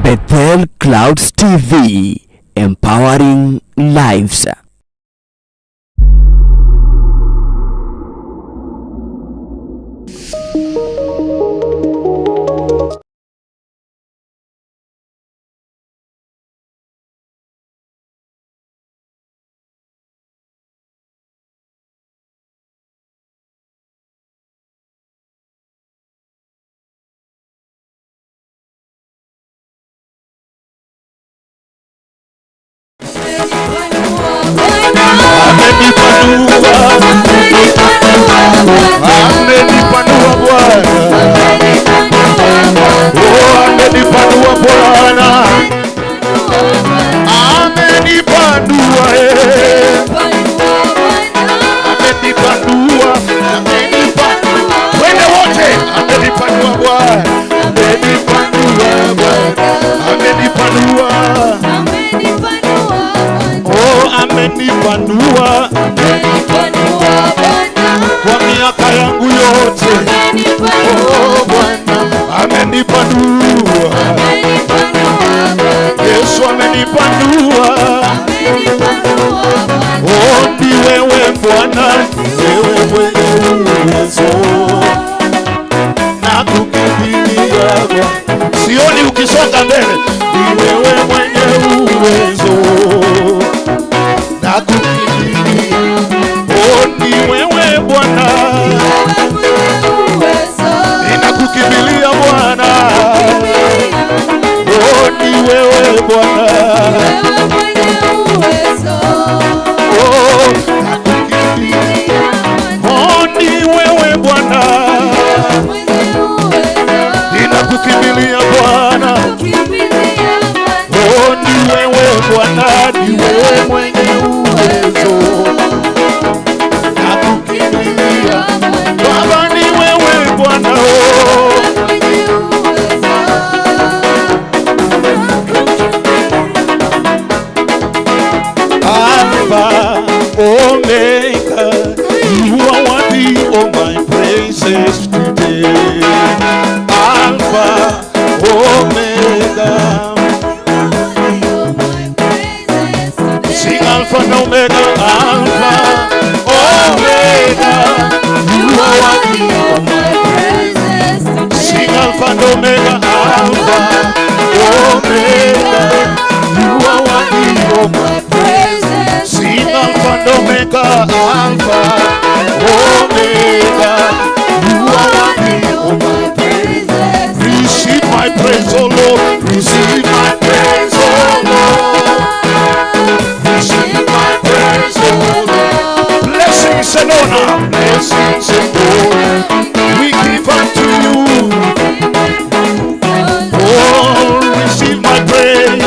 Bethel Clouds TV, empowering lives. Amenipanua kwa miaka yangu yote. Oh Bwana amenipanua, Yesu amenipanua. Oh ni wewe Bwana, wewe mwenye uwezo na kukimbilia. Sioni ukisonga mbele, ni wewe mwenye uwezo. Oh ni wewe Bwana, ninakukimbilia Bwana. Oh ni wewe Bwana, oh nakukimbilia. Oh ni wewe Bwana, ninakukimbilia Bwana. Oh ni wewe Bwana, ni wewe mwenye Omega, you are worthy of my praises today. Alpha, Omega, sing Alpha and Omega, Alpha, Omega, you are worthy of my praises. Sing Alpha and Omega, Alpha, Omega, you are worthy of my praises. Sing Alpha and Omega, Alpha, Omega, you are worthy of my praises. Receive my praise, O Lord. Receive my praise, O Lord. Receive my praise, O Lord. Blessings and honor, blessings and honor, we give unto you. Oh, receive my praise.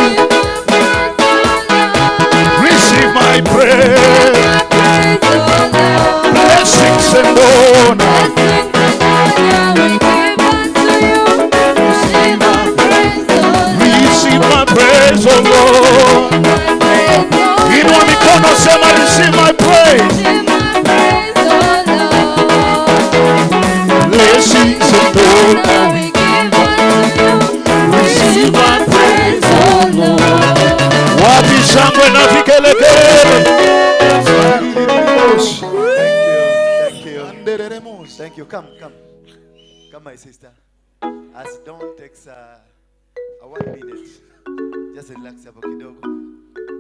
Receive my praise. Blessings and honor. Receive my praise, oh Lord. Inua mikono, sema receive my praise. Blessings and honor. Receive my praise, oh Lord. Wapi shangwe na vigelegele. Thank you. Come, my sister. As Dawn takes a 1 minute, just relax hapo kidogo.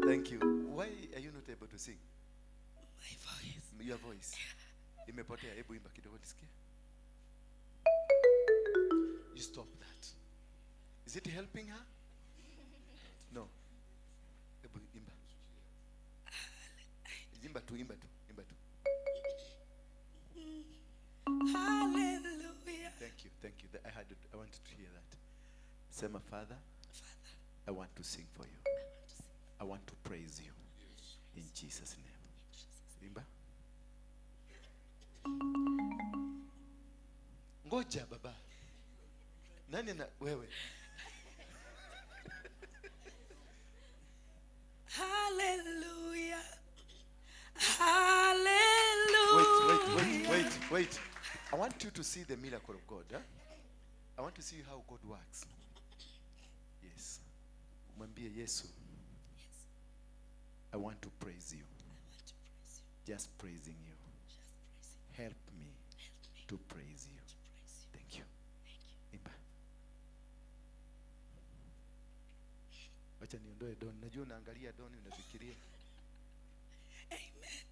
Thank you. Why are you not able to sing? My voice. Your voice. Imepotea. Hebu imba kidogo nisikie. You stop that. Is it helping her? No. Hebu imba. Imba tu. Hallelujah. Thank you. I wanted to hear that. Say, my Father, I want to sing for you. I want to praise you. In Jesus' name. Imba. Ngoja baba. Nani na wewe? Hallelujah. Hallelujah. Wait. I want you to see the miracle of God. Huh? I want to see how God works. Yes. Mwambie Yesu, I want to praise you. Just praising you. Help me to praise you. Thank you. Imba. Wacha niondoe Don. Najua unaangalia Don unafikiria. Amen.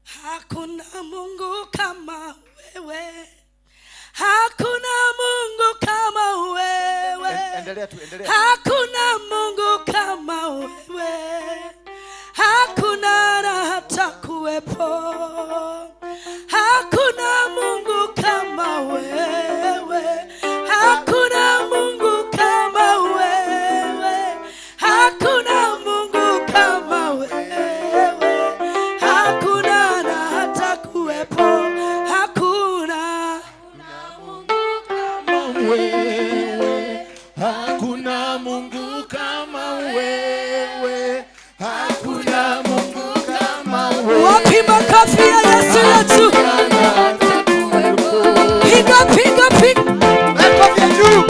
Hakuna Mungu kama wewe. Hakuna Mungu kama wewe. Endelea. Hakuna Mungu kama wewe. Hakuna na hata kuwepo. Hakuna Mungu kama wewe. Hakuna Mungu kama wewe. Hakuna Mungu kama wewe. Hakuna na hata kuwepo. Hakuna Mungu kama wewe. Hakuna Mungu kama wewe. Hakuna Mungu kama wewe. wapi makofi ya Yesu yetu. Piga. Makofi ya juu.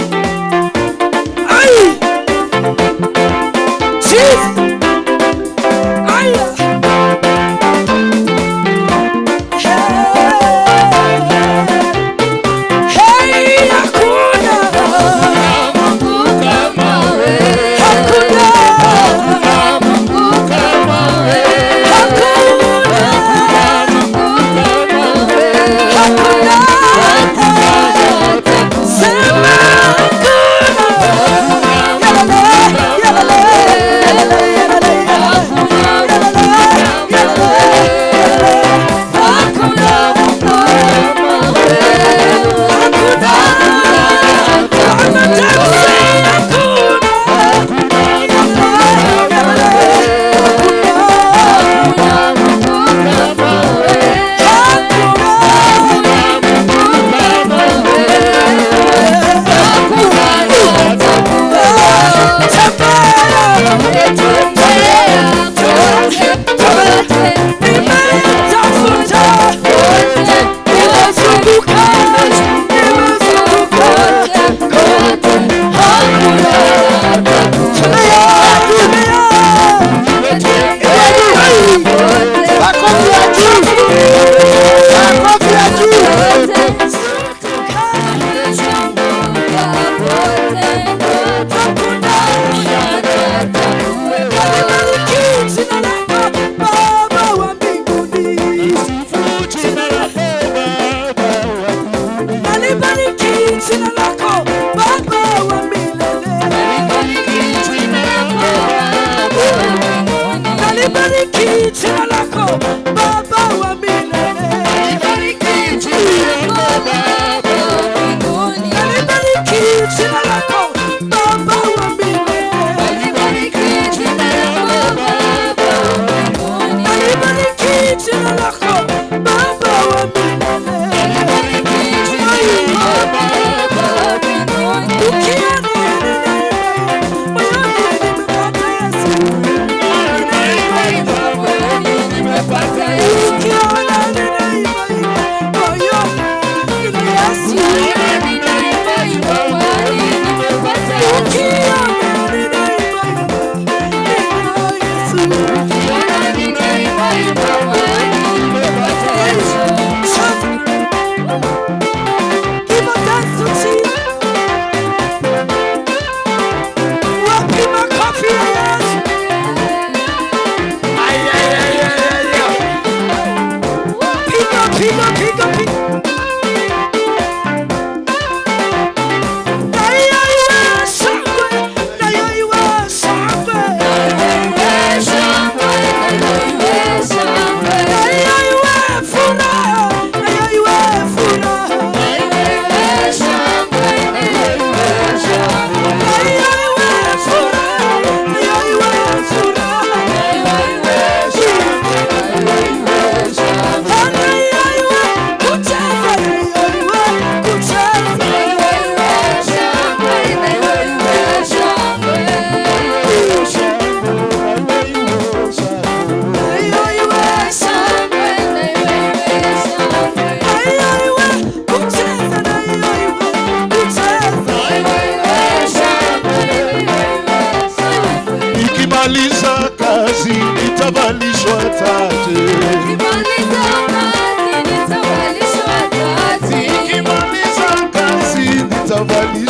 Ai. Jesus. Aya. Hey, hakuna Mungu kama wewe.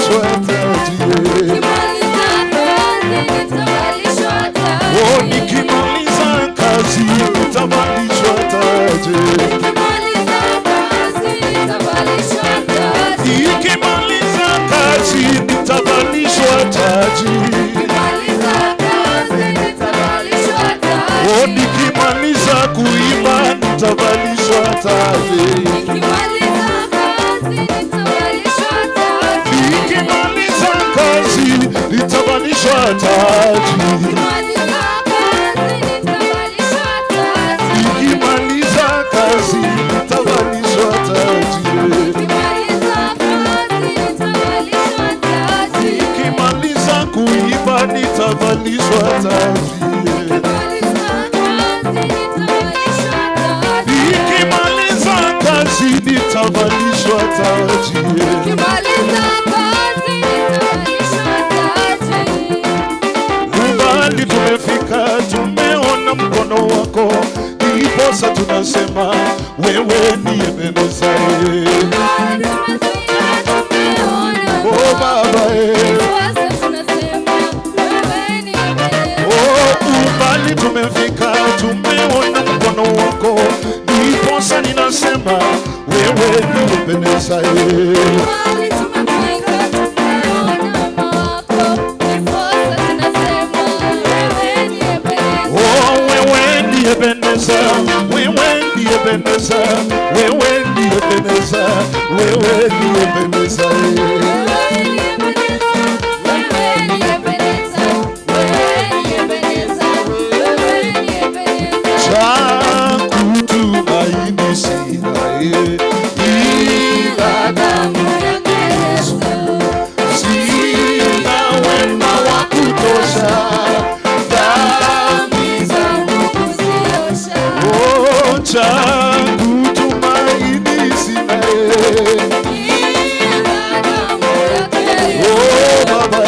nitavalishwa taji. Oh, nikimaliza kazi nitavalishwa taji. Nikimaliza kazi nitavalishwa taji. Oh, nikimaliza kuimba nitavalishwa taji. Nikimaliza kazi nitavalishwa taji. Nikimaliza kazi nitavalishwa taji. Nikimaliza kuimba nitavalishwa taji. Nikimaliza kazi nitavalishwa taji. Mbali tumefika, tumeona mkono wako, ndiposa tunasema wewe ni Ebeneza. Oh Baba, oh mbali tumefika, tumeona mkono wako, ndiposa ninasema wewe ni Ebeneza. Ebeneza, wewe ni Ebeneza, wewe ni Ebeneza, wewe ni Ebeneza. Cha kutumaini sina ila damu yake Yesu. Sina wema wa kutosha, changu tumaini sina. Oh Baba,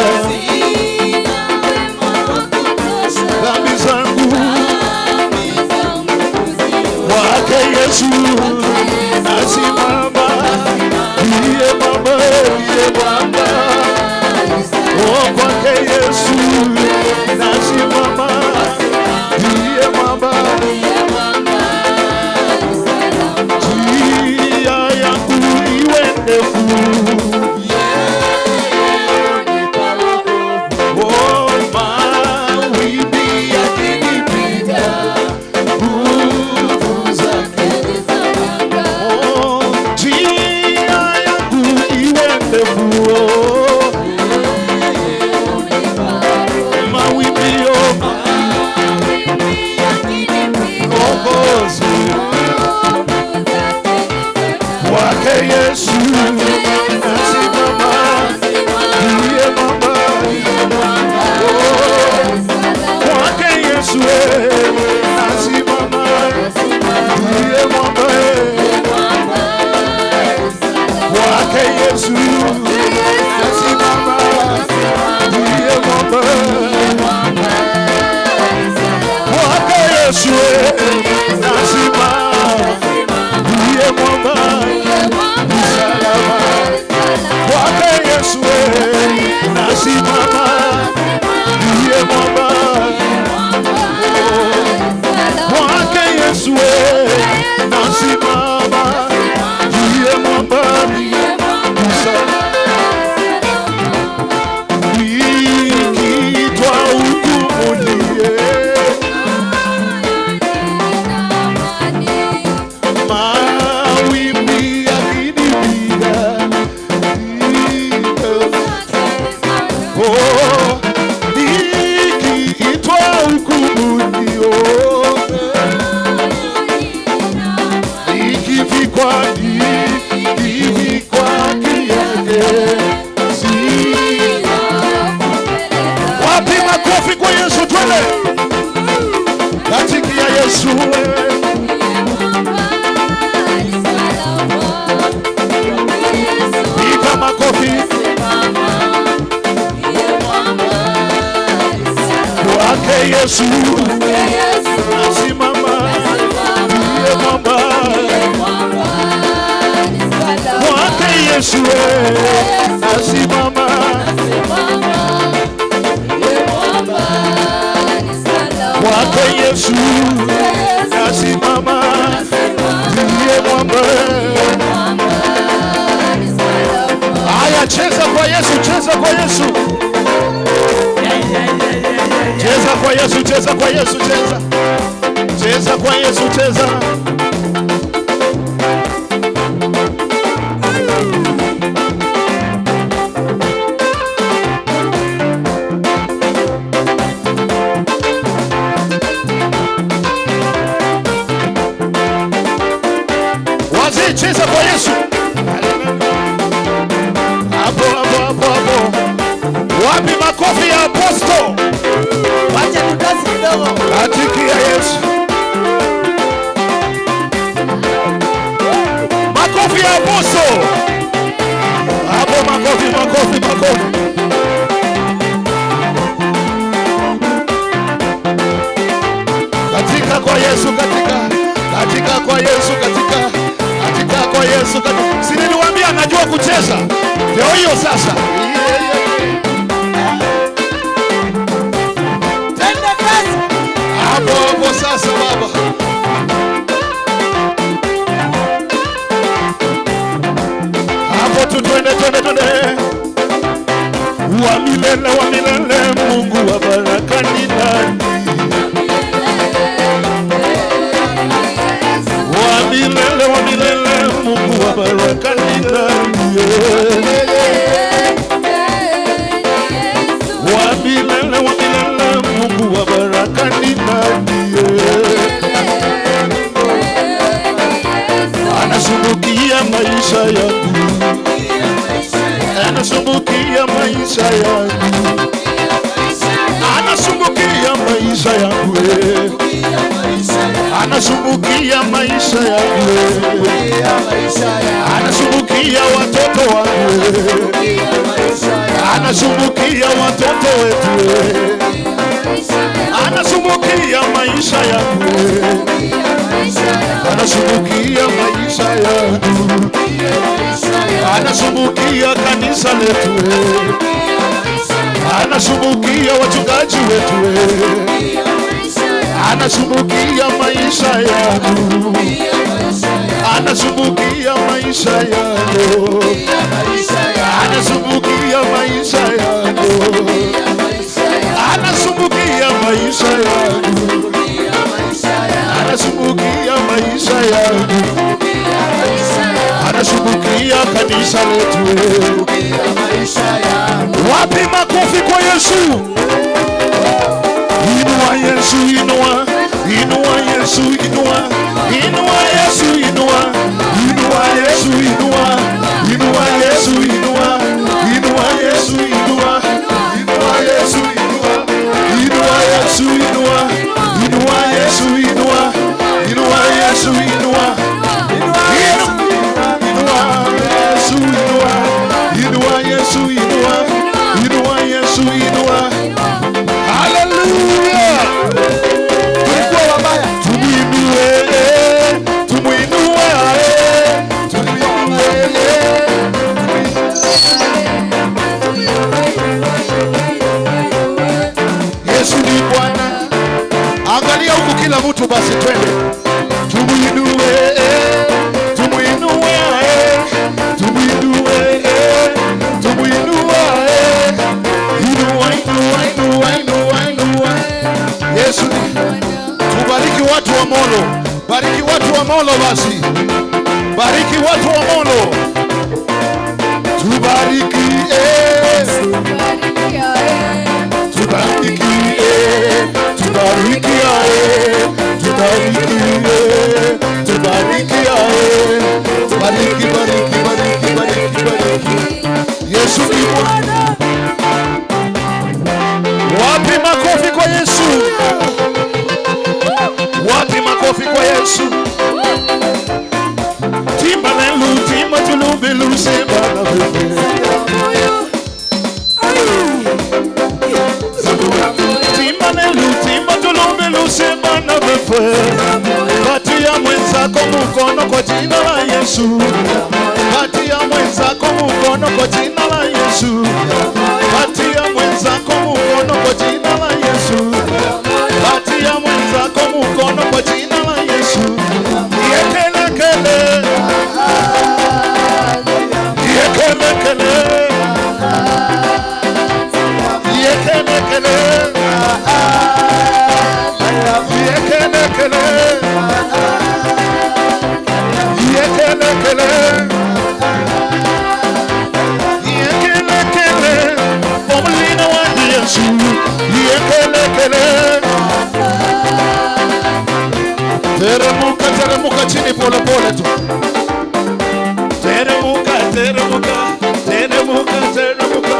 dhambi zangu kwake Yesu nasimama. Ndiye Baba, ndiye Bwana. Oh kwake Yesu nasimama. Ndiye Baba, Yesu nasimama. Ndiye Baba, kwake Yesu nasimama. Ndiye Baba, kwake Yesu nasimama. Ndiye Baba, kwake Yesu nasimama. Ndiye Baba, kwake Yesu nasimama. Ndiye Baba, kwake Yesu nasimama. Ndiye Baba, nikitwa hukumuni, mawimbi yakinipiga, nikiitwa hukumuni, nikivikwa kinyage. Wapi makofi kwa Yesu, twende katika Yesu. Piga makofi kwake Yesu nasimama. Ndiye Baba, kwake Yesu nasimama. kwa Yesu, cheza kwa Yesu. Cheza kwa Yesu, cheza kwa Yesu, cheza. Cheza kwa Yesu, cheza. Wazee, cheza kwa Yesu. Hapo hapo hapo hapo. Wapi makofi ya aposto? Wacha tukasi kidogo. Katikia Yesu. Makofi ya aposto. Hapo makofi, makofi, makofi. Katika kwa Yesu, katika kwa Yesu, katika kwa Yesu, katika. Si niliwaambia anajua kucheza. Ndio hiyo sasa. Tenda kazi. Hapo sasa baba. Hapo tu twende. Wa milele Mungu wa baraka ni nani? Wa milele Mungu wa baraka ni nani? Wa milele Mungu wa baraka ni nani? Anasumbukia maisha yangu, anasumbukia maisha yangu, anasumbukia maisha yangu, anasumbukia maisha yangu, anasumbukia watoto wangu, anasumbukia watoto wetu, anasumbukia maisha yangu, anasumbukia maisha yangu, anasumbukia kanisa letu, anasumbukia wachungaji wetu, anasumbukia maisha yangu, anasumbukia maisha yangu, anasumbukia maisha yangu, anasumbukia maisha yangu, anasumbukia maisha yangu, anasumbukia kanisa letu. Wapi makofi kwa Yesu? Inua Yesu, inua. Inua Yesu, inua. Inua Yesu, inua. Inua Yesu, inua. Inua Yesu, inua. Inua Yesu, inua. Inua Yesu, inua. Inua Yesu, inua. Inua Yesu, inua. Inua Yesu, inua. Inua Yesu, inua. Inua Yesu, inua. Hallelujah. Tulikuwa wabaya. Tumuinue. Yesu ni Bwana. Angalia huku kila mtu basi twende. Tumuinue. Tumuinue. Tumuinue. Tumuinue. Inua, inua, inua, inua, inua. Yesu ni. Tubariki watu wa Molo. Bariki watu wa Molo basi. Bariki watu wa Molo. Tubariki. Tubariki. Tubariki. Tubariki. Tubariki. Bariki, bariki, bariki, bariki, bariki. Yesu ni Bwana. Wapi makofi kwa Yesu? Wapi makofi kwa Yesu? Timba lelu, timba tulubelu, seba na bebe. Timba lelu, timba tulubelu, seba na bebe. Patia mwenzako mkono kwa jina la Yesu. Patia mwenzako mkono kwa jina la Yesu. Patia mwenzako mkono kwa jina la Yesu. Patia mwenzako mkono kwa jina la Yesu. Yekelekele. Yekelekele. Teremuka chini pole pole tu. Teremuka, teremuka, teremuka, teremuka.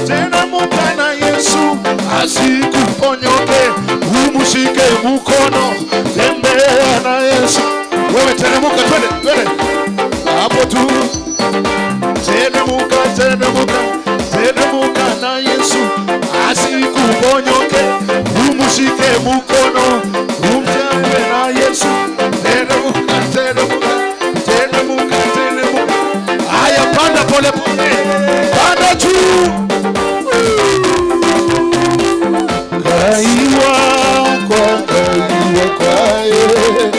Teremuka na Yesu asikuponyoke. Umushike mkono. Tembea na Yesu. Wewe teremuka, twende, twende. Hapo tu. Teremuka, teremuka, teremuka na Yesu asikuponyoke. Umushike mkono. Umjambe na Yesu. Teremuka, teremuka, teremuka, teremuka. Haya, panda pole pole. Panda juu. Kaiwa kwa ye.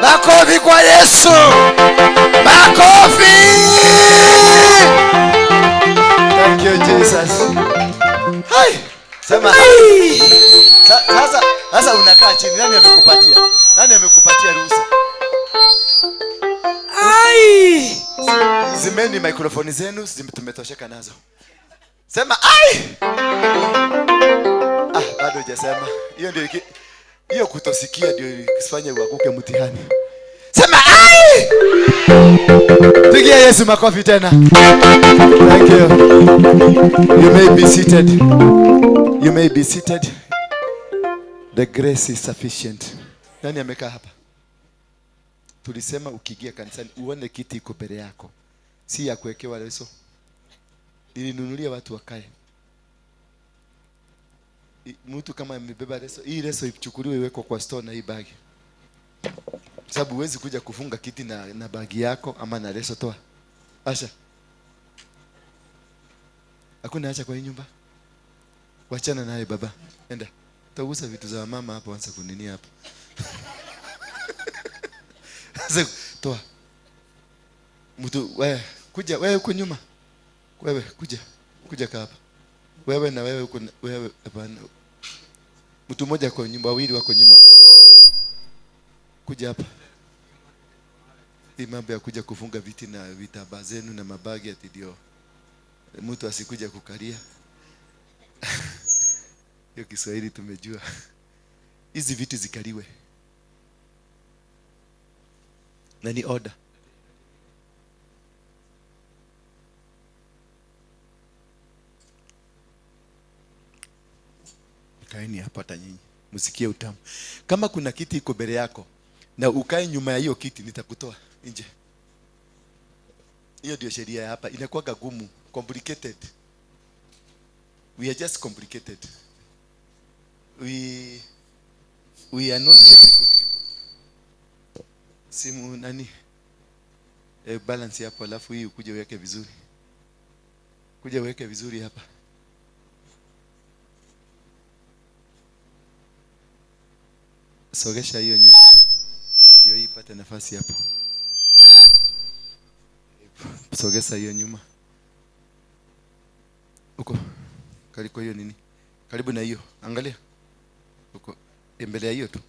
Makofi kwa Yesu. Makofi. Thank you Jesus. Hai. Sema. Sasa unakaa chini. Nani amekupatia? Nani amekupatia ruhusa? Ai. Zimeni microphone zenu, tumetosheka nazo. Sema ai. Bado hujasema. Hiyo ndio hiyo kutosikia ndio kisifanye uanguke mtihani. Sema ai. Pigia Yesu makofi tena. Thank you. You may be seated. You may be seated. The grace is sufficient. Nani amekaa hapa? Tulisema ukiingia kanisani uone kiti iko mbele yako. Si ya kuwekewa leso. Ilinunulia watu wakae. Mtu kama amebeba leso, hii leso ichukuliwe iwekwe kwa store na hii bagi. Sababu huwezi kuja kufunga kiti na bagi yako ama na leso toa. Asha. Hakuna acha kwa hii nyumba. Wachana naye baba. Enda. Tauza vitu za mama hapo anza kunini hapo. Toa. Mtu wewe Kuja wewe huko nyuma. Wewe kuja hapa. Wewe na wewe huko, wewe hapana. Mtu mmoja kwa nyumba, wawili wako nyuma. Kuja hapa. Hii mambo ya kuja kufunga viti na vitambaa zenu na mabagi ati ndio mtu asikuja kukalia. Hiyo Kiswahili tumejua. Hizi viti zikaliwe. Na ni order. Kaeni hapa hata nyinyi. Msikie utamu. Kama kuna kiti iko mbele yako na ukae nyuma ya hiyo kiti, nitakutoa nje. Hiyo ndio sheria ya hapa. Inakuwa gumu, complicated. We are just complicated. We are not very good people. Simu nani? Balance hapo, alafu hii ukuje uweke vizuri. Kuja uweke vizuri hapa. Sogesha hiyo nyuma. Ndio hii ipate nafasi hapo. Sogeza hiyo nyuma. Uko. Kaliko hiyo nini? Karibu na hiyo. Angalia. Uko mbele ya hiyo tu.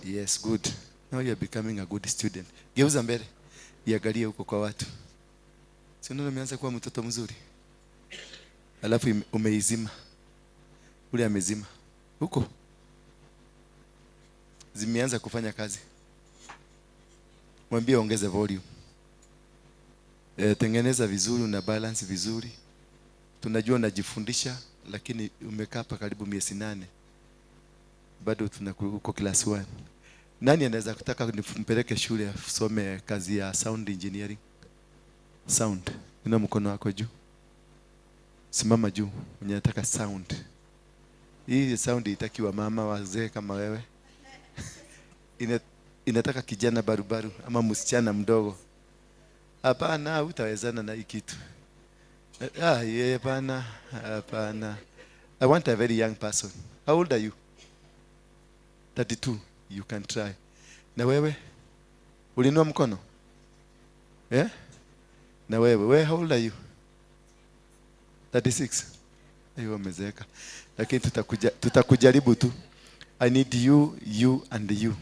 Yes, good. Now you are becoming a good student. Geuza mbele. Iangalie huko kwa watu. Si unaona umeanza kuwa mtoto mzuri? Alafu umeizima. Ule amezima. Huko. Zimeanza kufanya kazi. Mwambie ongeze volume. Tengeneza vizuri na balance vizuri. Tunajua unajifundisha, lakini umekaa hapa karibu miezi 8. Bado tunakuko class 1. Nani anaweza kutaka nimpeleke shule asome kazi ya sound engineering? Sound. Ina mkono wako juu. Simama juu. Unataka sound. Hii sound itakiwa mama wazee kama wewe. Inataka kijana barubaru ama msichana mdogo. Hapana, hutawezana na hii kitu. Hapana, hapana. I want a very young person. How old are you? 32. You can try. Na wewe? Ulinua mkono? Yeah? Na wewe, how old are you? 36. Hiyo umezeeka. Lakini tutakujaribu tu. I need you and you.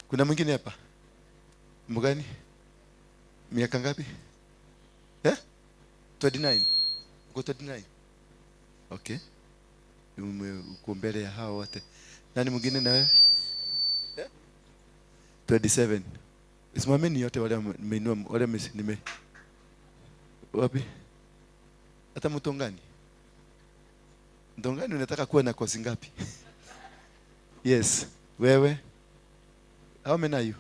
Kuna mwingine hapa? Mgani? Miaka ngapi? 29. Uko 29? Okay. Uko mbele ya hao wote. Nani mwingine na wewe? 27. Simameni yote wale mmeinua, wale nime. Wapi? Hata Mtongani. Mtongani unataka kuwa na kosi ngapi? Yes. Wewe? How many are you?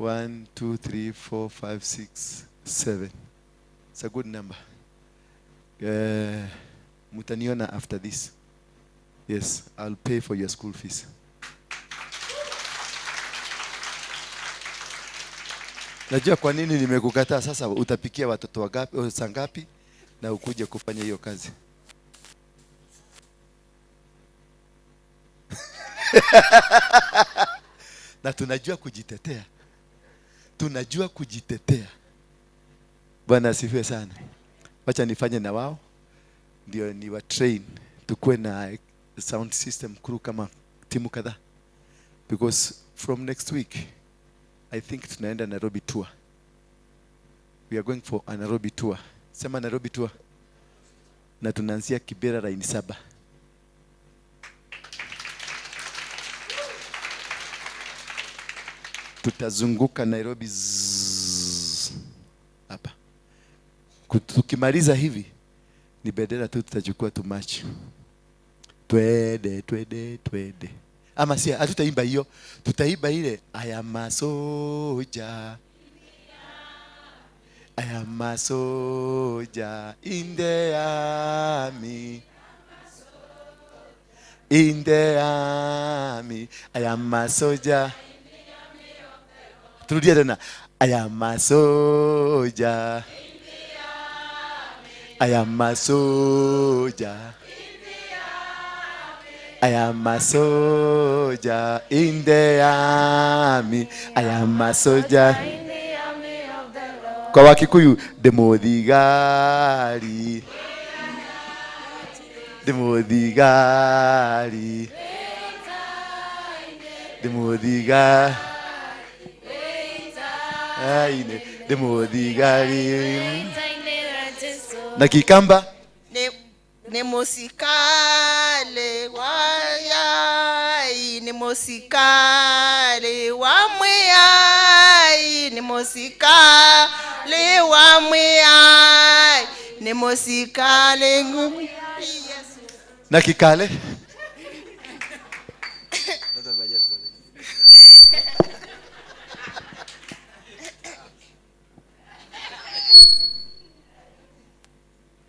1, 2, 3, 4, 5, 6, 7. It's a good number. Mutaniona after this. Yes, I'll pay for your school fees. Najua kwa nini nimekukataa sasa. Utapikia watoto wangapi, saa ngapi na ukuje kufanya hiyo kazi. Na tunajua kujitetea. Tunajua kujitetea. Bwana asifiwe sana. Wacha nifanye na wao. Ndio ni wa train. Tukue na sound system crew kama timu kadhaa. Because from next week, I think tunaenda Nairobi tour. We are going for a Nairobi tour. Sema Nairobi tour. Na tunaanzia Kibera line 7. Tutazunguka Nairobi hapa. Tukimaliza hivi ni bendera tu tutachukua tu march. Twende. Ama si hatutaimba hiyo, tutaimba ile I am a soldier. I am a soldier in the army. In the army. I am a soldier. Turudia tena. I am a soldier. I am a soldier. I am a soldier in the army. I am a soldier. Kwa Wakikuyu, Demothigari. Demothigari. Demothigari. Demothigari. Na Kikamba? Ni musikale wayai, ni musikale wa mwiyai, ni musikale wa mwiyai, ni musikale ngumi. Na Kikale?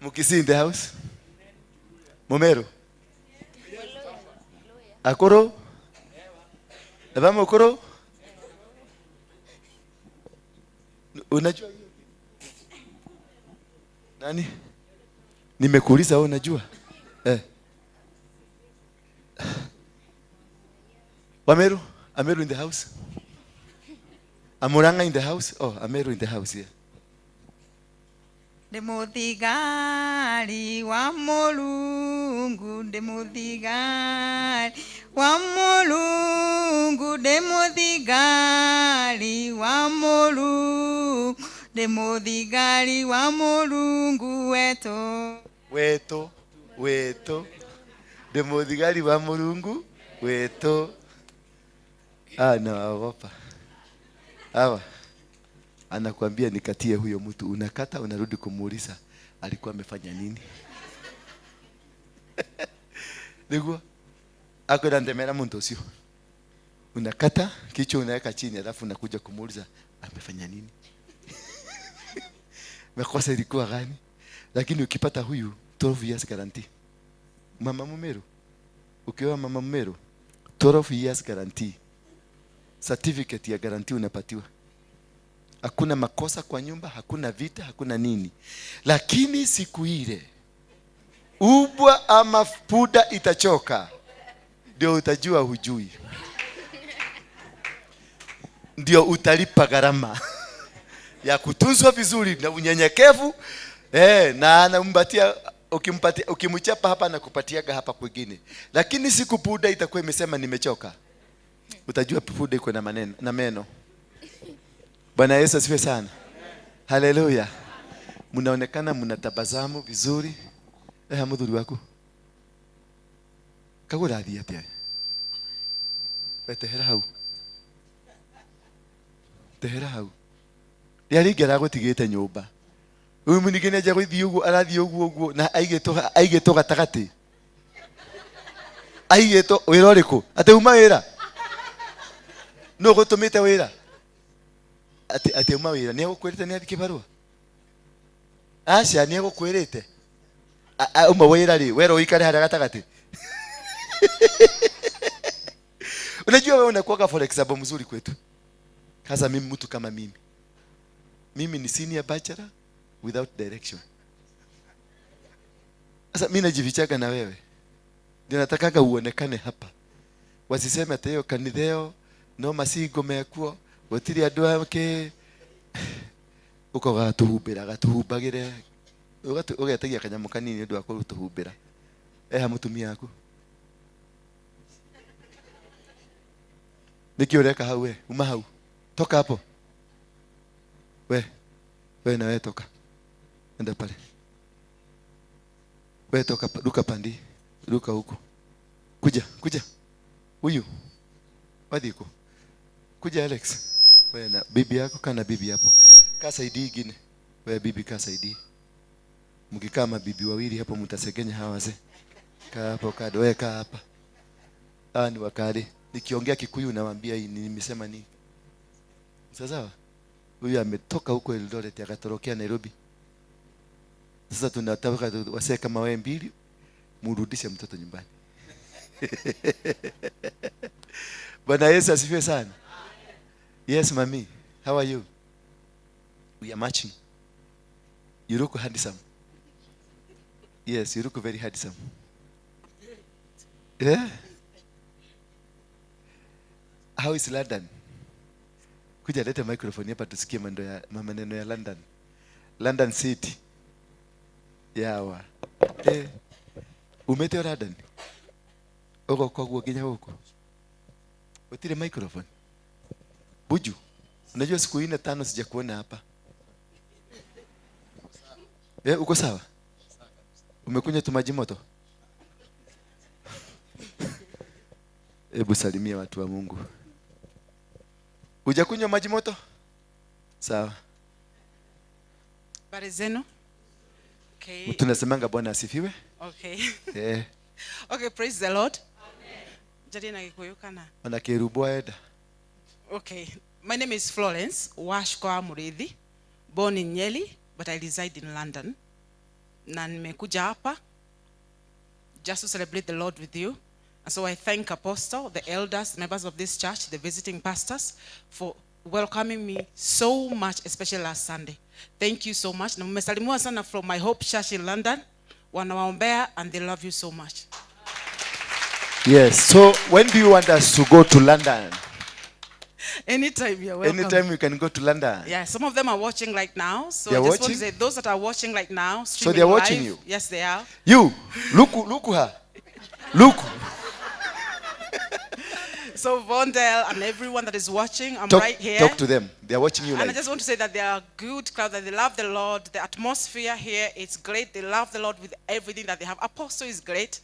Mukisi in the house? Momero? Akoro? Nabama Okoro? Unajua? Nani? Nimekuuliza wewe unajua? Wameru? Ameru in the house? Amuranga in the house? Oh, Ameru in the house here. Demothigari wa Mulungu, demothigari wa Mulungu, demothigari wa Mulungu, demothigari wa Mulungu wetu. Wetu. Demothigari wa Mulungu wetu. Naogopa. Hawa. Anakuambia nikatie huyo mtu, unakata unarudi kumuuliza alikuwa amefanya nini. Niguo ako ndemera mtu sio. Unakata kichwa unaweka chini alafu unakuja kumuuliza amefanya nini. Makosa ilikuwa gani? Lakini ukipata huyu 12 years guarantee. Mama Mumeru. Ukiwa Mama Mumeru 12 years guarantee. Certificate ya guarantee unapatiwa. Hakuna makosa kwa nyumba, hakuna vita, hakuna nini. Lakini siku ile ubwa ama puda itachoka, ndio utajua hujui. Ndio utalipa gharama ya kutunzwa vizuri na unyenyekevu. Na anambatia ukimchapa hapa na kupatiaga hapa kwingine. Lakini siku puda itakuwa imesema nimechoka, utajua puda iko na maneno na meno. Bwana Yesu asifiwe sana. Haleluya. Mnaonekana mnatabasamu vizuri. Mudhuri wako. Kagura athia pia. Betehera hau. Tehera hau. Yaringera gutigite nyumba. Uyu munigene aje guthii uguo arathii uguo na aigeto gatagati. Aigeto wira uriku? Ate uma wira. No gutumite wira. Ati uma wira ni gukwirite ni athike barua. Acha ni gukwirite. Uma wira ri wero ikare hara gatagati. Unajua wewe unakuwa for example mzuri kwetu. Hasa mimi mtu kama mimi. Mimi ni senior bachelor without direction. Sasa mimi najivichaga na wewe. Ndio natakaga uonekane hapa. Wasiseme ate hiyo kanitheo no masigo mekuo gotiri andu ake uko gatuhumbagire ugetagia kanyamu kanini ndu akuru tuhumbira mutumia aku niki ureka hau we uma hau toka hapo we na we toka enda pale we toka duka pandi duka huko kuja huyu wadiko kuja Alex we na bibi yako kana bibi hapo kasaidii ingine we bibi kasaidii mkikaa mabibi wawili hapo mtasegenya hawa wazee kaa hapo kado we kaa hapa ni wakali nikiongea Kikuyu nawaambia hii nimesema nini sasa huyu ametoka huko Eldoret akatorokea Nairobi sasa tunataka wasee kama wewe mbili murudishe mtoto nyumbani. Bwana Yesu asifiwe sana. Yes mami, how are you? We are matching. You look handsome. Yes, you look very handsome. Yeah. How is London? Kuja leta microphone hapa tusikie maneno ya London. London City. Yawa. Umete London. Oko kwa kuwakinya huko. Utile microphone. Buju. Unajua siku 4-5 sijakuona hapa. Uko sawa? Umekunywa tu maji moto? Hebu salimia watu wa Mungu. Hujakunywa maji moto? Sawa. Habari zenu? Okay. Tunasemanga Bwana asifiwe. Okay. Okay, praise the Lord. Amen. Jadi na kikuyukana. Ana kerubwa eda. Okay. My name is Florence Washko Murithi, born in Nyeri, but I reside in London. Na nimekuja hapa just to celebrate the Lord with you. And so I thank Apostle, the elders, members of this church, the visiting pastors, for welcoming me so much, especially last Sunday. Thank you so much. Na mmesalimiwa sana from my Hope Church in London. Wanawaombea and they love you so much. Yes. So when do you want us to go to London? Anytime you're welcome. Anytime we can go to London. Yeah, some of them are watching right now. So they are I just watching? want to say those that are watching right now, so they are watching live, you? Yes, they are. You, look her. Look. So Vondel and everyone that is watching, I'm talk, right here. Talk to them. They are watching you live. And I just want to say that they are good crowd, that they love the Lord. The atmosphere here, it's great. They love the Lord with everything that they have. Apostle is great.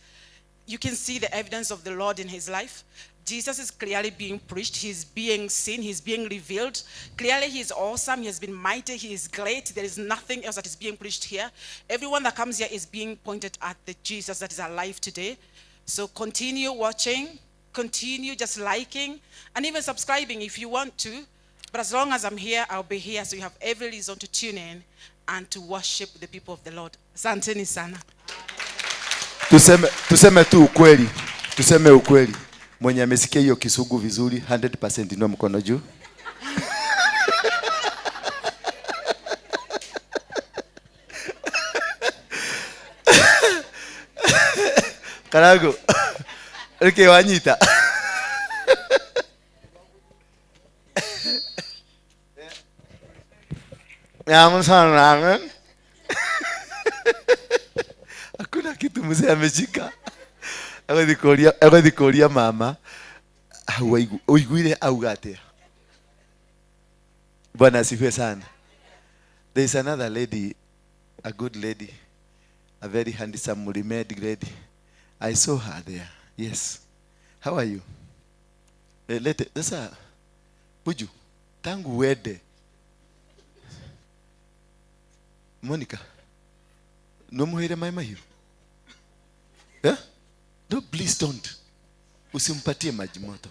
You can see the evidence of the Lord in his life. Jesus is clearly being preached. He's being seen. He's being revealed. Clearly, he is awesome. He has been mighty. He is great. There is nothing else that is being preached here. Everyone that comes here is being pointed at the Jesus that is alive today. So continue watching. Continue just liking and even subscribing if you want to. But as long as I'm here, I'll be here. So you have every reason to tune in and to worship the people of the Lord. Asanteni sana. Tuseme tu ukweli. Tuseme ukweli. Mwenye amesikia hiyo Kisugu vizuri 100% inua mkono juu. Karago. Okay, wanyita. Yamusana. Hakuna kitu mzee ameshika. Agodikoria mama. Uiguire augate. Bwana asifiwe sana. There is another lady, a good lady, a very handsome remade lady. I saw her there. Yes. How are you? Sasa Buju, tangu wede. Monica, no muhere mama hiyo. Yeah? No, please don't. Usimpatie maji moto.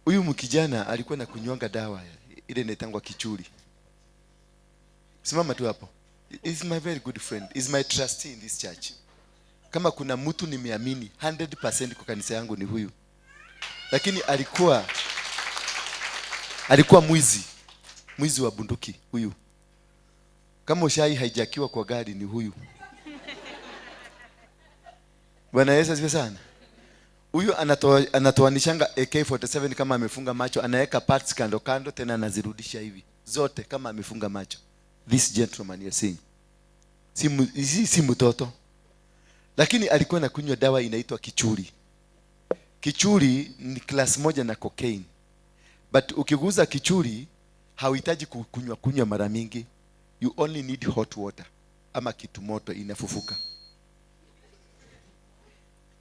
Huyu mkijana alikuwa na kunywanga dawa ile inaitangwa kichuri. Simama tu hapo. He's my very good friend. He's my trustee in this church. Kama kuna mtu nimeamini 100% kwa kanisa yangu ni huyu. Lakini alikuwa mwizi wa bunduki huyu. Kama ushai haijakiwa kwa gari ni huyu. Bwana Yesu asifiwe sana. Huyu anatoanishanga AK47 kama amefunga macho, anaweka parts kando kando tena anazirudisha hivi. Zote kama amefunga macho. This gentleman you're seeing. Si mtoto. Lakini alikuwa anakunywa dawa inaitwa kichuri. Kichuri ni class moja na cocaine. But ukiguza kichuri hauhitaji kunywa mara mingi. You only need hot water ama kitu moto inafufuka.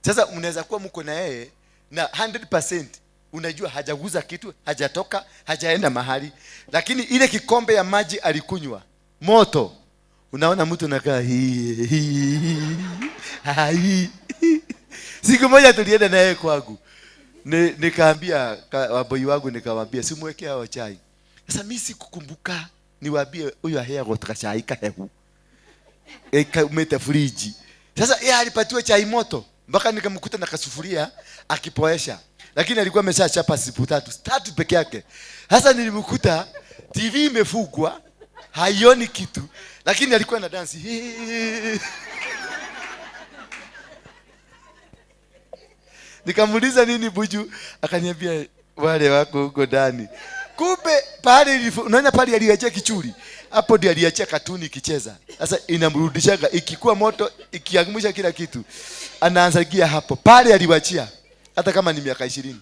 Sasa mnaweza kuwa mko na yeye na 100% unajua hajaguza kitu, hajatoka, hajaenda mahali, lakini ile kikombe ya maji alikunywa moto. Unaona mtu anakaa Siku moja tulienda na yeye kwangu. Nikaambia waboi wangu nikamwambia simwekee hao chai. Sasa mimi sikukumbuka niwaambie huyu ahea kutoka chai kahehu. Umeta friji. Sasa yeye alipatiwa chai moto. Mpaka nikamkuta na kasufuria akipoesha. Lakini alikuwa ameshachapa sipu tatu peke yake. Sasa nilimkuta TV imefungwa, haioni kitu, lakini alikuwa na dance. Nikamuuliza nini Buju, akaniambia wale wako huko ndani. Kumbe pale unaona pale aliacha kichuri. Hapo ndio aliachia katuni ikicheza. Sasa inamrudishaga ikikuwa moto, ikiangusha kila kitu. Anaanza gia hapo. Pale aliwachia hata kama ni miaka 20.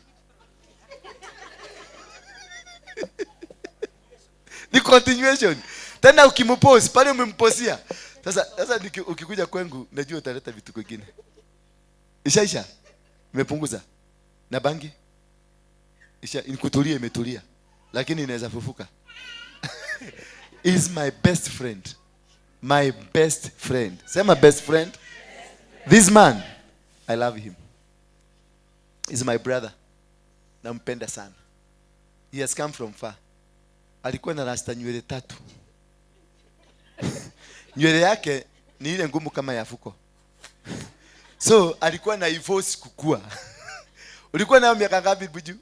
Ni continuation. Tena ukimpose, pale umemposia. Sasa ukikuja kwangu najua utaleta vitu vingine. Ishaisha. Imepunguza. Na bangi? Kutulia imetulia. Lakini inaweza fufuka. Is my best friend. My best friend. Say my best friend. This man, I love him. He's my brother. Nampenda sana. He has come from far. Alikuwa na rasta nywele 3. Nywele yake ni ile ngumu kama ya fuko. So alikuwa na divorce kukua. Ulikuwa na miaka ngapi buju?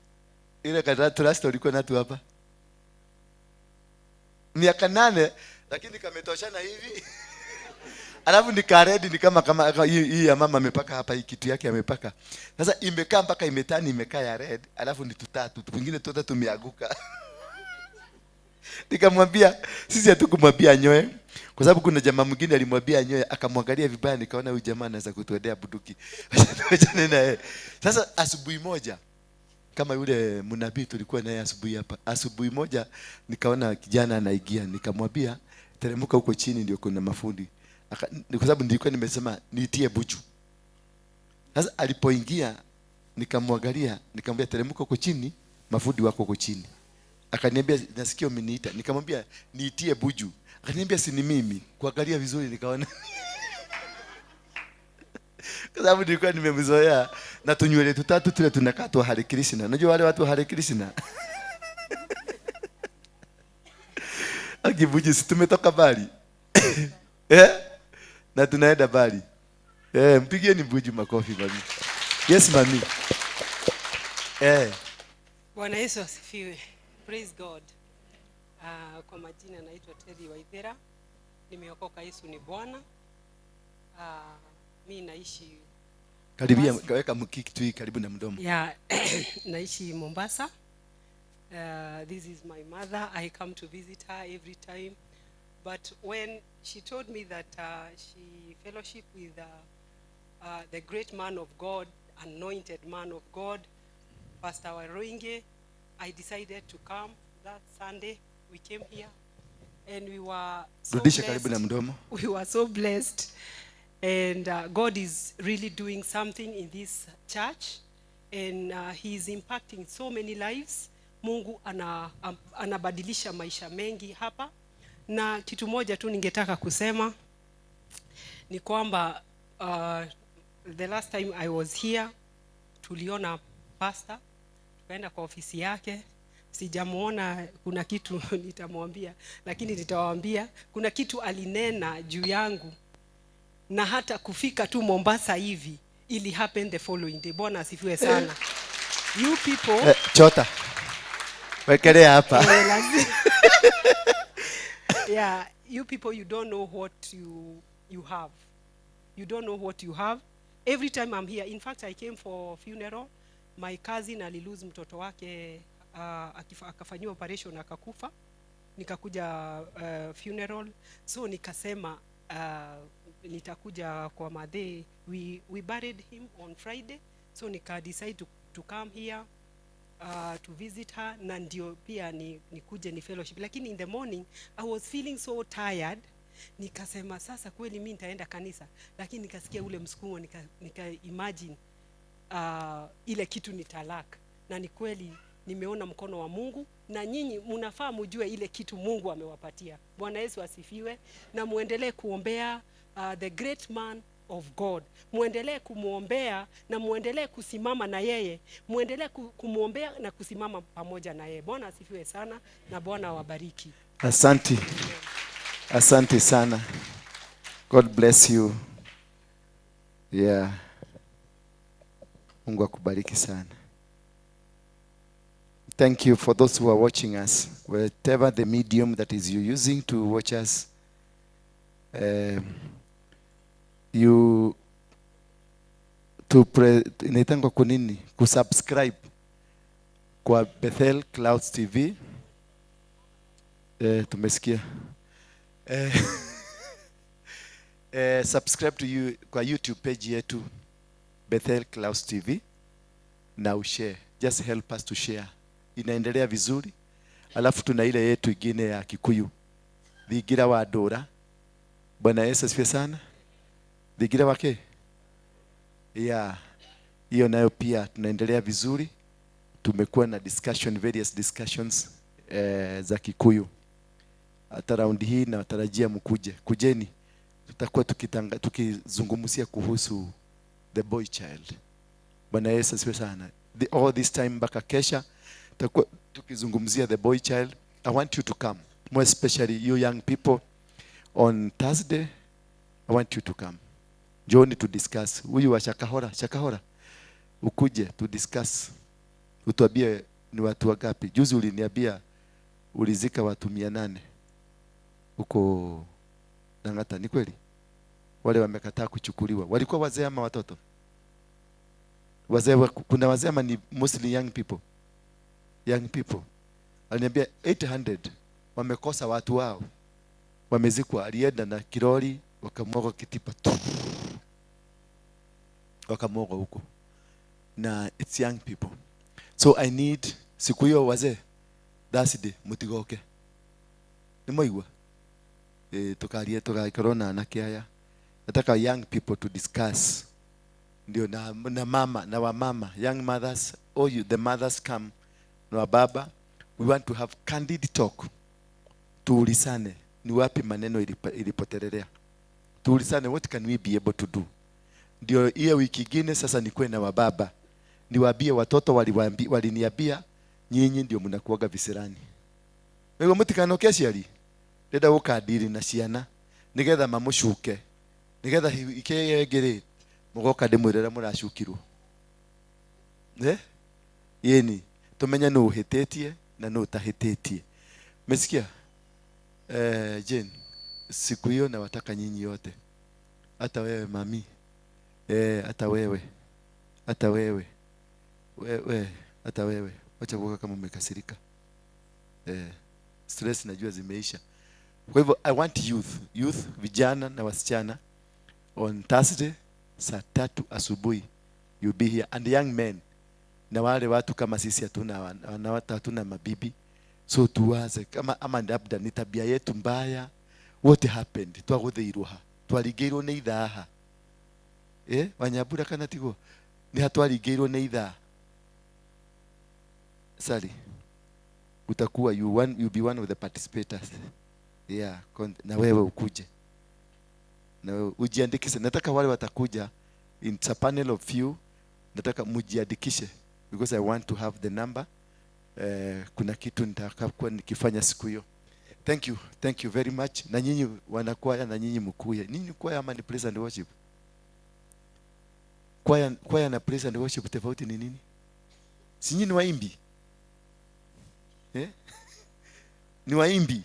Ile kadatu rasta ulikuwa natu hapa. Miaka 8, lakini kametoshana hivi. Alafu nikaredi ni kama hii ya mama amepaka hapa, hii kitu yake amepaka. Sasa imekaa mpaka imetani, imekaa ya red, alafu ni tutatu, twingine tota tumeaguka. Nikamwambia sisi hatukumwambia anyoe kwa sababu kuna jamaa mwingine alimwambia anyoe, akamwangalia vibaya, nikaona huyu jamaa anaweza kutuendea buduki. Sasa asubuhi moja kama yule mnabii tulikuwa naye asubuhi hapa. Asubuhi moja nikaona kijana anaigia, nikamwambia teremka huko chini ndio kuna mafundi. Kwa sababu nilikuwa nimesema niitie buju. Sasa alipoingia nikamwangalia, nikamwambia teremka huko chini, mafundi wako huko chini. Akaniambia nasikia umeniita. Nikamwambia niitie buju. Akaniambia si ni mimi. Kuangalia vizuri nikaona. Kwa sababu nilikuwa nimemzoea na tunywele tutatu tule tunakaa tu Hare Krishna. Unajua wale watu Hare Krishna. Akibuji si tumetoka Bali. Na tunaenda Bali. Mpigieni buju makofi mami. Yes mami. Bwana Yesu asifiwe. Praise God. Kwa majina naitwa Terry Waithera. Nimeokoka, Yesu ni Bwana. Mimi naishi karibia, kaweka mkiki tu karibu na mdomo. Naishi Mombasa. This is my mother. I come to visit her every time. But when she told me that she fellowship with the great man of God, anointed man of God, Pastor Waruinge, I decided to come. That Sunday we came here and we were so blessed. We were so blessed, and God is really doing something in this church, and he is impacting so many lives. Mungu anabadilisha maisha mengi hapa. Na kitu moja tu ningetaka kusema ni kwamba the last time I was here tuliona pastor, tukaenda kwa ofisi yake. Sijamuona, kuna kitu nitamwambia, lakini nitawaambia kuna kitu alinena juu yangu, na hata kufika tu Mombasa hivi ili happen the following day. Bwana asifiwe sana. You people chota wekelea hapa. You people, you don't know what you have. You don't know what you have. Every time I'm here, in fact I came for funeral. My cousin alilose mtoto wake, akafanywa operation akakufa. Nikakuja funeral, so nikasema nitakuja kwa Madhe. We buried him on Friday, so nika decide to come here to visit her, na ndio pia nikuje ni fellowship. Lakini in the morning I was feeling so tired, nikasema sasa kweli mimi nitaenda kanisa, lakini nikasikia ule msukumo, nika imagine ile kitu ni talaka, na ni kweli nimeona mkono wa Mungu, na nyinyi mnafaa mjue ile kitu Mungu amewapatia. Bwana Yesu asifiwe. Na muendelee kuombea the great man of God. Muendelee kumuombea na muendelee kusimama na yeye. Muendelee kumuombea na kusimama pamoja na yeye. Bwana asifiwe sana na Bwana awabariki. Asante. Asante sana. God bless you. Mungu akubariki sana. Thank you for those who are watching us, whatever the medium that is you using to watch us. Inaitangwa kwa nini? Kusubscribe kwa Bethel Clouds TV. Tumesikia. Subscribe to you kwa YouTube page yetu Bethel Clouds TV na ushare. Just help us to share. Inaendelea vizuri. Alafu tuna ile yetu ingine ya Kikuyu. Thigira wa Dora. Bwana Yesu asifiwe sana. Thigira wake? Yeah. Hiyo nayo pia tunaendelea vizuri. Tumekuwa na various discussions za Kikuyu. Hata round hii na watarajia mkuje. Kujeni. Tutakuwa tukizungumzia kuhusu the boy child. Bwana Yesu asifiwe sana. All this time mpaka kesha tutakuwa tukizungumzia the boy child. I want you to come, more especially you young people. On Thursday I want you to come. Join to discuss. Huyu wa Shakahora ukuje to discuss. Utuambie ni watu wangapi. Juzi uliniambia ulizika watu 800 huko Langata. Ni kweli? Wale wamekataa kuchukuliwa walikuwa wazee ama watoto? Wazee. Kuna wazee ama ni mostly young people? Young people. Aliniambia 800 wamekosa watu wao, wamezikwa. Alienda na kiroli wakamwaga kitipa tu, wakamwaga huko, na it's young people. So I need siku hiyo wazee that's the mutigoke ni moigwa tukaria tugakorona na kiaya. Nataka young people to discuss, ndio na mama na wamama, young mothers, all you the mothers come na baba. We want to have candid talk. Tuulisane ni wapi maneno ilipotelelea. Tuulisane what can we be able to do. Ndio hiyo wiki nyingine sasa nikuwe na wababa. Niwaambie watoto waliniambia nyinyi ndio mnakuaga visirani. Wewe mutikanoke ciari. Ndenda gukadiri na ciana nigetha mamushuke. Nigetha ikegere mugoka ndimwirera murashukirwo. Yeni tumenya no uhitetie na no utahitetie. Mesikia? Jane, siku hiyo na wataka nyinyi yote. Hata wewe mami. Hata wewe. Hata wewe. Hata wewe. Wacha kuoga kama umekasirika. Stress najua zimeisha. Kwa hivyo I want youth vijana na wasichana on Thursday saa 3 asubuhi you'll be here, and young men na wale watu kama sisi hatuna mabibi. So tuwaze kama ama labda ni tabia yetu mbaya. What happened? Twaguthiruha. Twarigirwo ni ithaha. Wanyabura kana tigo ni hatwarigirwo ni ithaha. Sorry. Utakuwa you be one of the participators. Yeah, na wewe ukuje. Na wewe ujiandikishe. Nataka wale watakuja in a panel of few. Nataka mujiandikishe because I want to have the number. Kuna kitu nitakapokuwa nikifanya siku hiyo. Thank you very much. Na nyinyi wanakwaya na nyinyi mkuye. Nyinyi kwaya ama ni praise and worship? Kwaya na praise and worship tofauti ni nini? Si nyinyi ni waimbi? Ni waimbi?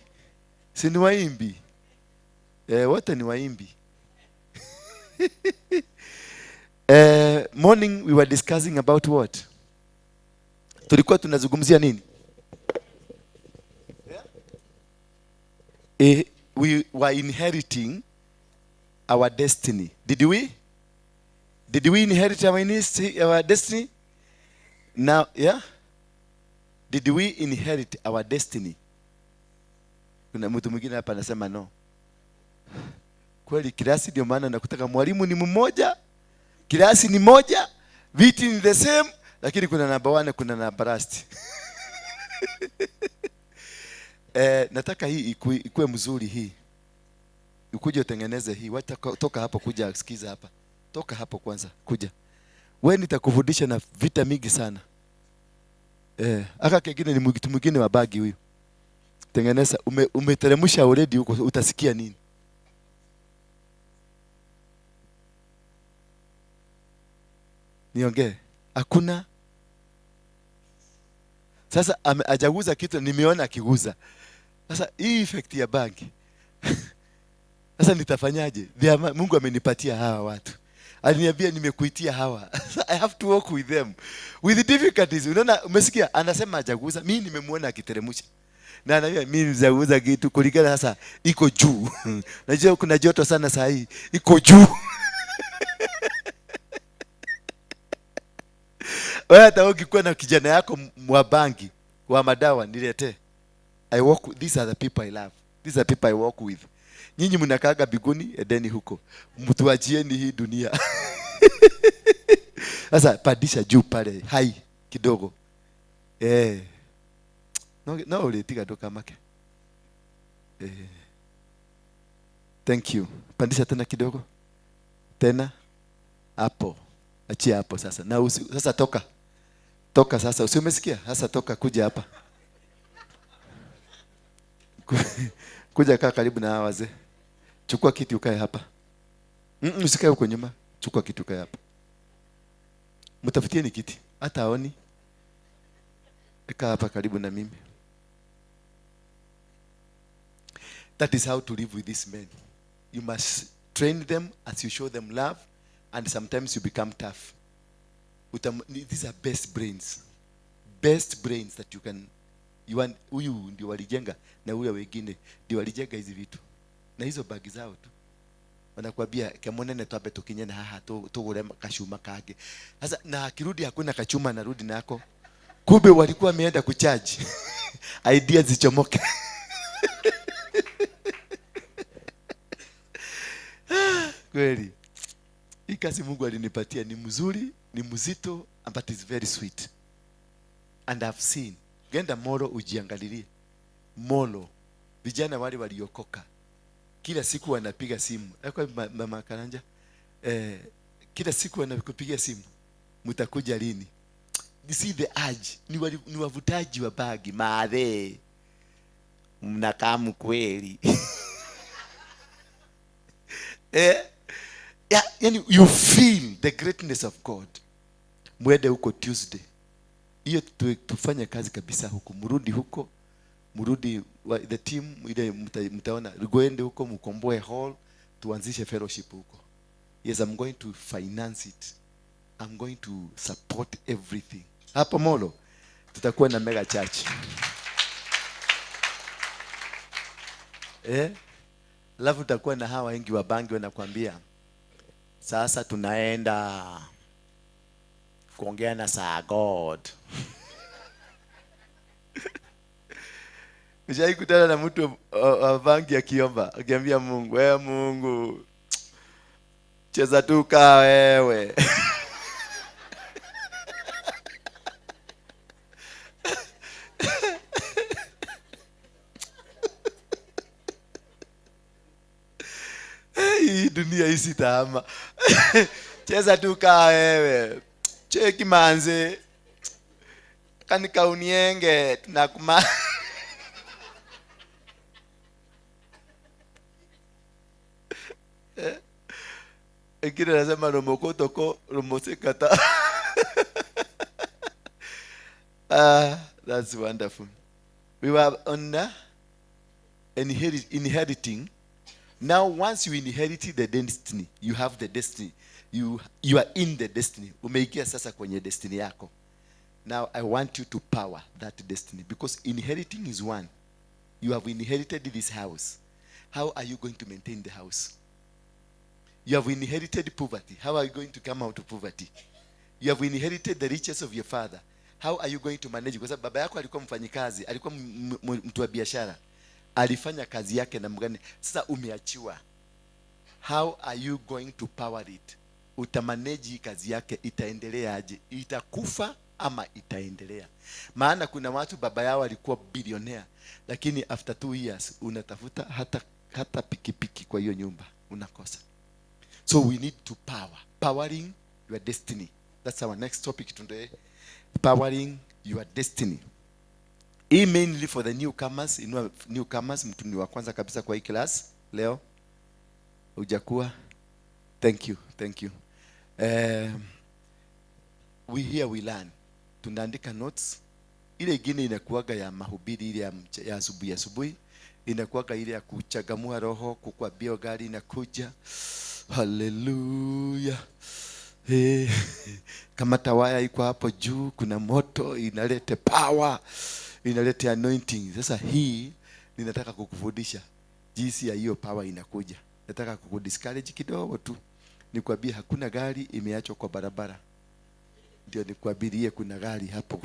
Si ni waimbi? Wote ni waimbi. Morning we were discussing about what? Tulikuwa tunazungumzia nini? We were inheriting our destiny. Did we inherit our destiny? Now, yeah? Did we inherit our destiny? Kuna mtu mwingine hapa anasema no. Kweli kirasi ndio maana nakutaka mwalimu ni mmoja, kirasi ni moja, viti ni the same, lakini kuna namba 1 kuna namba last. Nataka hii ikuwe mzuri hii. Ukuje utengeneze hii. Wacha toka hapo kuja sikiza hapa. Toka hapo kwanza kuja. Wewe nitakufundisha na vita mingi sana. Aka kingine ni mtu mwingine wa bagi huyu. Tengeneza umeteremsha already huko, utasikia nini? Niongee. Hakuna. Sasa ajaguza kitu nimeona akiguza. Sasa hii effect ya bangi. Sasa nitafanyaje? Mungu amenipatia hawa watu. Aliniambia nimekuitia hawa. I have to work with them. With the difficulties. Unaona umesikia anasema ajaguza. Mimi nimemwona akiteremsha. Na anambia mimi mzauza kitu kulingana sasa iko juu. Najua kuna joto sana saa hii. Iko juu. Wewe hata ukikuwa na kijana yako wa bangi, wa madawa niletee. These are the people I love. These are the people I walk with. Nyinyi mnakaaga biguni edeni huko. Mtuachieni hii dunia. Sasa padisha juu pale. Hai kidogo. No ulitika ndo kamake. Thank you. Pandisha tena kidogo. Tena hapo. Achia hapo sasa. Na sasa toka. Toka sasa. Usiumesikia? Sasa toka kuja hapa. Kuja kaa karibu na hawa wazee. Chukua kiti ukae hapa. Usikae huko nyuma. Chukua kiti ukae hapa. Mtafutieni kiti. Hata aoni. Kaa hapa karibu na mimi. That is how to live with these men. You must train them as you show them love, and sometimes you become tough. These are best brains. Best brains that you can. Huyu ndio walijenga na huyu wengine ndio walijenga hizi vitu. Na hizo bagi zao tu. Wanakuambia kamonene twabe tukinyana haha tugure kashuma kage. Sasa na akirudi hakuna kachuma narudi nako. Kumbe walikuwa wameenda kucharge. Ideas zichomoke. Kweli. Hii kazi Mungu alinipatia ni mzuri, ni mzito, but it's very sweet. And I've seen. Genda Molo ujiangalilie. Molo. Vijana wale waliokoka. Kila siku wanapiga simu. Kwa mama Karanja. Kila siku wanakupigia simu. Mtakuja lini? You see the urge. Ni wavutaji wa bagi. Maadhe. Mnakaa mkweli. Yani you feel the greatness of God. Mwende huko Tuesday. Hiyo tufanye kazi kabisa huko. Mrudi huko. Mrudi the team ile mtaona goende huko mkomboe hall tuanzishe fellowship huko. Yes, I'm going to finance it. I'm going to support everything. Hapo Molo tutakuwa na mega church. Alafu tutakuwa na hawa wengi wa bangi wanakuambia sasa tunaenda kuongea na Sir God. Mshai kutana na mtu wa bangi akiomba, akiambia Mungu, wewe Mungu cheza tu kaa wewe. Hii dunia hii taama. Cheza tu kaa wewe. Cheki manze. Kanika unienge tunakuma. Ekile nasema romoko toko romosekata. That's wonderful. We were on inheriting. Now, once you inherit the destiny, you have the destiny. You are in the destiny. Umeikia sasa kwenye destiny yako. Now, I want you to power that destiny. Because inheriting is one. You have inherited this house. How are you going to maintain the house? You have inherited poverty. How are you going to come out of poverty? You have inherited the riches of your father. How are you going to manage? Kwa sababu baba yako alikuwa mfanyikazi, alikuwa mtu wa biashara. Alifanya kazi yake na mgani. Sasa umeachiwa. How are you going to power it? Utamanage kazi yake, itaendelea aje? Itakufa ama itaendelea? Maana kuna watu baba yao alikuwa billionaire, lakini after 2 years unatafuta hata pikipiki kwa hiyo nyumba unakosa. So we need to powering your destiny. That's our next topic today. Powering your destiny. Mainly for the newcomers, mtu ni wa kwanza kabisa kwa hii class leo. Hujakuwa. Thank you. We learn. Tunaandika notes. Ile ingine inakuaga ya mahubiri ile ya asubuhi. Inakuaga ile ya kuchagamua roho, kukwambia gari inakuja. Hallelujah. Kama tawaya iko hapo juu, kuna moto inalete power. inaleta anointing. Sasa hii ninataka kukufundisha jinsi ya hiyo power inakuja. Nataka kukudiscourage kidogo tu. Nikwambie hakuna gari imeachwa kwa barabara. Ndio nikwambie kuna gari hapo.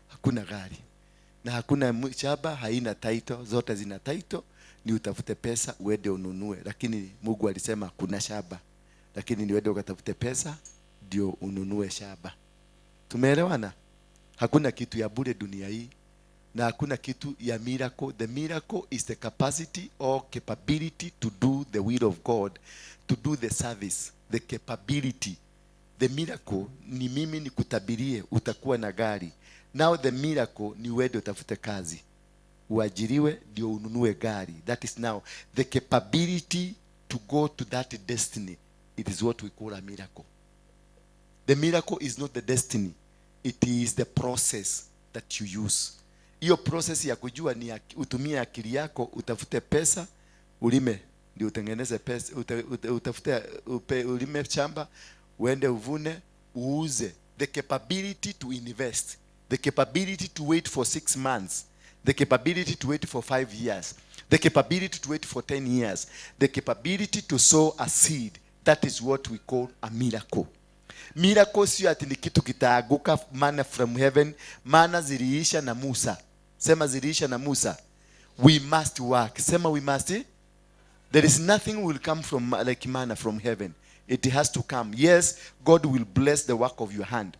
Hakuna gari. Na hakuna shamba haina title, zote zina title. Ni utafute pesa uende ununue. Lakini Mungu alisema kuna shamba. Lakini ni uende ukatafute pesa ndio ununue shamba. Tumeelewana? Hakuna kitu ya bure dunia hii. Na hakuna kitu ya miracle. The miracle is the capacity or capability to do the will of God, to do the service, the capability. The miracle ni mimi nikutabirie utakuwa na gari. Now the miracle ni uende utafute kazi, uajiriwe ndio ununue gari. That is now the capability to go to that destiny. It is what we call a miracle. The miracle is not the destiny. It is the process that you use. Hiyo process ya kujua ni utumie akili yako, utafute pesa, ulime, ndio utengeneze pesa, utafute ulime shamba, uende uvune, uuze. The capability to invest, the capability to wait for 6 months, the capability to wait for 5 years, the capability to wait for 10 years, the capability to sow a seed. That is what we call a miracle. Miracle sio ati ni kitu kitaaguka manna from heaven. Manna ziliisha na Musa. Sema ziliisha na Musa. We must work. Sema we must. There is nothing will come from like manna from heaven. It has to come. Yes, God will bless the work of your hand.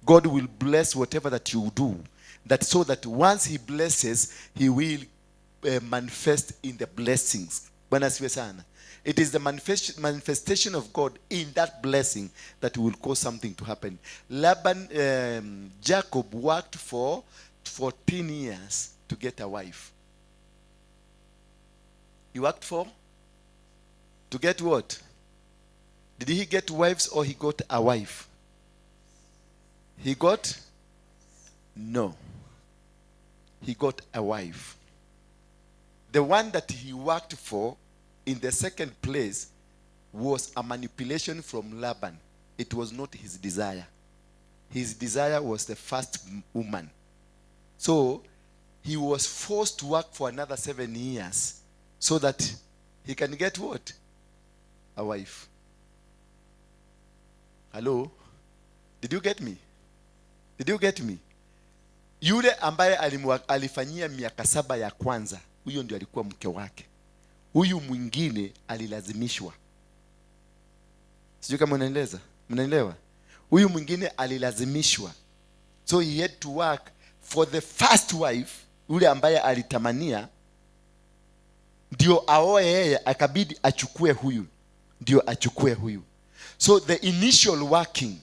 God will bless whatever that you do. That so that once he blesses, he will manifest in the blessings. Bwana asifiwe sana. It is the manifestation of God in that blessing that will cause something to happen. Jacob worked for 14 years to get a wife. He worked to get what? Did he get wives or he got a wife? He got? No. He got a wife. The one that he worked for in the second place was a manipulation from Laban. It was not his desire. His desire was the first woman. So he was forced to work for another 7 years so that he can get what? A wife. Hello? Did you get me? Did you get me? Yule ambaye alifanyia miaka 7 ya kwanza, huyo ndio alikuwa mke wake. Huyu mwingine alilazimishwa. Sijui kama mnaelewa? Huyu mwingine alilazimishwa. So he had to work for the first wife, yule ambaye alitamania, ndio aoe yeye, akabidi achukue huyu. Ndio achukue huyu. So the initial working,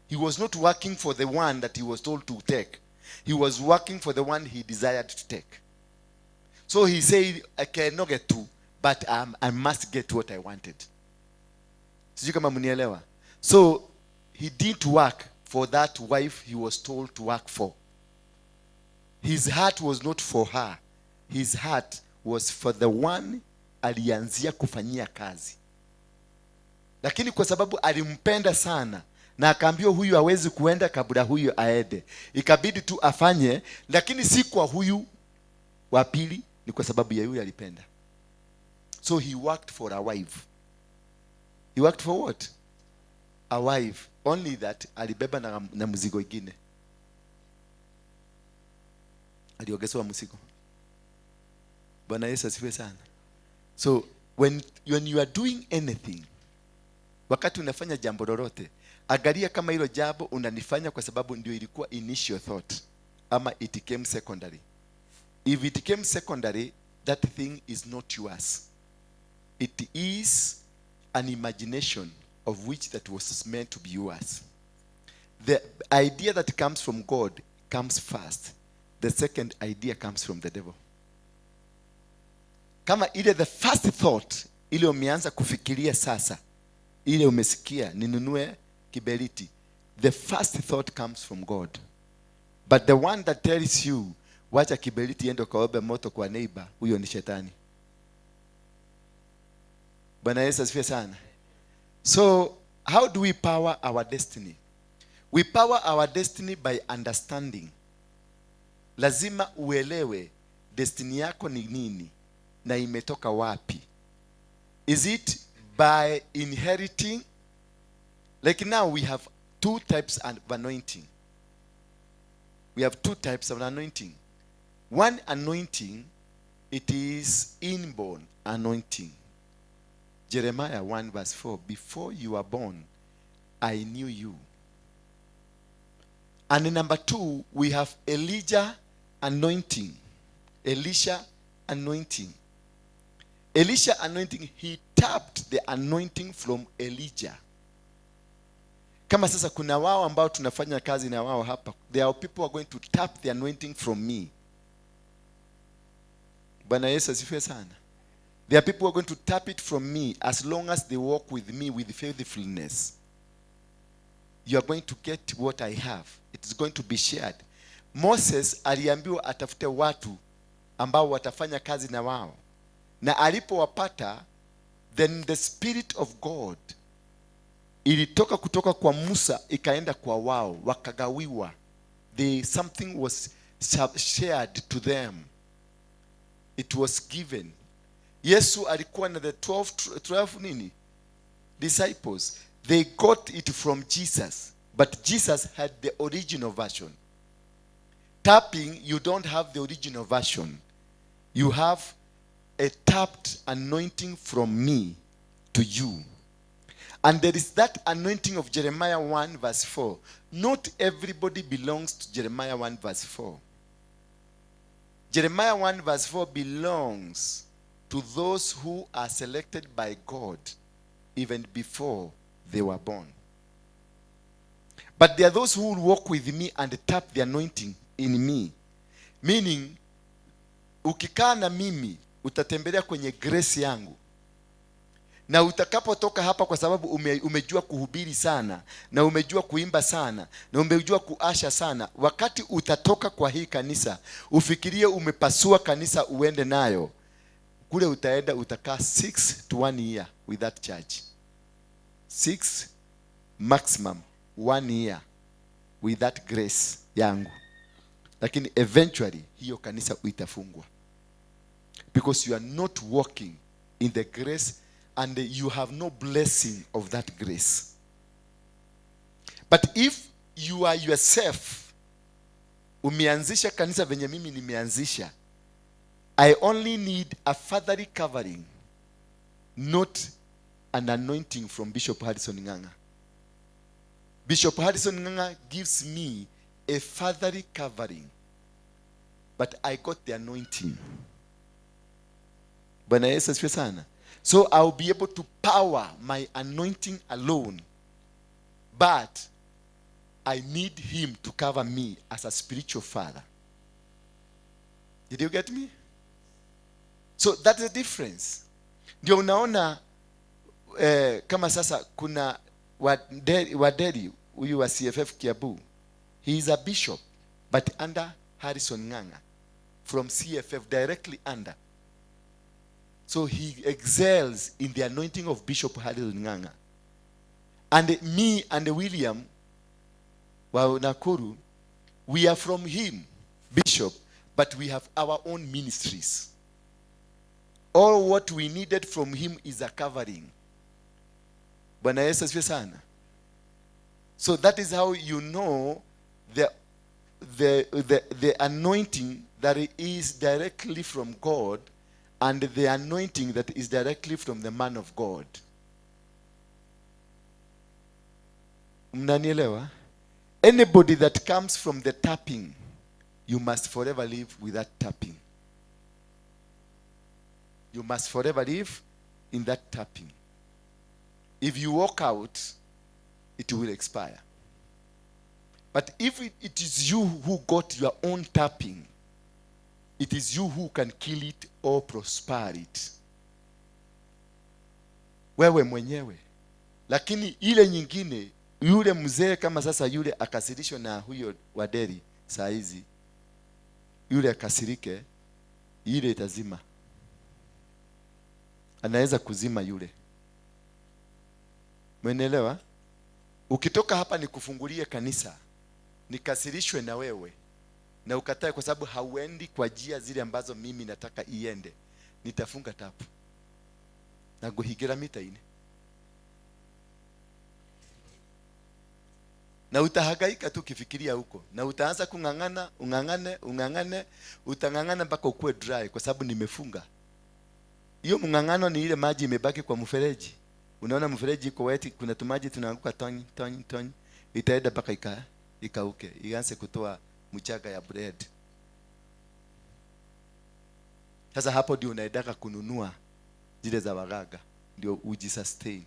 he was not working for the one that he was told to take. He was working for the one he desired to take. So he said, I cannot get two, but I must get what I wanted. Sijui kama mnielewa. So he didn't work for that wife he was told to work for. His heart was not for her. His heart was for the one alianzia kufanyia kazi. Lakini kwa sababu alimpenda sana na akaambiwa huyu hawezi kuenda kabla huyu aende, ikabidi tu afanye, lakini si kwa huyu wa pili, ni kwa sababu ya yule alipenda. So he worked for a wife. He worked for what? A wife. Only that alibeba na mzigo ingine. Aliogezewa mzigo. Bwana Yesu asifiwe sana. So when you are doing anything, wakati unafanya jambo lolote, angalia kama hilo jambo unanifanya kwa sababu ndio ilikuwa initial thought ama it came secondary. If it came secondary, that thing is not yours. It is an imagination of which that was meant to be yours. The idea that comes from God comes first. The second idea comes from the devil. Kama ile the first thought, ile umeanza kufikiria sasa, ile umesikia ninunue kiberiti, the first thought comes from God. But the one that tells you wacha kiberiti ende kaobe moto kwa neighbor, huyo ni shetani. Bwana Yesu asifiwe sana. So how do we power our destiny? We power our destiny by understanding lazima uelewe destiny yako ni nini na imetoka wapi. Is it by inheriting? Like now we have two types of anointing. We have two types of anointing. One anointing, it is inborn anointing. Jeremiah 1 verse 4, before you were born, I knew you. And number two, we have Elijah anointing. Elisha anointing. Elisha anointing, he tapped the anointing from Elijah. Kama sasa kuna wao ambao tunafanya kazi na wao hapa, there are people who are going to tap the anointing from me. Bwana Yesu asifiwe sana. There are people who are going to tap it from me as long as they walk with me with faithfulness. You are going to get what I have. It is going to be shared. Moses aliambiwa atafute watu ambao watafanya kazi na wao. Na alipowapata, then the Spirit of God ilitoka kutoka kwa Musa ikaenda kwa wao, wakagawiwa. Something was shared to them. It was given. Yesu alikuwa na the 12 nini? Disciples. They got it from Jesus. But Jesus had the original version. Tapping, you don't have the original version. You have a tapped anointing from me to you. And there is that anointing of Jeremiah 1 verse 4. Not everybody belongs to Jeremiah 1 verse 4. Jeremiah 1 verse 4 belongs to those who are selected by God even before they were born. But there are those who will walk with me and tap the anointing in me. Meaning, ukikaa na mimi, utatembelea kwenye grace yangu. Na utakapotoka hapa kwa sababu umejua kuhubiri sana, na umejua kuimba sana, na umejua kuasha sana, wakati utatoka kwa hii kanisa, ufikirie umepasua kanisa uende nayo. Kule utaenda utakaa 6 to 1 year with that church. 6 maximum 1 year with that grace yangu. Lakini eventually hiyo kanisa itafungwa. Because you are not walking in the grace and you have no blessing of that grace. But if you are yourself, umeanzisha kanisa venye mimi nimeanzisha, I only need a fatherly covering, not an anointing from Bishop Harrison Nganga. Bishop Harrison Nganga gives me a fatherly covering, but I got the anointing. Bwana Yesu asifiwe sana. So I'll be able to power my anointing alone, but I need him to cover me as a spiritual father. Did you get me? So that's the difference. Ndio unaona kama sasa kuna Waderi huyu wa CFF Kiabu. He is a bishop but under Harrison Nganga from CFF directly under. So he excels in the anointing of Bishop Harrison Nganga. And me and William wa Nakuru, we are from him, Bishop, but we have our own ministries. All what we needed from him is a covering. Bwana Yesu asifiwe sana. So that is how you know the anointing that is directly from God and the anointing that is directly from the man of God. Mnanielewa? Anybody that comes from the tapping, you must forever live with that tapping. You must forever live in that tapping. If you walk out, it will expire. But if it is you who got your own tapping, it is you who can kill it or prosper it. Wewe mwenyewe. Lakini ile nyingine, yule mzee kama sasa yule akasirishwa na huyo Waderi saa hizi, yule akasirike, ile itazima. Anaweza kuzima yule. Mwenelewa? Ukitoka hapa nikufungulie kanisa, nikasirishwe na wewe, na ukatae kwa sababu hauendi kwa njia zile ambazo mimi nataka iende, nitafunga tapu na guhigira mita-ini. Na utahangaika tu kifikiria huko, na utaanza kungangana, ungangane, utangangana mpaka ukue dry kwa sababu nimefunga. Hiyo mngangano ni ile maji imebaki kwa mfereji. Unaona mfereji iko weti, kuna tumaji tunaanguka tony, itaenda mpaka ikauke, ianze kutoa mchaga ya bread. Sasa hapo ndio unaendaka kununua zile za wagaga ndio ujisustain.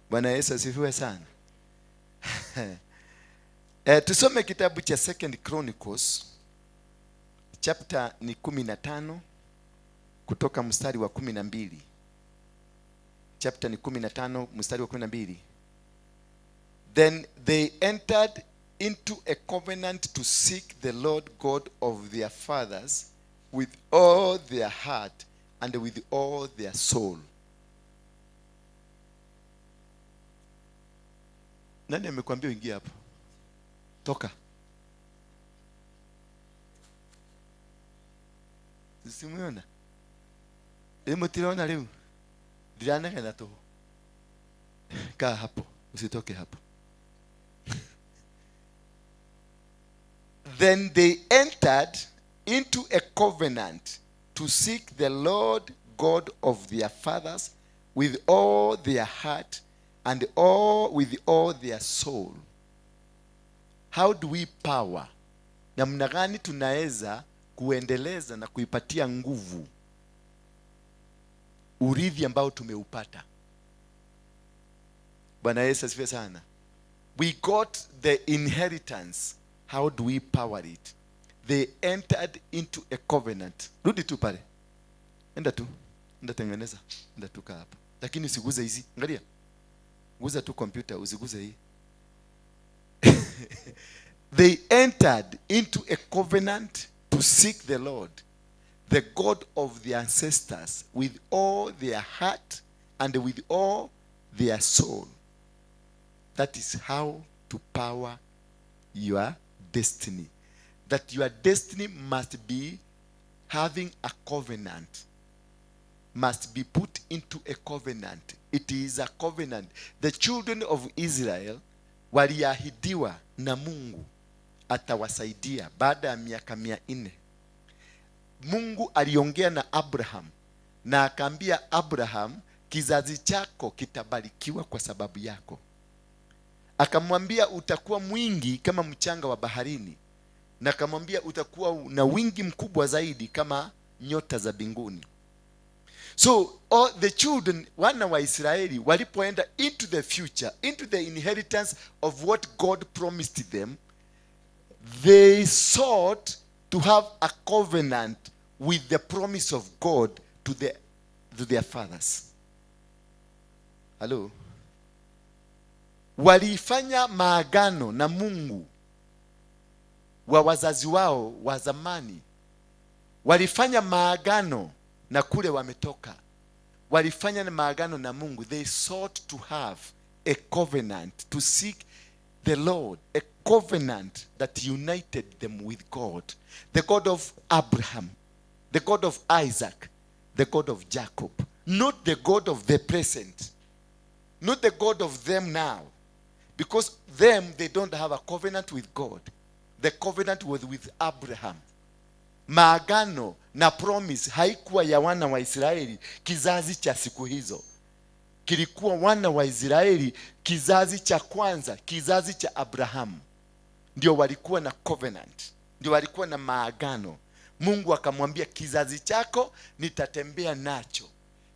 Bwana Yesu asifiwe sana. Tusome kitabu cha 2 Chronicles chapter ni 15 kutoka mstari wa 12. Chapter ni 15 mstari wa 12. Then they entered into a covenant to seek the Lord God of their fathers with all their heart and with all their soul. Nani amekwambia uingie hapo? Toka. Simuona? Emotiona leo. Dirana kana to. Kaa hapo, usitoke hapo. Then they entered into a covenant to seek the Lord God of their fathers with all their heart and with all their soul. How do we power? Namna gani tunaweza kuendeleza na kuipatia nguvu urithi ambao tumeupata? Bwana Yesu asifiwe sana. We got the inheritance. How do we power it? They entered into a covenant. Rudi tu pale. Enda tu. Enda tengeneza. Enda tu kaa hapa. Lakini usiguze hizi. Angalia. Guza tu computer, usiguze hii. They entered into a covenant to seek the Lord, the God of their ancestors, with all their heart and with all their soul. That is how to power your destiny. That your destiny must be having a covenant, must be put into a covenant. It is a covenant. The children of Israel waliahidiwa na Mungu atawasaidia baada ya miaka 400. Mungu aliongea na Abraham na akaambia Abraham, kizazi chako kitabarikiwa kwa sababu yako. Akamwambia utakuwa mwingi kama mchanga wa baharini, na akamwambia utakuwa na wingi mkubwa zaidi kama nyota za mbinguni. So all the children, wana wa Israeli, walipoenda into the future, into the inheritance of what God promised them, they sought to have a covenant with the promise of God to their fathers. Hello? Walifanya maagano na Mungu wa wazazi wao wa zamani. Walifanya maagano na kule wametoka. Walifanya na maagano na Mungu. They sought to have a covenant, to seek the Lord, a covenant that united them with God. The God of Abraham, the God of Isaac, the God of Jacob. Not the God of the present. Not the God of them now. Because them, they don't have a covenant with God. The covenant was with Abraham. Maagano na promise haikuwa ya wana wa Israeli kizazi cha siku hizo. Kilikuwa wana wa Israeli kizazi cha kwanza, kizazi cha Abraham. Ndio walikuwa na covenant. Ndio walikuwa na maagano. Mungu akamwambia kizazi chako nitatembea nacho.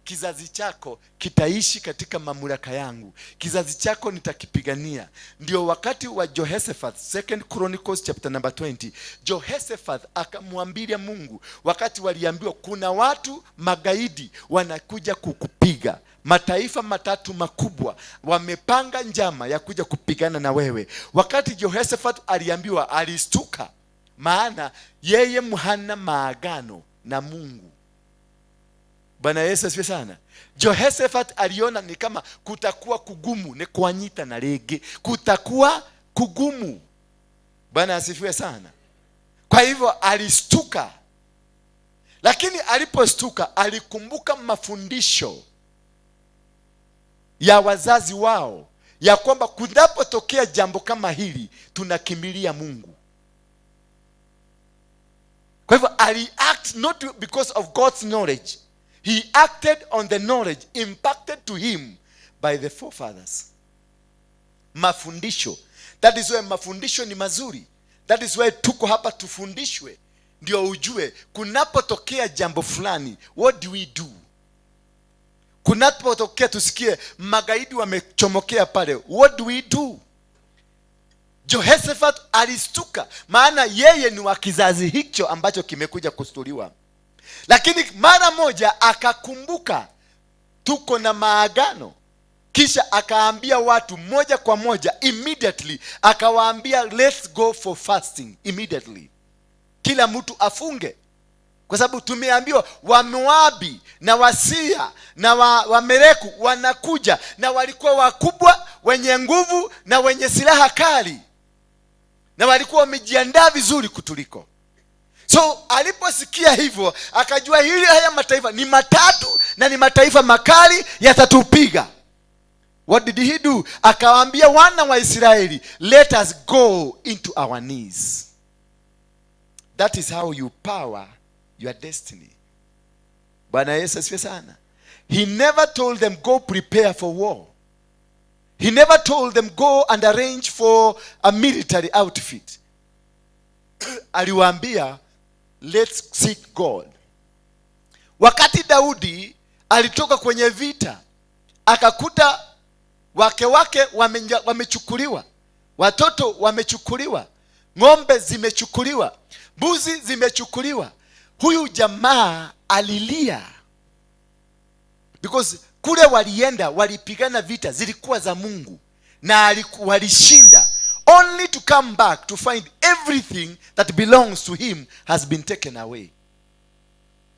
Kizazi chako kitaishi katika mamlaka yangu. Kizazi chako nitakipigania. Ndio wakati wa Jehoshaphat, 2 Chronicles chapter number 20. Jehoshaphat akamwambia Mungu, wakati waliambiwa kuna watu magaidi wanakuja kukupiga. Mataifa matatu makubwa wamepanga njama ya kuja kupigana na wewe. Wakati Jehoshaphat aliambiwa, alistuka, maana yeye hana maagano na Mungu. Bwana Yesu asifiwe sana. Jehoshaphat aliona ni kama kutakuwa kugumu, ni kuanyita na rege, kutakuwa kugumu. Bwana asifiwe sana. Kwa hivyo alistuka, lakini alipostuka alikumbuka mafundisho ya wazazi wao ya kwamba kunapotokea jambo kama hili tunakimbilia Mungu. Kwa hivyo aliact not because of God's knowledge. He acted on the knowledge impacted to him by the forefathers. Mafundisho. That is why mafundisho ni mazuri. That is why tuko hapa tufundishwe. Ndio ujue kunapotokea jambo fulani, what do we do? Kunapotokea tusikie magaidi wamechomokea pale, what do we do? Jehoshaphat alistuka, maana yeye ni wa kizazi hicho ambacho kimekuja kusturiwa. Lakini mara moja akakumbuka tuko na maagano. Kisha akaambia watu moja kwa moja, immediately akawaambia let's go for fasting immediately. Kila mtu afunge. Kwa sababu tumeambiwa Wamoabi na Wasia na Wamereku wanakuja, na walikuwa wakubwa, wenye nguvu na wenye silaha kali, na walikuwa wamejiandaa vizuri kutuliko. So aliposikia hivyo akajua haya mataifa ni matatu na ni mataifa makali, yatatupiga. What did he do? Akawaambia wana wa Israeli, let us go into our knees. That is how you power your destiny. Bwana Yesu asifiwe sana. He never told them go prepare for war. He never told them go and arrange for a military outfit. Aliwaambia let's seek God. Wakati Daudi alitoka kwenye vita, akakuta wake wamechukuliwa, watoto wamechukuliwa, ng'ombe zimechukuliwa, mbuzi zimechukuliwa. Huyu jamaa alilia, because kule walienda walipigana vita zilikuwa za Mungu na walishinda, only to come back to find everything that belongs to him has been taken away.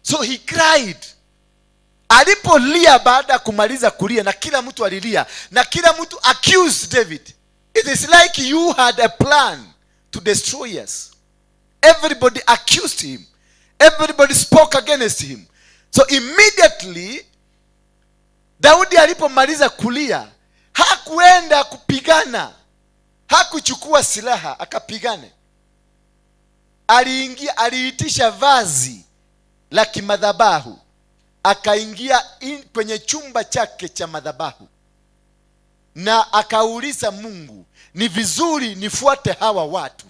So he cried. Alipolia baada ya kumaliza kulia, na kila mtu alilia, na kila mtu accused David. It is like you had a plan to destroy us. Everybody accused him. Everybody spoke against him. So immediately Daudi alipomaliza kulia, hakuenda kupigana, hakuchukua silaha akapigane. Aliitisha vazi la kimadhabahu, akaingia kwenye chumba chake cha madhabahu, na akauliza Mungu, ni vizuri nifuate hawa watu?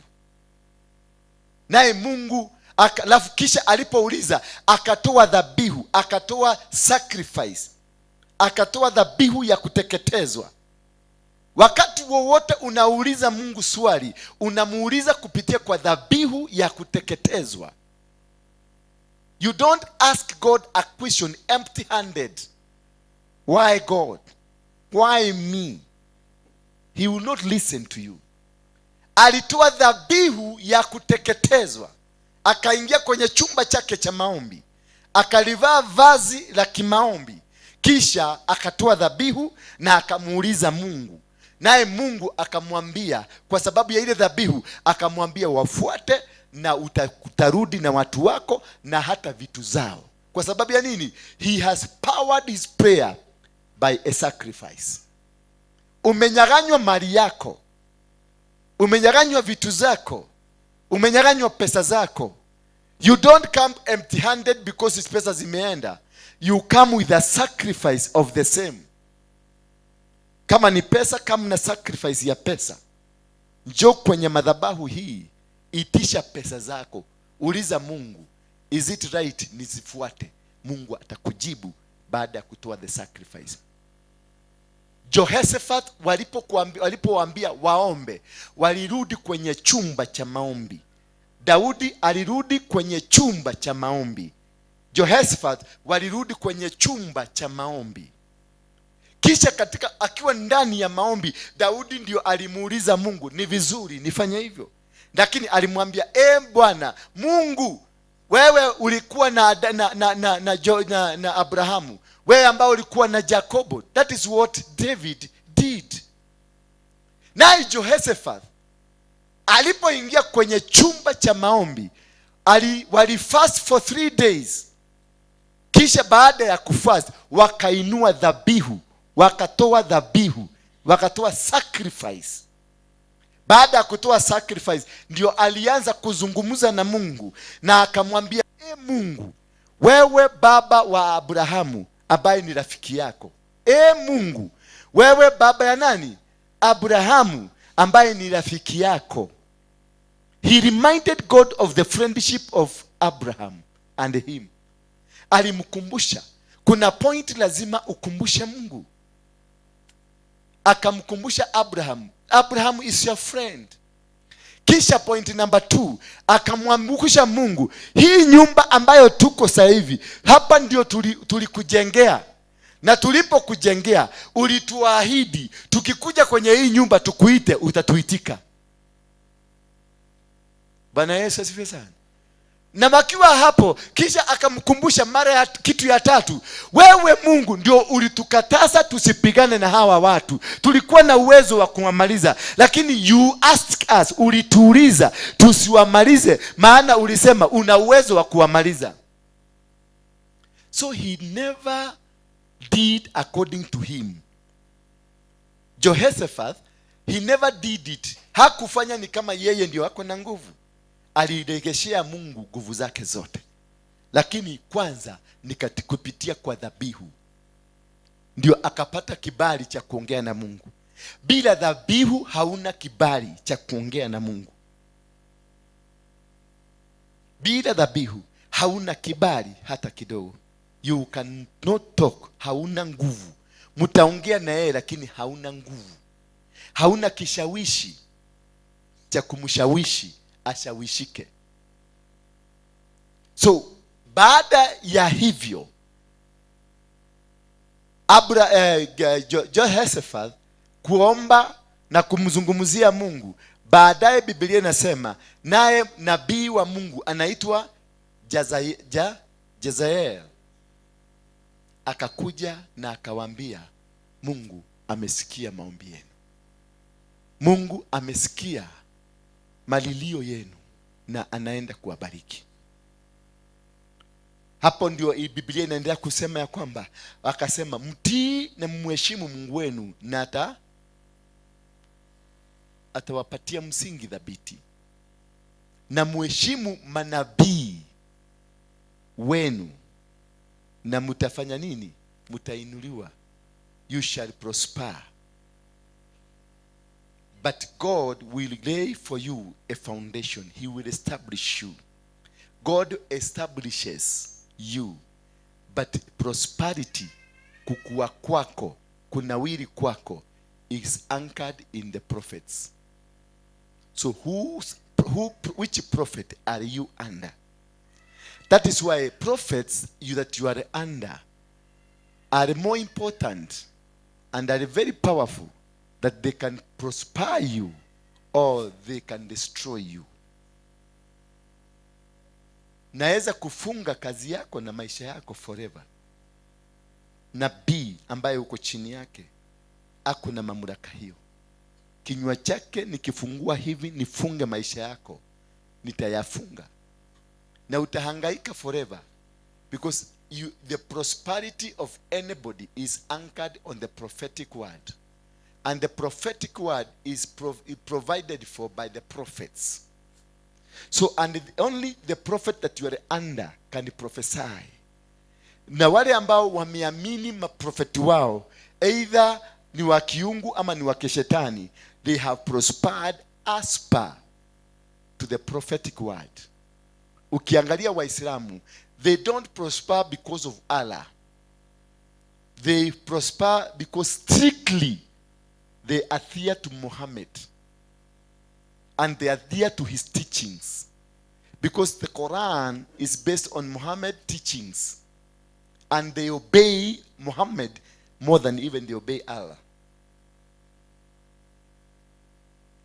Naye Mungu alafu kisha alipouliza akatoa dhabihu, akatoa sacrifice, akatoa dhabihu ya kuteketezwa. Wakati wowote unauliza Mungu swali, unamuuliza kupitia kwa dhabihu ya kuteketezwa. You don't ask God a question empty-handed. Why God? Why me? He will not listen to you. Alitoa dhabihu ya kuteketezwa, akaingia kwenye chumba chake cha maombi, akalivaa vazi la kimaombi, kisha akatoa dhabihu na akamuuliza Mungu. Naye Mungu akamwambia, kwa sababu ya ile dhabihu, akamwambia wafuate na utarudi na watu wako na hata vitu zao. Kwa sababu ya nini? He has powered his prayer by a sacrifice. Umenyaganywa mali yako, umenyaganywa vitu zako, umenyaganywa pesa zako. You don't come empty-handed because his pesa zimeenda. You come with a sacrifice of the same. Kama ni pesa, kama na sacrifice ya pesa. Njoo kwenye madhabahu hii, itisha pesa zako, uliza Mungu, is it right nizifuate? Mungu atakujibu baada ya kutoa the sacrifice. Jehoshaphat walipowaambia waombe, walirudi kwenye chumba cha maombi. Daudi alirudi kwenye chumba cha maombi. Jehoshaphat walirudi kwenye chumba cha maombi. Kisha akiwa ndani ya maombi, Daudi ndio alimuuliza Mungu, ni vizuri nifanye hivyo? Lakini alimwambia, Bwana Mungu, wewe ulikuwa na Abrahamu, wewe ambao ulikuwa na Jacobo. That is what David did. Naye Jehoshaphat alipoingia kwenye chumba cha maombi, wali fast for 3 days. Kisha baada ya kufast wakainua dhabihu, wakatoa sacrifice. Baada ya kutoa sacrifice ndio alianza kuzungumza na Mungu, na akamwambia, Mungu, wewe baba wa Abrahamu ambaye ni rafiki yako. Mungu, wewe baba ya nani? Abrahamu ambaye ni rafiki yako. He reminded God of the friendship of Abraham and him. Alimkumbusha. Kuna point lazima ukumbushe Mungu. Akamkumbusha Abraham. Abraham is your friend. Kisha point number 2, akamwambusha Mungu, hii nyumba ambayo tuko sasa hivi, hapa ndio tulikujengea. Na tulipokujengea, ulituahidi tukikuja kwenye hii nyumba tukuite, utatuitika. Bwana Yesu asifiwe sana. Na makiwa hapo, kisha akamkumbusha mara kitu ya 3, wewe Mungu ndio ulitukataza tusipigane na hawa watu. Tulikuwa na uwezo wa kuwamaliza, lakini you asked us, ulituuliza tusiwamalize, maana ulisema una uwezo wa kuwamaliza. So he never did according to him. Jehoshaphat, he never did it. Hakufanya ni kama yeye ndio ako na nguvu. Aliregeshea Mungu nguvu zake zote. Lakini kwanza ni kupitia kwa dhabihu ndio akapata kibali cha kuongea na Mungu. Bila dhabihu hauna kibali cha kuongea na Mungu. Bila dhabihu hauna kibali hata kidogo. You cannot talk, hauna nguvu. Mtaongea na yeye lakini hauna nguvu. Hauna kishawishi cha kumshawishi ashawishike. So baada ya hivyo Jehoshaphat kuomba na kumzungumzia Mungu, baadaye Biblia inasema naye nabii wa Mungu anaitwa Jezael akakuja na akawaambia, Mungu amesikia maombi yenu. Mungu amesikia malilio yenu na anaenda kuwabariki. Hapo ndio Biblia inaendelea kusema ya kwamba akasema, mtii na mheshimu Mungu wenu na atawapatia msingi thabiti. Na mheshimu manabii wenu na mtafanya nini? Mtainuliwa. You shall prosper. But God will lay for you a foundation. He will establish you. God establishes you. But prosperity, kukua kwako, kunawiri kwako, is anchored in the prophets. So which prophet are you under? That is why prophets that you are under are more important and are very powerful, that they can prosper you or they can destroy you. Naweza kufunga kazi yako na maisha yako forever. Nabii ambaye uko chini yake ako na mamlaka hiyo. Kinywa chake nikifungua hivi nifunge maisha yako, nitayafunga na utahangaika forever, because the prosperity of anybody is anchored on the prophetic word. And the prophetic word is provided for by the prophets. So, and only the prophet that you are under can prophesy. Na wale ambao wameamini maprofeti wao, either ni wa kiungu ama ni wa kishetani, they have prospered as per to the prophetic word. Ukiangalia Waislamu, they don't prosper because of Allah. They prosper because strictly they adhere to Muhammad and they adhere to his teachings, because the Quran is based on Muhammad's teachings, and they obey Muhammad more than even they obey Allah.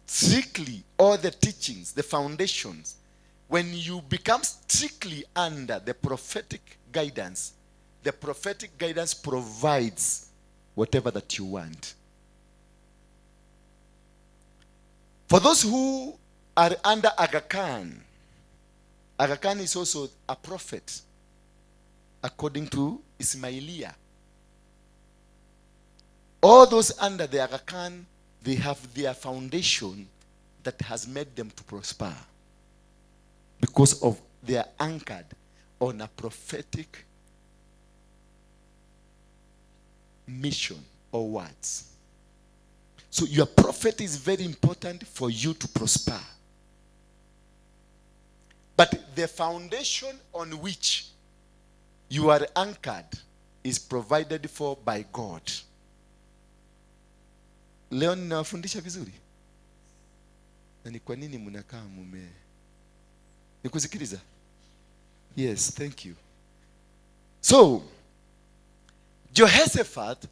Strictly all the teachings, the foundations, when you become strictly under the prophetic guidance, the prophetic guidance provides whatever that you want. For those who are under Aga Khan, Aga Khan is also a prophet according to Ismailia. All those under the Aga Khan, they have their foundation that has made them to prosper because of they are anchored on a prophetic mission or words. So your prophet is very important for you to prosper. But the foundation on which you are anchored is provided for by God. Leo ninawafundisha vizuri? Na ni kwa nini mnakaa mume? Nikusikiliza? Yes, thank you. So, Jehoshaphat,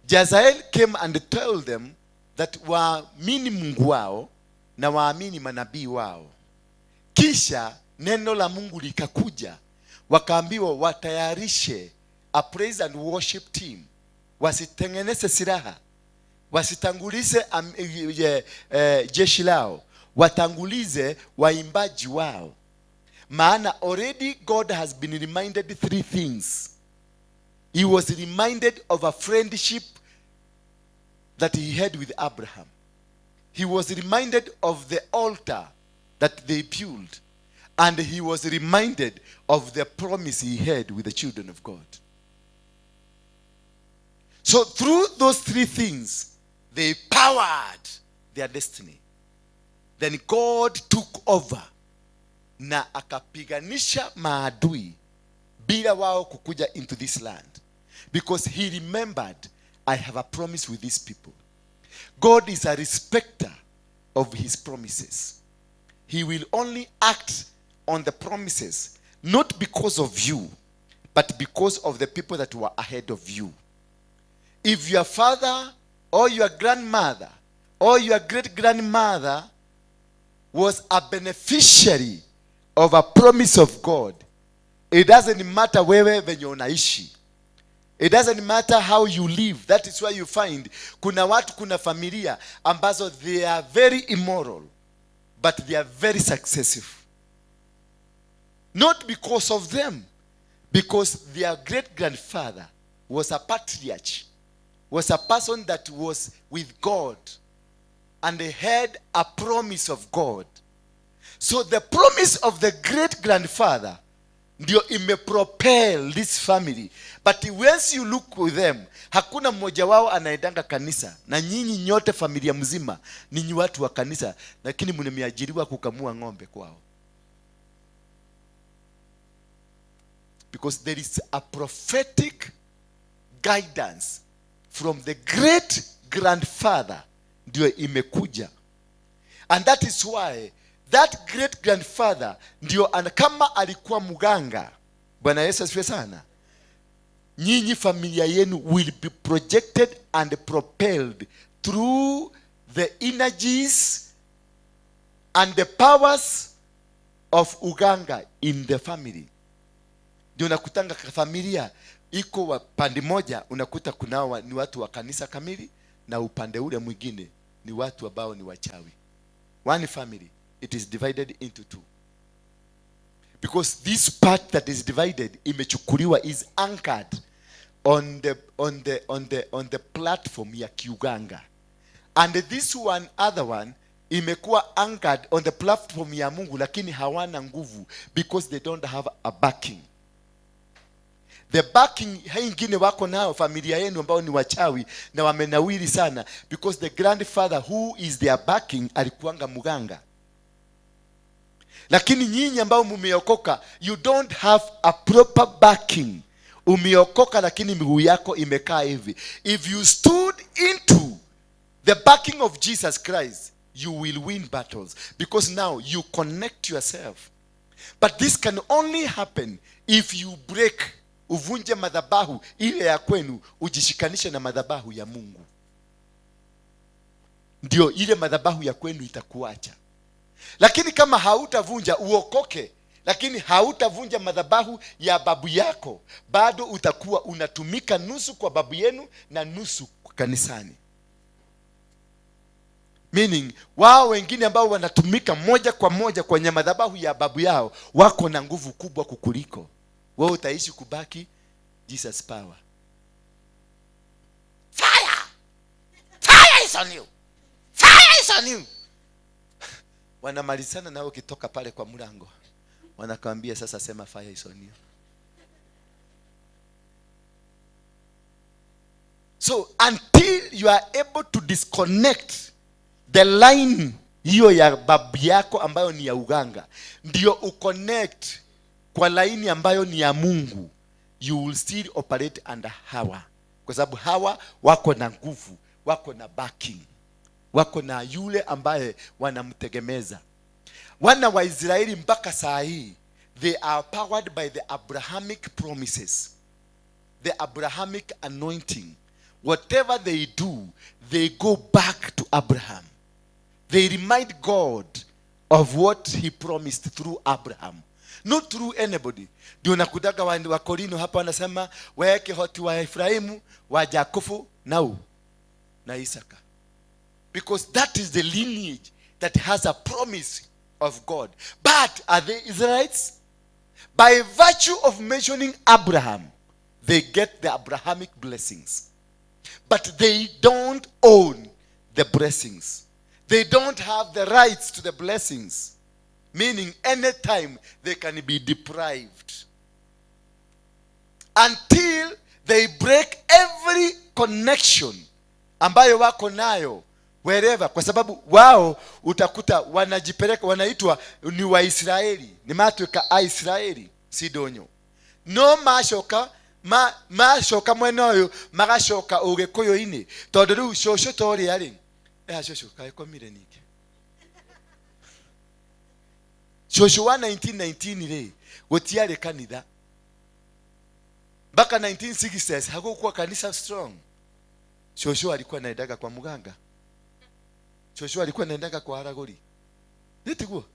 Jazael came and told them that waamini Mungu wao na waamini manabii wao. Kisha neno la Mungu likakuja, wakaambiwa watayarishe a praise and worship team, wasitengeneze silaha, wasitangulize jeshi lao, watangulize waimbaji wao. Maana already God has been reminded 3 things. He was reminded of a friendship that he had with Abraham. He was reminded of the altar that they built. And he was reminded of the promise he had with the children of God. So through those 3 things, they powered their destiny. Then God took over na akapiganisha maadui bila wao kukuja into this land. Because he remembered, I have a promise with these people. God is a respecter of his promises. He will only act on the promises, not because of you, but because of the people that were ahead of you. If your father or your grandmother or your great-grandmother was a beneficiary of a promise of God, it doesn't matter wewe venye unaishi. It doesn't matter how you live. That is why you find kuna watu, kuna familia ambazo they are very immoral, but they are very successful. Not because of them, because their great-grandfather was a patriarch, was a person that was with God, and they had a promise of God. So the promise of the great-grandfather ndio imepropel this family. But once you look with them, hakuna mmoja wao anaendanga kanisa. Na nyinyi nyote familia mzima ninyi watu wa kanisa, lakini mmeajiriwa kukamua ng'ombe kwao. Because there is a prophetic guidance from the great grandfather ndio imekuja. And that is why that great grandfather ndio kama alikuwa mganga. Bwana Yesu asifiwe sana. Nyinyi familia yenu will be projected and propelled through the energies and the powers of uganga in the family. Ndio nakutanga familia iko wa pande moja, unakuta kunao ni watu wa kanisa kamili, na upande ule mwingine ni watu ambao ni wachawi. One family, it is divided into 2. Because this part that is divided imechukuliwa is anchored on the platform ya kiuganga. And this one other one imekuwa anchored on the platform ya Mungu, lakini hawana nguvu because they don't have a backing. The backing haingine wako nao familia yenu ambao ni wachawi na wamenawiri sana, because the grandfather who is their backing alikuanga muganga. Lakini nyinyi ambao mumeokoka, you don't have a proper backing. Umeokoka lakini miguu yako imekaa hivi. If you stood into the backing of Jesus Christ, you will win battles, because now you connect yourself. But this can only happen if you break, uvunje madhabahu ile ya kwenu, ujishikanishe na madhabahu ya Mungu. Ndio ile madhabahu ya kwenu itakuacha. Lakini kama hautavunja, uokoke, lakini hautavunja madhabahu ya babu yako, bado utakuwa unatumika nusu kwa babu yenu na nusu kanisani. Meaning wao wengine ambao wanatumika moja kwa moja kwenye madhabahu ya babu yao wako na nguvu kubwa kukuliko wewe. Utaishi kubaki Jesus power. Fire is on you. Fire is on you. Wanamalizana nao ukitoka pale kwa mlango. Wanakwambia sasa sema fire is on you. So until you are able to disconnect the line hiyo ya babu yako ambayo ni ya uganga, ndio uconnect kwa line ambayo ni ya Mungu, you will still operate under Hawa. Kwa sababu Hawa wako na nguvu, wako na backing, wako na yule ambaye wanamtegemeza. Wana wa Israeli mpaka saa hii, they are powered by the Abrahamic promises, the Abrahamic anointing. Whatever they do, they go back to Abraham. They remind God of what he promised through Abraham, not through anybody. Ndio nakudaga wa Korino hapa wanasema weke hoti wa Efraimu, wa Jakofu na Isaka. Because that is the lineage that has a promise of God. But are they Israelites? By virtue of mentioning Abraham, they get the Abrahamic blessings. But they don't own the blessings. They don't have the rights to the blessings. Meaning anytime they can be deprived. Until they break every connection ambayo wako nayo wherever. Kwa sababu wao utakuta wanajipeleka, wanaitwa ni Waisraeli. Ni matuika Aisraeli, Sidonyo. No mashoka mashoka mwenoyo magashoka ugekoyo ini. Todoru shosho tori yari. Shosho kaikomire niki. Shosho wa 1919 ile gotiare kanitha. Baka 1960s hakukuwa kanisa strong. Shosho alikuwa anaendaga kwa muganga. Shosho alikuwa anaendaga kwa haragori. Nitiguo.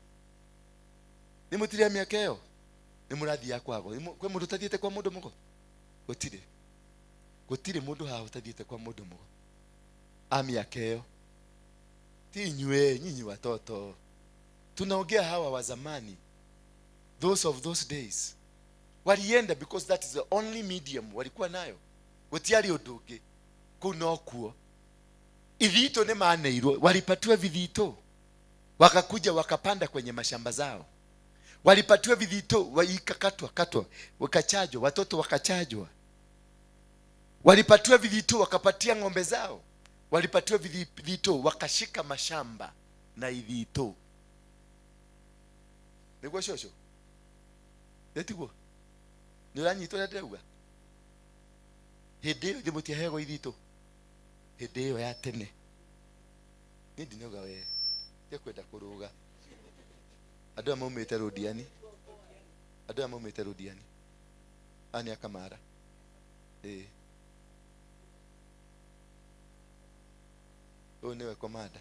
Nimutiria miaka yo. Nimurathi yakwago. Kwe mundu tadiete kwa mundu mugo. Gotire mundu ha utadiete kwa mundu mugo. Miaka yo. Ti nyinyi watoto. Tunaongea hawa wa zamani. Those of those days. Walienda because that is the only medium walikuwa nayo. Gotiari odoge. Kuno kuo. Ithito ne maneirwo, walipatiwa vidhito. Wakakuja wakapanda kwenye mashamba zao. Walipatiwa vidhito, wakakatwa, wakachajwa, watoto wakachajwa. Walipatiwa vidhito, wakapatia ng'ombe zao. Walipatiwa vidhito, wakashika mashamba na vidhito. Nigwa shosho. Yetiguo. Nuranyi to yadeuga. Hideo dimutia hego vidhito. Hideo ya tene. Nindi noga we. Yakwenda kuruga. Adwa maumete rodiani. Adwa maumete rodiani. Ani akamara. Newe komanda.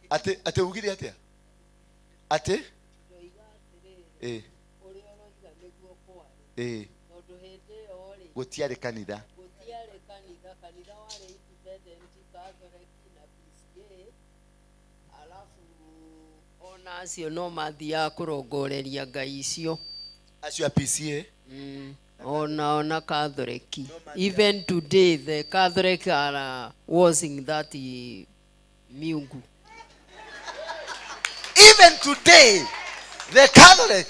Ate ugiri atia? Ate? Gotiare kanitha. Kanitha wale independent Catholic na PCA. Alafu ona acio no mathia kurongoreria ngai icio. Acio ya PCA? Ona Catholic. Even today the Catholic are worshiping that miungu. Even today the Catholic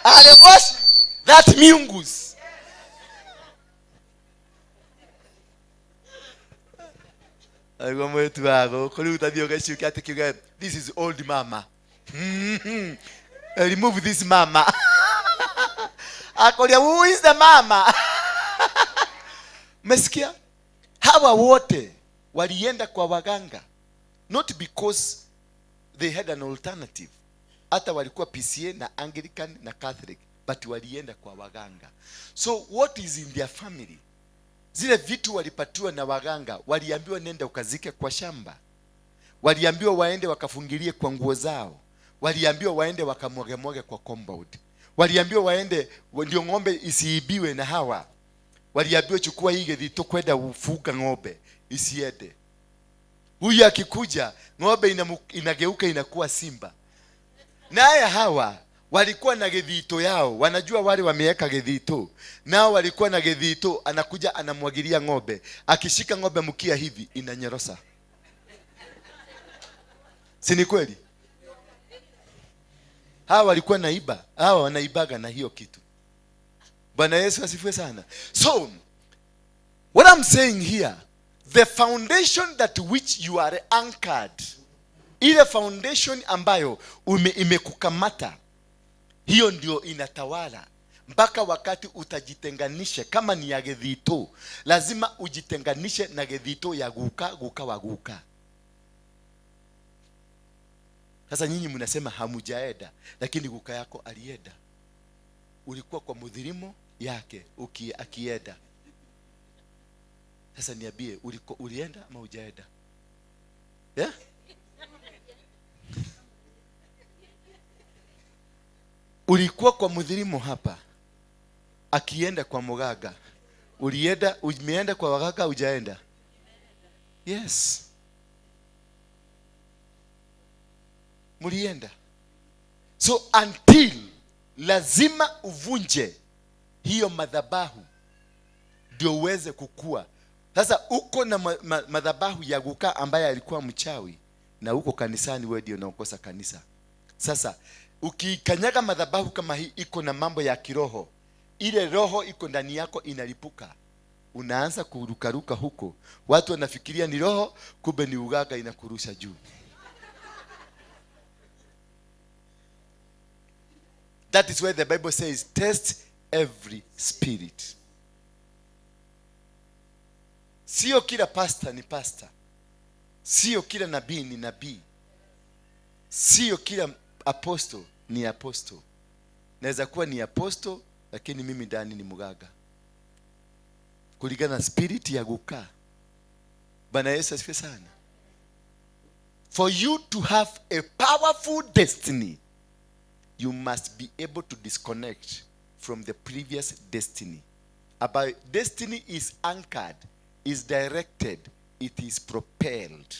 are worshiping that miungus. This is old mama. Remove this mama. Who is the mama? Mesikia? Hawa wote walienda kwa waganga. Not because they had an alternative. Hata walikuwa PCA na Anglican na Catholic. But walienda kwa waganga. So what is in their family? Zile vitu walipatiwa na waganga, waliambiwa nenda ukazike kwa shamba. Waliambiwa waende wakafungilie kwa nguo zao. Waliambiwa waende wakamwage kwa compound. Waliambiwa waende, ndio ng'ombe isiibiwe na hawa. Waliambiwa chukua hii gethito kwenda ufuga ng'ombe isiende. Huyu akikuja ng'ombe inageuka inakuwa simba. Naye hawa walikuwa na gethito yao, wanajua wale wameweka gethito. Nao walikuwa na gethito, anakuja anamwagilia ng'ombe. Akishika ng'ombe mkia hivi inanyorosa. Si ni kweli? Hawa walikuwa naiba, hawa wanaibaga na hiyo kitu. Bwana Yesu asifiwe sana. So what I'm saying here, the foundation that which you are anchored, ile foundation ambayo imekukamata, hiyo ndio inatawala mpaka wakati utajitenganishe. Kama ni ya gethito, lazima ujitenganishe na gethito ya guka. Sasa nyinyi mnasema hamujaenda, lakini guka yako alienda. Ulikuwa kwa mudhirimo yake akienda. Sasa niambie, ulienda ama hujaenda? Yeah? Ulikuwa kwa mudhirimo hapa akienda kwa mganga. Umeenda kwa waganga, hujaenda? Yes. Mulienda. So until lazima uvunje hiyo madhabahu ndio uweze kukua. Sasa uko na madhabahu ya guka ambaye alikuwa mchawi, na uko kanisani wewe ndio unaongoza kanisa. Sasa ukikanyaga madhabahu kama hii iko na mambo ya kiroho, ile roho iko ndani yako inalipuka. Unaanza kurukaruka huko. Watu wanafikiria ni roho, kumbe ni ugaga inakurusha juu. That is why the Bible says, test every spirit. Sio kila pastor ni pastor. Sio kila nabii ni nabii. Sio kila apostle ni apostle. Naweza kuwa ni apostle lakini mimi ndani ni mganga. Kulingana na spirit ya guka. Bwana Yesu asifiwe sana. For you to have a powerful destiny, you must be able to disconnect from the previous destiny. About destiny is anchored, is directed, it is propelled.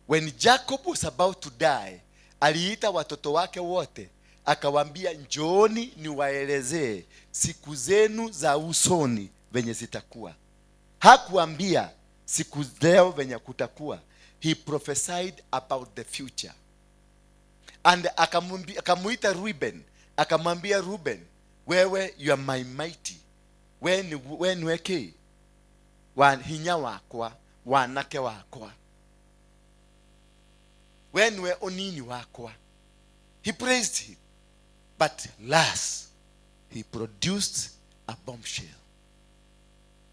When Jacob was about to die, aliita watoto wake wote, akawaambia njooni niwaelezee siku zenu za usoni venye zitakuwa. Hakuambia siku leo venye kutakuwa. He prophesied about the future. And akamuita Reuben, akamwambia Reuben, wewe you are my mighty. When weke hinya wakwa, wanake wakwa. When we onini wakwa. He praised him. But last, he produced a bombshell.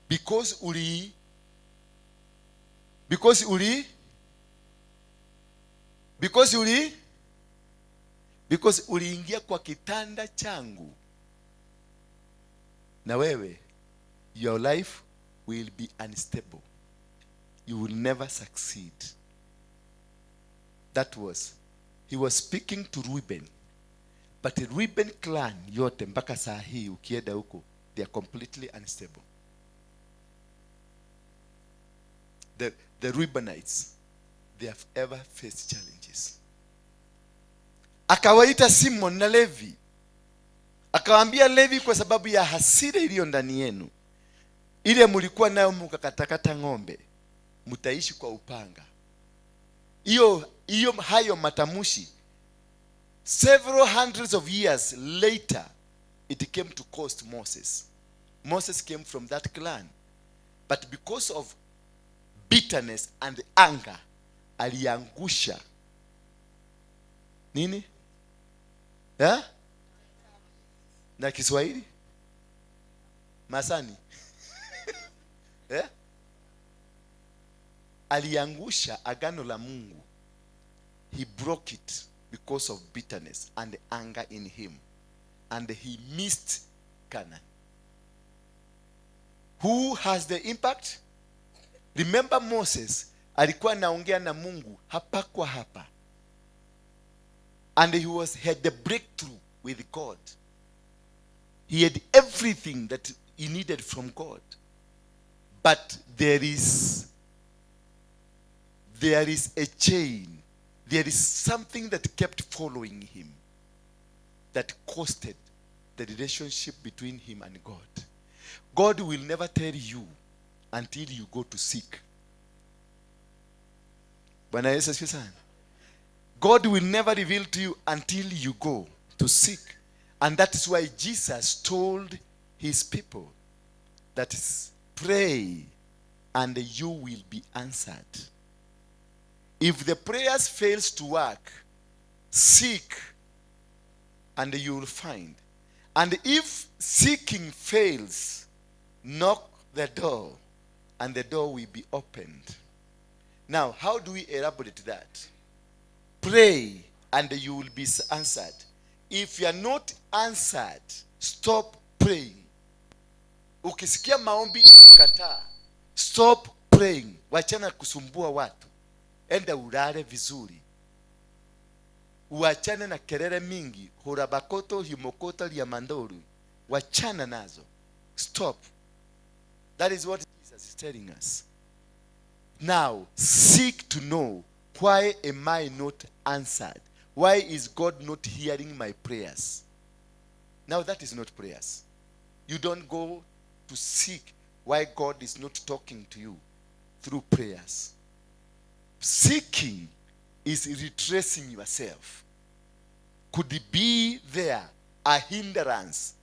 Because uliingia kwa kitanda changu. Na wewe, your life will be unstable. You will never succeed. He was speaking to Reuben. But the Reuben clan yote mpaka saa hii ukienda huko, they are completely unstable. The Reubenites, they have ever faced challenges. Akawaita Simon na Levi. Akawaambia Levi, kwa sababu ya hasira iliyo ndani yenu, ile mlikuwa nayo mkakatakata ng'ombe, mtaishi kwa upanga. Hayo matamushi, several hundreds of years later, it came to cost Moses. Moses came from that clan. But because of bitterness and anger, aliangusha nini? Na Kiswahili? Masani. Aliangusha agano la Mungu. He broke it because of bitterness and anger in him. And he missed Canaan. Who has the impact? Remember Moses alikuwa anaongea na Mungu hapa kwa hapa. And he had the breakthrough with God. He had everything that he needed from God. But there is a chain. There is something that kept following him that costed the relationship between him and God. God will never tell you until you go to seek. Bwana Yesu asifiwe sana. God will never reveal to you until you go to seek. And that is why Jesus told his people that is, pray and you will be answered. If the prayers fails to work, seek and you will find. And if seeking fails, knock the door and the door will be opened. Now, how do we elaborate that? Pray and you will be answered. If you are not answered, stop praying. Ukisikia maombi kataa, stop praying. Wachana kusumbua watu. Enda ulale vizuri. Wachana na kelele mingi, hurabakoto, himokoto, liamandoru. Wachana nazo. Stop. That is what Jesus is telling us. Now, seek to know, why am I not answered? Why is God not hearing my prayers? Now, that is not prayers. You don't go to seek why God is not talking to you through prayers. Seeking is retracing yourself. Could it be there a hindrance?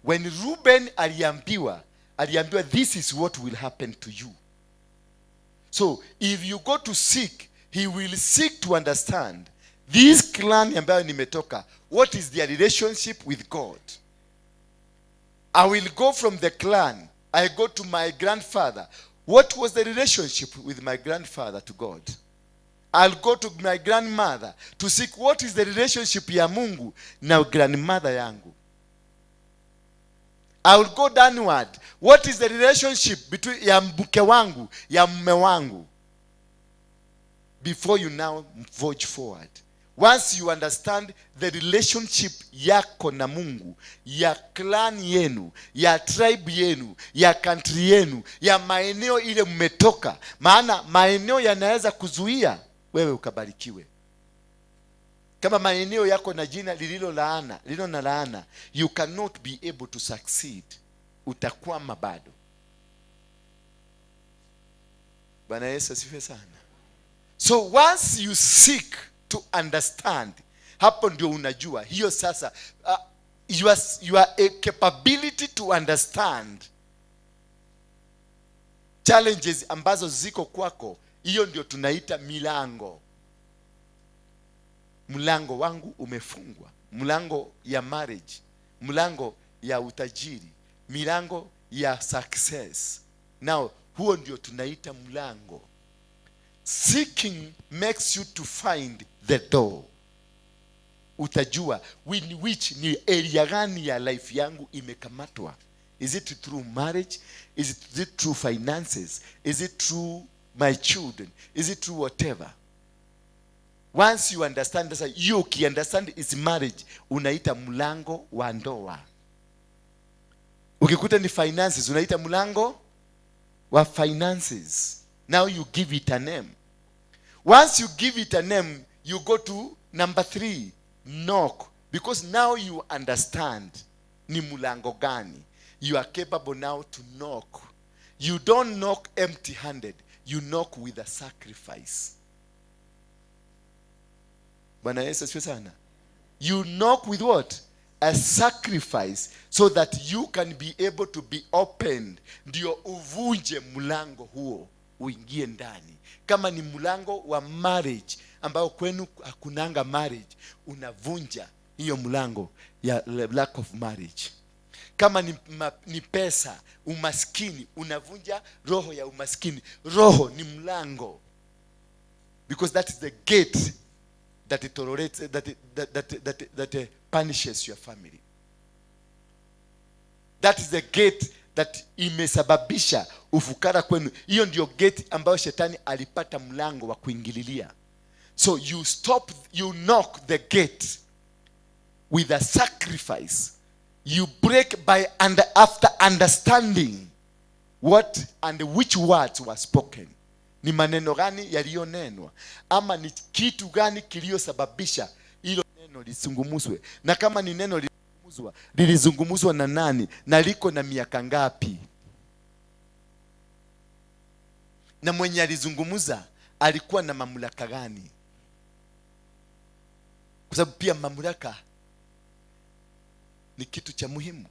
When Reuben aliambiwa, this is what will happen to you. So, if you go to seek, he will seek to understand this clan ambayo nimetoka, what is their relationship with God? I will go from the clan. I go to my grandfather. What was the relationship with my grandfather to God? I'll go to my grandmother to seek what is the relationship ya Mungu na grandmother yangu. I will go downward. What is the relationship between ya mke wangu, ya mume wangu? Before you now forge forward. Once you understand the relationship yako na Mungu, ya clan yenu, ya tribe yenu, ya country yenu, ya maeneo ile mmetoka. Maana maeneo yanaweza kuzuia wewe ukabarikiwe. Kama maeneo yako na jina lililo na laana, you cannot be able to succeed. Utakwama bado. Bwana Yesu asifiwe sana. So once you seek to understand, hapo ndio unajua. Hiyo sasa, your capability to understand challenges ambazo ziko kwako, hiyo ndio tunaita milango. Mlango wangu umefungwa. Mlango ya marriage, mlango ya utajiri, milango ya success. Now, huo ndio tunaita mlango. Seeking makes you to find the door. Utajua which ni area gani ya life yangu imekamatwa. Is it through marriage? Is it through finances? Is it through my children? Is it through whatever? Once you understand, you can understand is marriage, unaita mlango wa ndoa. Ukikuta ni finances, unaita mlango wa finances. Now you give it a name. Once you give it a name, you go to number 3, knock. Because now you understand ni mlango gani. You are capable now to knock. You don't knock empty-handed. You knock with a sacrifice. Bwana Yesu asifiwe sana. You knock with what? A sacrifice, so that you can be able to be opened. Ndio uvunje mlango huo, uingie ndani. Kama ni mlango wa marriage, ambao kwenu hakunanga marriage, unavunja hiyo mlango ya lack of marriage. Kama ni pesa, umaskini, unavunja roho ya umaskini. Roho ni mlango. Because that is the gate that it tolerates, that punishes your family. That is the gate that imesababisha ufukara kwenu. Hiyo ndio gate ambayo shetani alipata mlango wa kuingililia. So you knock the gate with a sacrifice. You break by after understanding what and which words were spoken. Ni maneno gani yaliyonenwa, ama ni kitu gani kiliyosababisha hilo neno lizungumzwe, na kama ni neno lilizungumzwa na nani, na liko na miaka ngapi, na mwenye alizungumza alikuwa na mamlaka gani? Kwa sababu pia mamlaka ni kitu cha muhimu.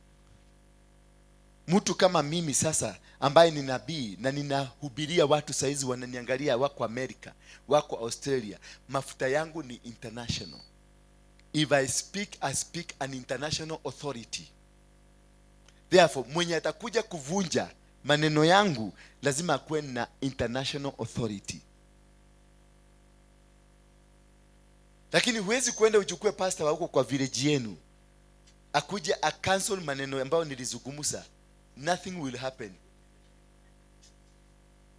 Mtu kama mimi sasa ambaye ni nabii na ninahubiria watu saizi wananiangalia, wako Amerika, wako Australia, mafuta yangu ni international. If I speak an international authority. Therefore, mwenye atakuja kuvunja maneno yangu lazima akuwe na international authority. Lakini huwezi kwenda uchukue pastor wa huko kwa village yenu akuje a cancel maneno ambayo nilizungumza. Nothing will happen.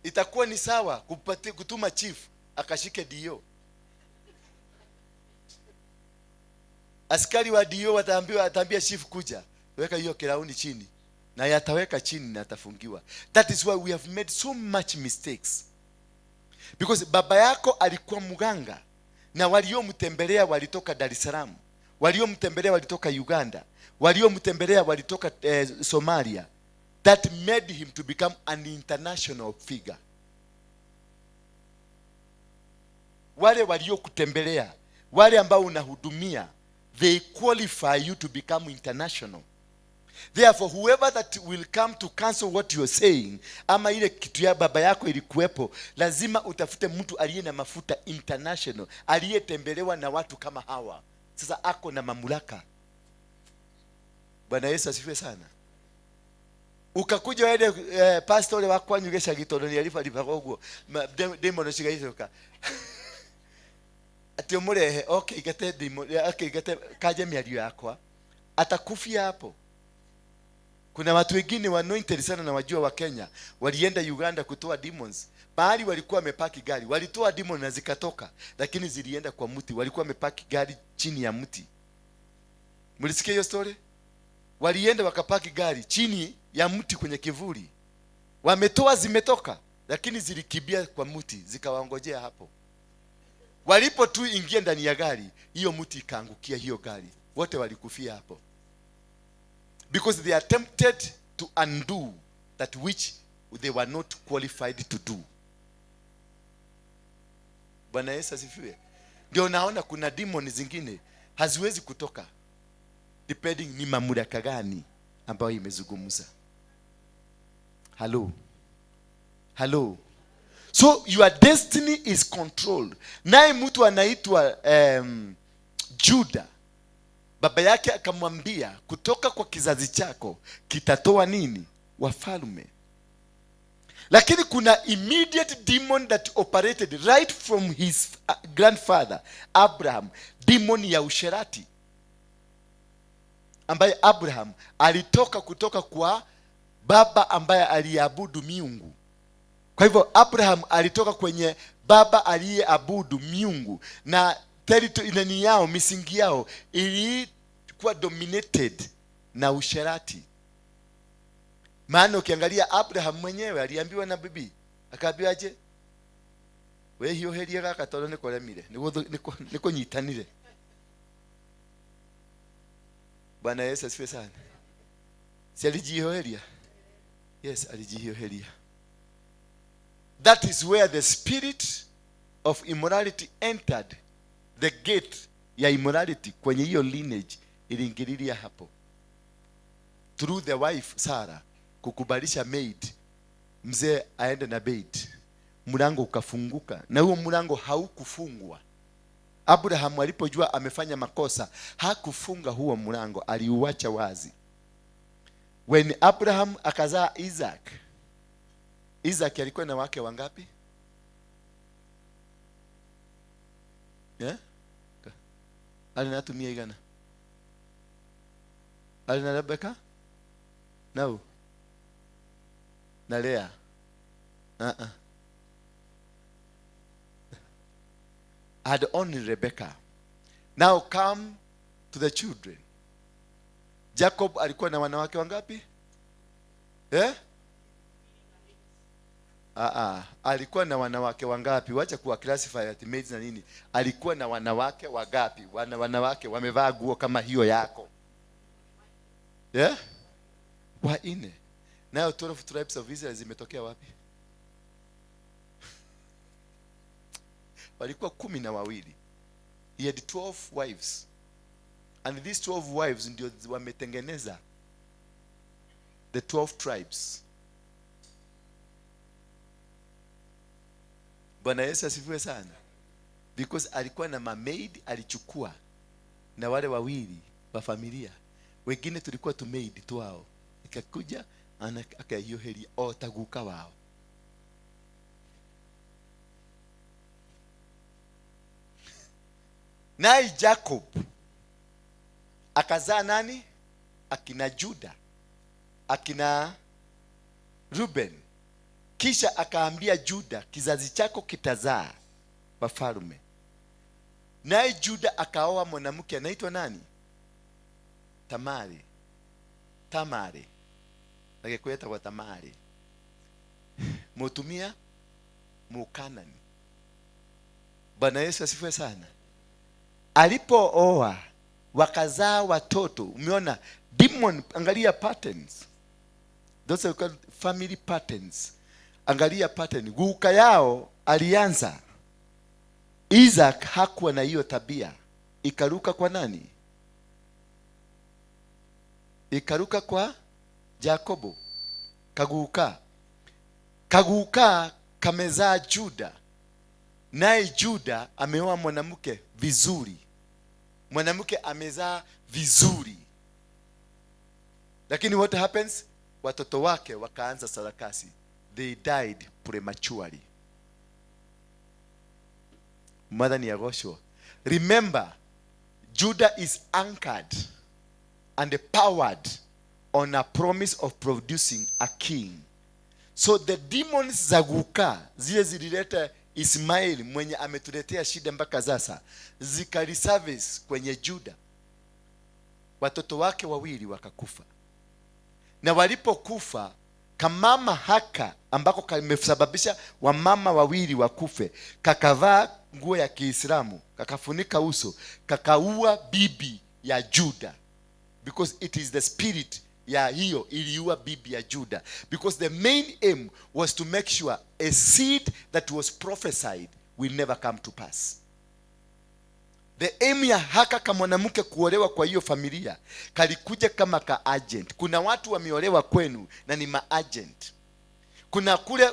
Itakuwa ni sawa kutuma chief akashike dio. Askari wa dio ataambia chief kuja, weka hiyo kirauni chini, na yataweka chini na atafungiwa. That is why we have made so much mistakes. Because baba yako alikuwa mganga, na waliomtembelea walitoka Dar es Salaam, waliomtembelea walitoka Uganda, waliomtembelea walitoka Somalia. That made him to become an international figure. Wale waliokutembelea, wale ambao unahudumia, they qualify you to become international. Therefore, whoever that will come to cancel what you are saying, ama ile kitu ya baba yako ilikuwepo, lazima utafute mtu aliye na mafuta international, aliyetembelewa na watu kama hawa. Sasa ako na mamlaka. Bwana Yesu asifiwe sana. Ukakuja wale pastor wale wakwanyugesha gitondo ni alifa lipagogo demo no shigaitoka ati omurehe okay gate demo okay gate kaje miadio yakwa atakufia hapo. Kuna watu wengine wanointed sana na wajua wa Kenya walienda Uganda kutoa demons. Mahali walikuwa wamepaki gari, walitoa demon na zikatoka, lakini zilienda kwa mti. Walikuwa wamepaki gari chini ya mti. Mlisikia hiyo story? Walienda wakapaki gari chini ya mti kwenye kivuli. Wametoa zimetoka, lakini zilikibia kwa mti, zikawaongojea hapo. Walipo tu ingia ndani ya gari, hiyo mti ikaangukia hiyo gari. Wote walikufia hapo. Because they attempted to undo that which they were not qualified to do. Bwana Yesu asifiwe. Ndio naona kuna demoni zingine haziwezi kutoka, depending ni mamlaka gani ambayo imezungumza. Hello. So your destiny is controlled. Naye mtu anaitwa Juda, baba yake akamwambia, kutoka kwa kizazi chako kitatoa nini? Wafalme. Lakini kuna immediate demon that operated right from his grandfather Abraham, demon ya usherati, ambaye Abraham alitoka kutoka kwa baba ambaye aliabudu miungu. Kwa hivyo Abraham alitoka kwenye baba aliyeabudu miungu, na territory yao, misingi yao ilikuwa dominated na usherati. Maana ukiangalia Abraham mwenyewe aliambiwa na bibi, akaambiwa aje, we hiyo heria gaka tolo niko lemire niko nyitanire. Bwana Yesu asifiwe sana. Si alijihoheria? Yes, alijihoheria. That is where the spirit of immorality entered. The gate ya immorality kwenye hiyo lineage iliingililia hapo. Through the wife Sarah kukubalisha maid mzee aende na maid, mlango ukafunguka, na huo mlango haukufungwa. Abraham alipojua amefanya makosa hakufunga huo mlango, aliuacha wazi. When Abraham akazaa Isaac alikuwa na wake wangapi? Alinatumia igana? Alina Rebecca? No. Na Lea? Had only Rebecca. Now come to the children. Jacob alikuwa na wanawake wangapi? Alikuwa na wanawake wangapi? Wacha kuwa classify at maids na nini. Alikuwa na wanawake wangapi? Wanawake wamevaa nguo kama hiyo yako. Wanne. Nayo 12 tribes of Israel zimetokea wapi? Walikuwa 12. He had 12 wives. And these 12 wives ndio wametengeneza the 12 tribes. Bwana Yesu asifiwe sana. Because alikuwa na maid alichukua na wale wawili wa familia. Wengine tulikuwa tu maid tu wao. Ikakuja akayoheri otaguka wao. Naye Jacob akazaa nani? Akina Juda, akina Ruben. Kisha akaambia Juda, kizazi chako kitazaa wafalme. Naye Juda akaoa mwanamke anaitwa nani? Tamari. Akikuita kwa Tamari. Mutumia Mukanani. Bwana Yesu asifiwe sana. Alipooa wakazaa watoto. Umeona demon, angalia patterns. Those are called family patterns. Angalia pattern. Guka yao alianza. Isaac hakuwa na hiyo tabia. Ikaruka kwa nani? Ikaruka kwa Jacobo. Kaguka kamezaa Juda. Naye Juda ameoa mwanamke vizuri. Mwanamke amezaa vizuri. Lakini what happens? Watoto wake wakaanza sarakasi. They died prematurely. Mother ni Agosho. Remember, Judah is anchored and empowered on a promise of producing a king. So the demons zaguka zile zilileta Ismail mwenye ametuletea shida mpaka sasa zikaliservice kwenye Juda. Watoto wake wawili wakakufa. Na walipokufa, kamama haka ambako kamesababisha wamama wawili wakufe, kakavaa nguo ya Kiislamu, kakafunika uso, kakaua bibi ya Juda, because it is the spirit ya hiyo iliua bibi ya Juda. Because the main aim was to make sure a seed that was prophesied will never come to pass. The aim ya haka kama mwanamke kuolewa kwa hiyo familia kalikuja kama ka agent. Kuna watu wameolewa kwenu na ni ma agent.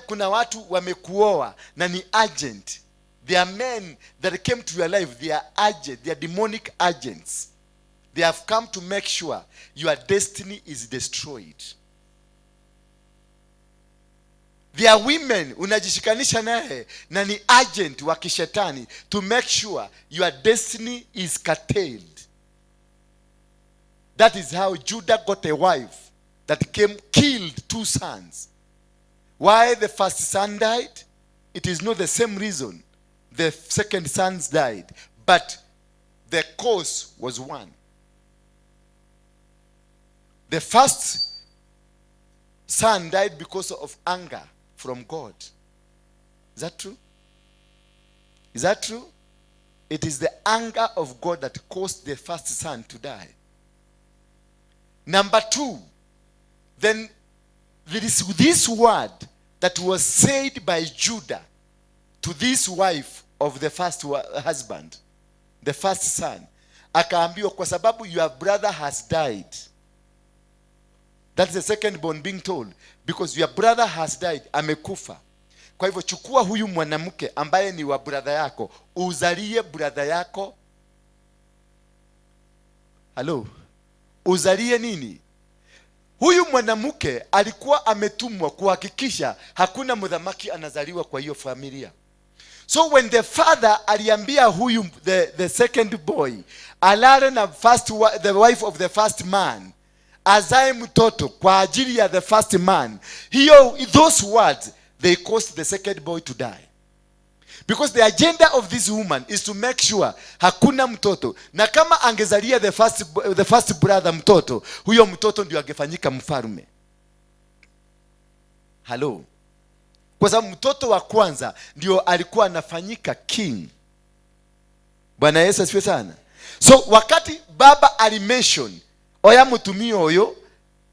Kuna watu wamekuoa na ni agent. They are men that came to your life. They are agent. They are demonic agents. They have come to make sure your destiny is destroyed. There are women unajishikanisha naye na ni agent wa kishetani to make sure your destiny is curtailed. That is how Judah got a wife that killed 2 sons. Why the first son died? It is not the same reason the second sons died, but the cause was one. The first son died because of anger from God. Is that true? Is that true? It is the anger of God that caused the first son to die. Number 2, then there is this word that was said by Judah to this wife of the first husband, the first son. Akaambiwa, kwa sababu your brother has died. That's the second born being told, because your brother has died, amekufa. Kwa hivyo chukua huyu mwanamke ambaye ni wa brother yako, uzalie brother yako. Hello? Uzalie nini? Huyu mwanamke alikuwa ametumwa kuhakikisha hakuna mdhamaki anazaliwa kwa hiyo familia. So when the father aliambia huyu the second boy alale na the wife of the first man, azae mtoto kwa ajili ya the first man, those words they caused the second boy to die. Because the agenda of this woman is to make sure hakuna mtoto. Na kama angezalia the first brother mtoto, huyo mtoto ndio angefanyika mfalme. Hello. Kwa sababu mtoto wa kwanza ndio alikuwa anafanyika king. Bwana Yesu asifiwe sana. So wakati baba alimention oya mutumio oyo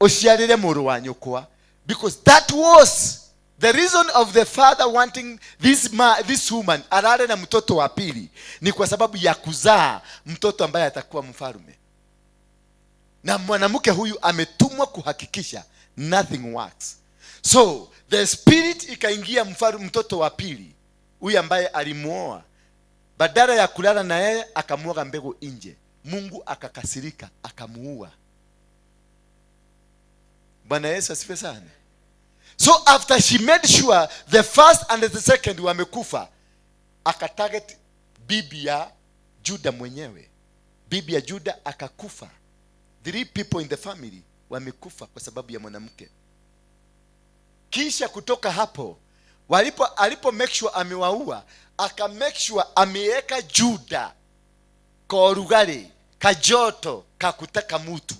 oshiarire muru wa nyokwa, because that was the reason of the father wanting this woman alale na mtoto wa pili, ni kwa sababu ya kuzaa mtoto ambaye atakuwa mfalme. Na mwanamke huyu ametumwa kuhakikisha nothing works. So the spirit ikaingia mtoto wa pili, huyu ambaye alimuoa. Badala ya kulala na yeye akamwaga mbegu nje. Mungu akakasirika, akamuua. Bwana Yesu asifiwe sana. So after she made sure the first and the second wamekufa, akatarget bibi ya Juda mwenyewe. Bibi ya Juda akakufa. 3 people in the family wamekufa kwa sababu ya mwanamke. Kisha kutoka hapo alipo make sure amewaua, aka make sure ameweka Juda kwa rugari kajoto kakutaka mtu.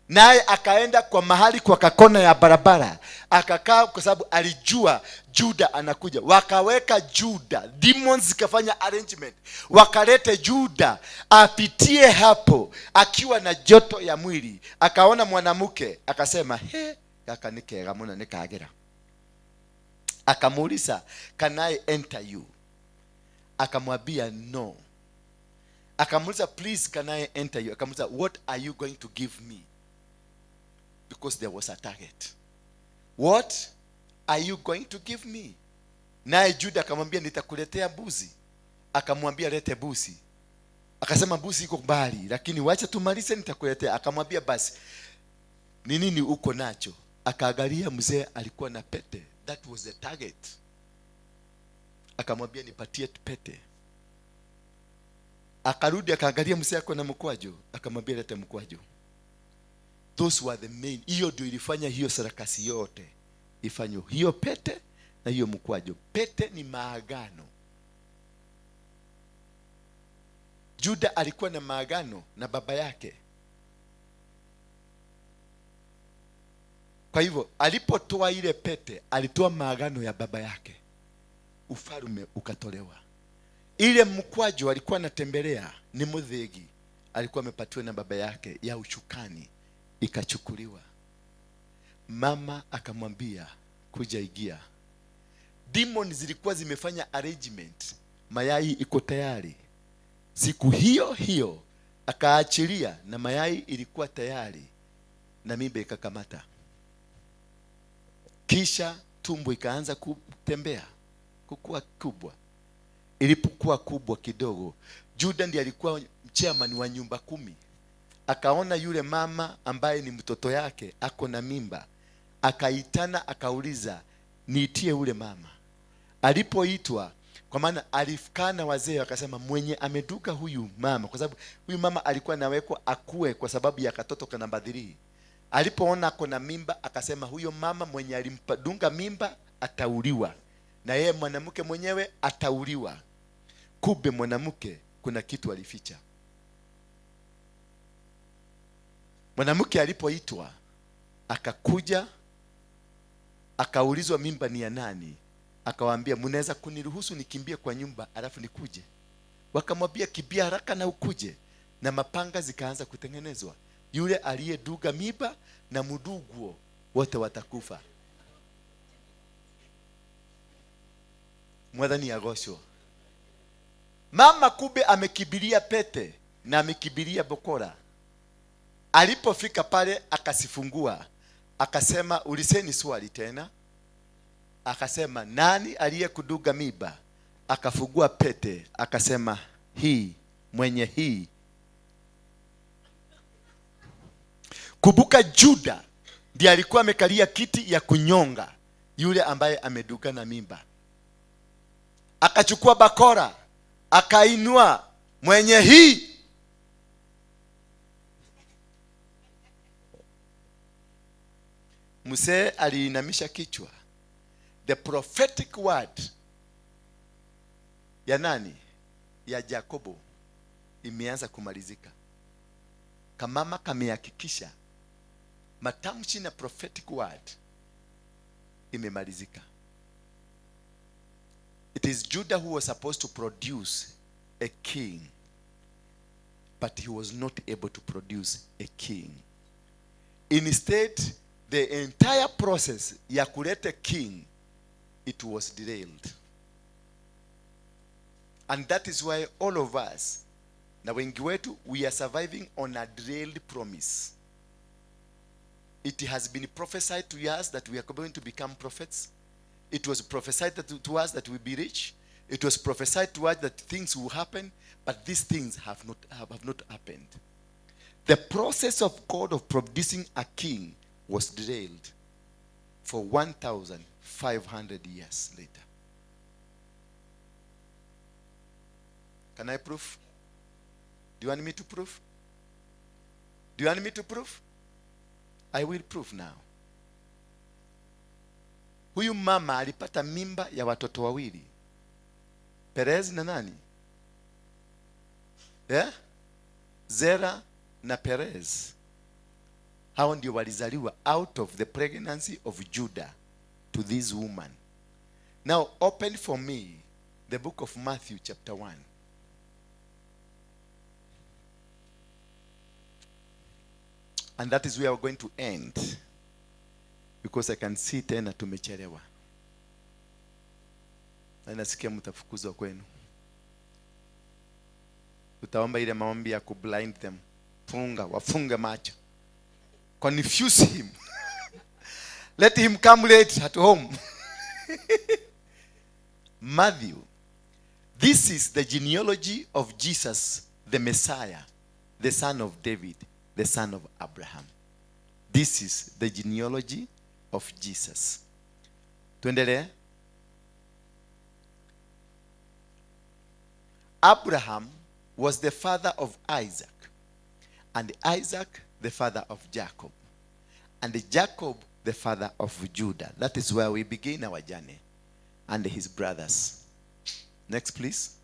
Naye akaenda kwa mahali kwa kakona ya barabara akakaa, kwa sababu alijua Juda anakuja. Wakaweka Juda, demons zikafanya arrangement, wakalete Juda apitie hapo akiwa na joto ya mwili. Akaona mwanamke akasema, he, kaka nikega muna nikagera. Akamuuliza, can I enter you? Akamwambia no. Akamuuliza, please can I enter you? Akamuuliza, what are you going to give me? Because there was a target. What are you going to give me? Naye Juda akamwambia, nitakuletea mbuzi. Akamwambia, lete mbuzi. Akasema, mbuzi iko mbali, lakini wacha tumalize nitakuletea. Akamwambia, basi ni nini uko nacho? Akaangalia mzee alikuwa na pete. That was the target. Akamwambia, nipatie pete. Akarudi akaangalia mzee ako na mkwaju. Akamwambia, lete mkwaju. Those were the main. Hiyo ndio ilifanya hiyo sarakasi yote ifanywe. Hiyo pete na hiyo mkwaju. Pete ni maagano. Juda alikuwa na maagano na baba yake. Kwa hivyo alipotoa ile pete, alitoa maagano ya baba yake. Ufalme ukatolewa. Ile mkwaju alikuwa anatembelea ni mudhegi, alikuwa amepatiwa na baba yake ya uchukani, ikachukuliwa. Mama akamwambia, kuja igia. Demons zilikuwa zimefanya arrangement, mayai iko tayari. Siku hiyo hiyo akaachilia na mayai ilikuwa tayari na mimba ikakamata. Kisha tumbo ikaanza kutembea, kukua kubwa. Ilipokuwa kubwa kidogo, Juda ndiye alikuwa chairman wa nyumba 10. Akaona yule mama ambaye ni mtoto yake ako na mimba, akaitana akauliza, niitie ule mama. Alipoitwa, kwa maana alifikana wazee wakasema, mwenye ameduka huyu mama, kwa sababu huyu mama alikuwa anawekwa akue kwa sababu ya katoto kanambadhiri. Alipoona ako na mimba akasema, huyo mama mwenye alimpadunga mimba atauliwa, na yeye mwanamke mwenyewe atauliwa. Kumbe mwanamke kuna kitu alificha. Mwanamke alipoitwa akakuja, akaulizwa mimba ni ya nani. Akawaambia, mnaweza kuniruhusu nikimbie kwa nyumba alafu nikuje? Wakamwambia, kimbia haraka na ukuje. Na mapanga zikaanza kutengenezwa. Yule aliyeduga mimba na muduguo wote watakufa. Mwadhani agosho. Mama kube amekibiria pete na amekibiria bokora. Alipofika pale akasifungua. Akasema, uliseni swali tena. Akasema, nani aliyekuduga mimba? Akafungua pete. Akasema, hii, mwenye hii. Kumbuka Juda ndiye alikuwa amekalia kiti ya kunyonga yule ambaye ameduga na mimba. Akachukua bakora, akainua, mwenye hii. Mzee aliinamisha kichwa. The prophetic word ya nani? Ya Jakobo imeanza kumalizika. Kamama kamehakikisha matamshi na prophetic word imemalizika. It is Judah who was supposed to produce a king, but he was not able to produce a king. Instead, the entire process ya kuleta king, it was derailed. And that is why all of us, na wengi wetu, we are surviving on a derailed promise. It has been prophesied to us that we are going to become prophets. It was prophesied to us that we'll be rich. It was prophesied to us that things will happen, but these things have not happened. The process of God of producing a king was derailed for 1,500 years later. Can I prove? Do you want me to prove? Do you want me to prove? I will prove now. Huyu mama alipata mimba ya watoto wawili. Perez na nani? Yeah? Zera na Perez. Hao ndio walizaliwa out of the pregnancy of Judah to this woman. Now open for me the book of Matthew chapter 1. And that is where we're going to end. Because I can see tena tumechelewa. Na nasikia mtafukuzwa kwenu. Tutaomba ile maombi ya kublind them. Wafunge macho. Confuse him. Let him come late at home. Matthew. This is the genealogy of Jesus, the Messiah, the son of David, the son of Abraham. This is the genealogy of Jesus. Tuendelee. Abraham was the father of Isaac, and Isaac the father of Jacob, and Jacob the father of Judah. That is where we begin our journey, and his brothers. Next, please.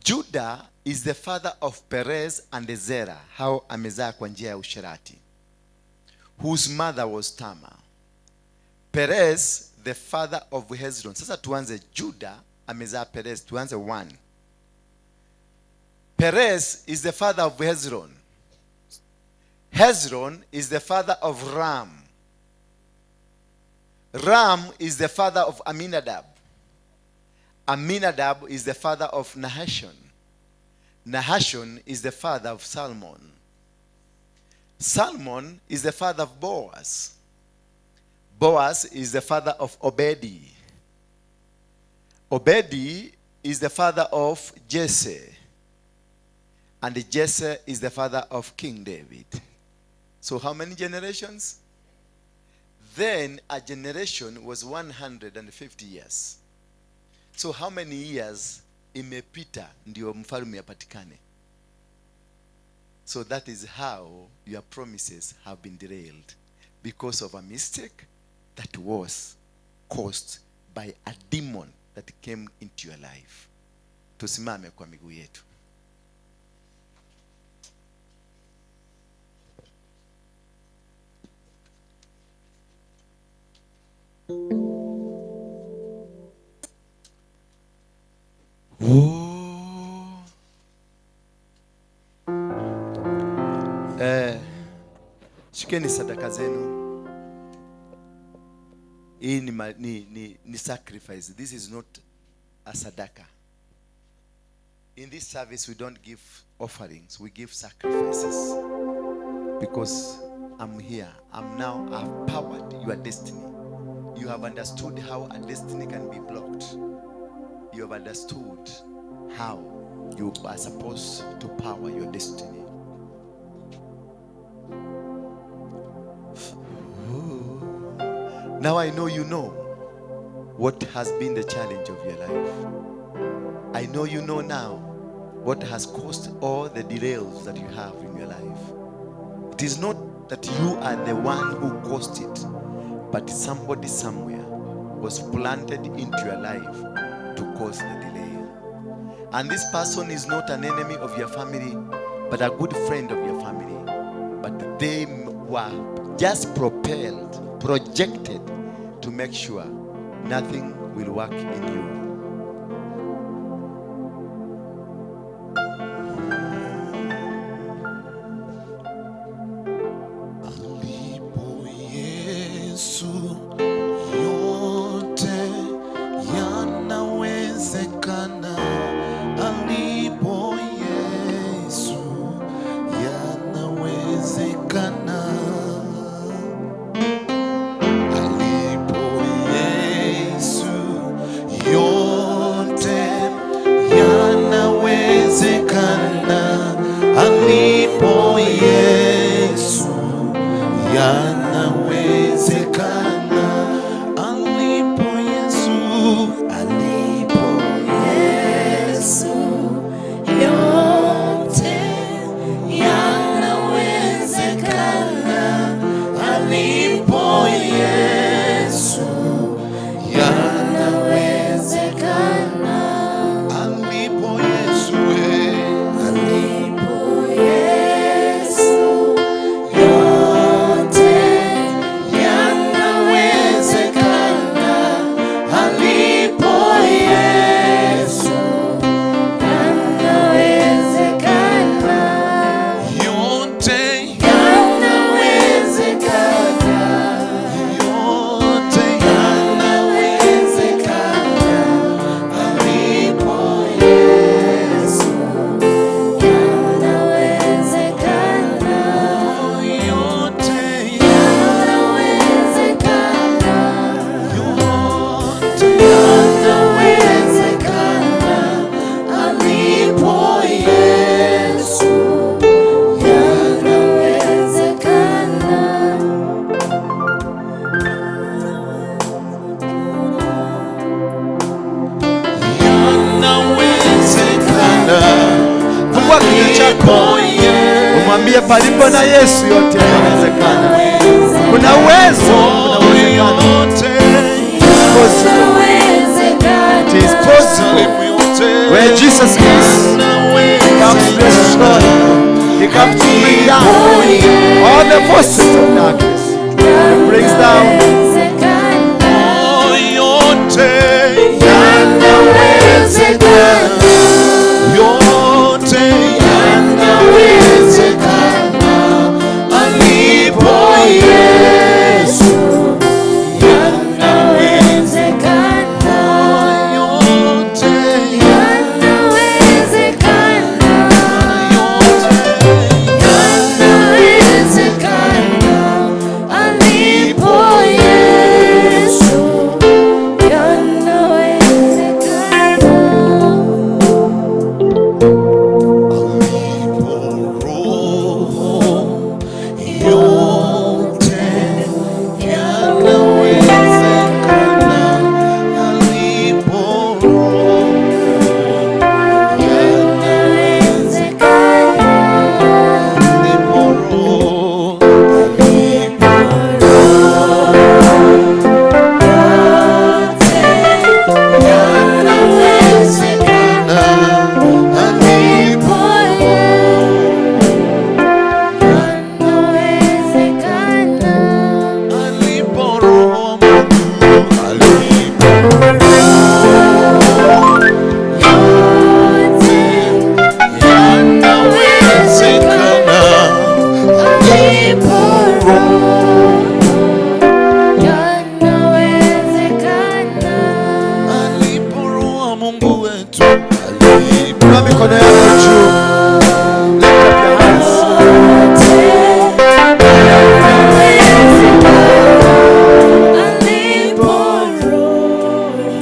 Judah is the father of Perez and Zerah, hao amezaa kwa njia ya usherati, whose mother was Tamar. Perez the father of Hezron. Sasa tuanze Judah amezaa Perez. Tuanze 1. Perez is the father of Hezron. Hezron is the father of Ram. Ram is the father of Aminadab. Aminadab is the father of Nahashon. Nahashon is the father of Salmon. Salmon is the father of Boaz. Boaz is the father of Obedi. Obedi is the father of Jesse. And Jesse is the father of King David. So how many generations? Then a generation was 150 years. So how many years imepita ndio mfalme apatikane? So that is how your promises have been derailed, because of a mistake that was caused by a demon that came into your life. Tusimame kwa miguu yetu. Shikeni sadaka zenu. Hii ni sacrifice. This is not a sadaka. In this service we don't give offerings, we give sacrifices. Because I'm here. I've powered your destiny. You have understood how a destiny can be blocked. You have understood how you are supposed to power your destiny. Now I know you know what has been the challenge of your life. I know you know now what has caused all the derails that you have in your life. It is not that you are the one who caused it, but somebody somewhere was planted into your life to cause the delay. And this person is not an enemy of your family, but a good friend of your family. But they were just propelled, projected to make sure nothing will work in you. Umwambie palipo na Yesu yote yanawezekana. Kuna uwezo, kuna uwezekano. It is possible. Where Jesus is, He comes to destroy. He comes to bring down all the forces of darkness. He brings down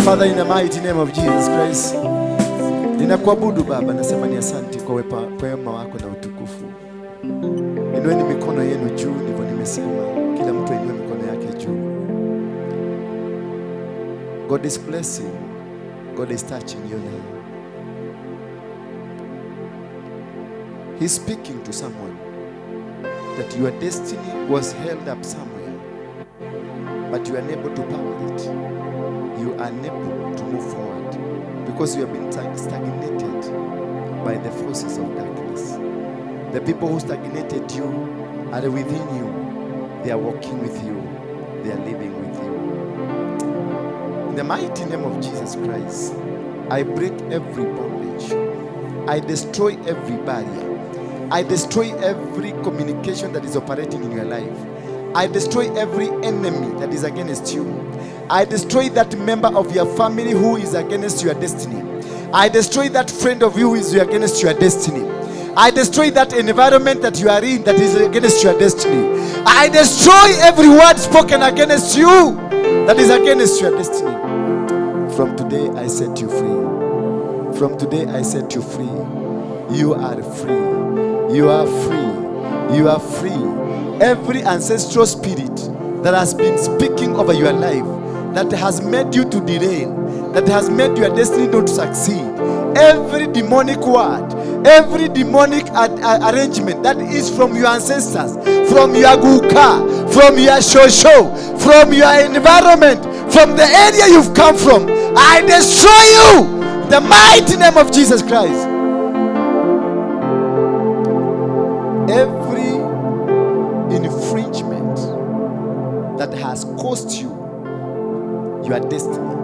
Father, in the mighty name of Jesus Christ, ninakuabudu Baba, nasema ni asante kwa wema wako na utukufu. Inueni mikono yenu juu, ndivyo nimesema. Kila mtu inue mikono yake juu. God is blessing. God is touching you now. He's speaking to someone that your destiny was held up somewhere, but you are unable to power it. You are unable to move forward. because you have been stagnated by the forces of darkness. The people who stagnated you are within you. They are walking with you. They are living with you. In the mighty name of Jesus Christ, I break every bondage. I destroy every barrier. I destroy every communication that is operating in your life. I destroy every enemy that is against you. I destroy that member of your family who is against your destiny. I destroy that friend of you who is against your destiny. I destroy that environment that you are in that is against your destiny. I destroy every word spoken against you that is against your destiny. From today I set you free. From today I set you free. You are free. You are free. You are free. Every ancestral spirit that has been speaking over your life, that has made you to derail, that has made your destiny not to succeed, every demonic word, every demonic arrangement that is from your ancestors, from your guka, from your shosho, from your environment, from the area you've come from, I destroy you in the mighty name of Jesus Christ. Every infringement that has cost you your destiny,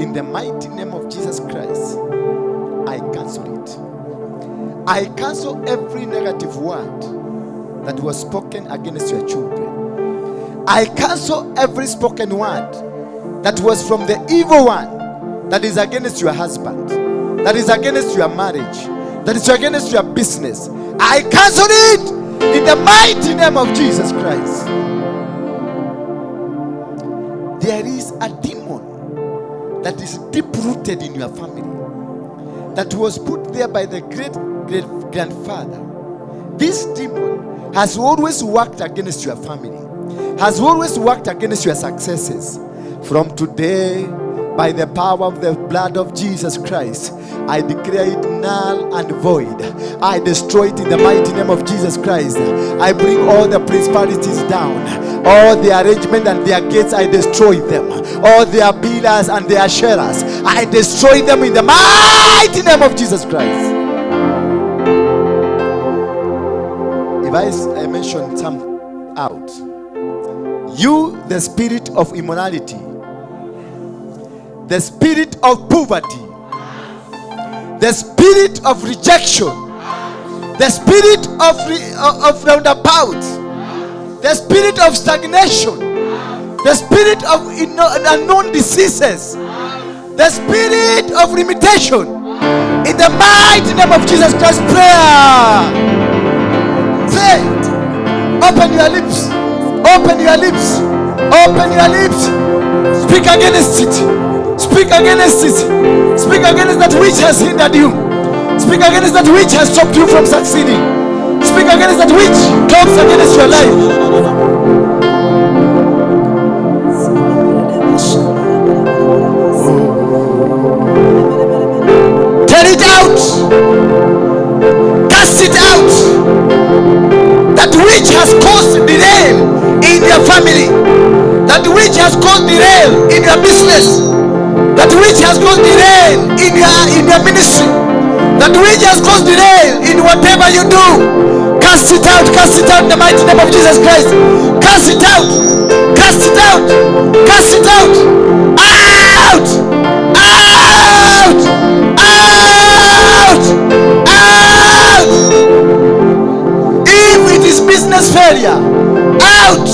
in the mighty name of Jesus Christ, I cancel it. I cancel every negative word that was spoken against your children. I cancel every spoken word that was from the evil one that is against your husband, that is against your marriage, that is against your business. I cancel it in the mighty name of Jesus Christ. There is a demon that is deep rooted in your family, that was put there by the great grandfather. This demon has always worked against your family, has always worked against your successes. From today, by the power of the blood of Jesus Christ, I declare it null and void. I destroy it in the mighty name of Jesus Christ. I bring all the principalities down, all the arrangement and their gates, I destroy them. All their pillars and their sharers, I destroy them in the mighty name of Jesus Christ. If I mention some out, you, the spirit of immorality, the spirit of poverty, the spirit of rejection, the spirit of roundabout, the spirit of stagnation, the spirit of unknown diseases, the spirit of limitation, in the mighty name of Jesus Christ. Prayer. Say, open your lips, open your lips, open your lips. Speak against it. Speak against it. Speak against that which has hindered you. Speak against that which has stopped you from succeeding. Speak against that which talks against your life. Tear it out. Cast it out. That which has caused derail in your family, that which has caused derail in your business, that which has caused derail in your ministry, that which has caused derail in whatever you do. Cast it out in the mighty name of Jesus Christ. Cast it out, cast it out, cast it out, out, out, out, out. If it is business failure, out.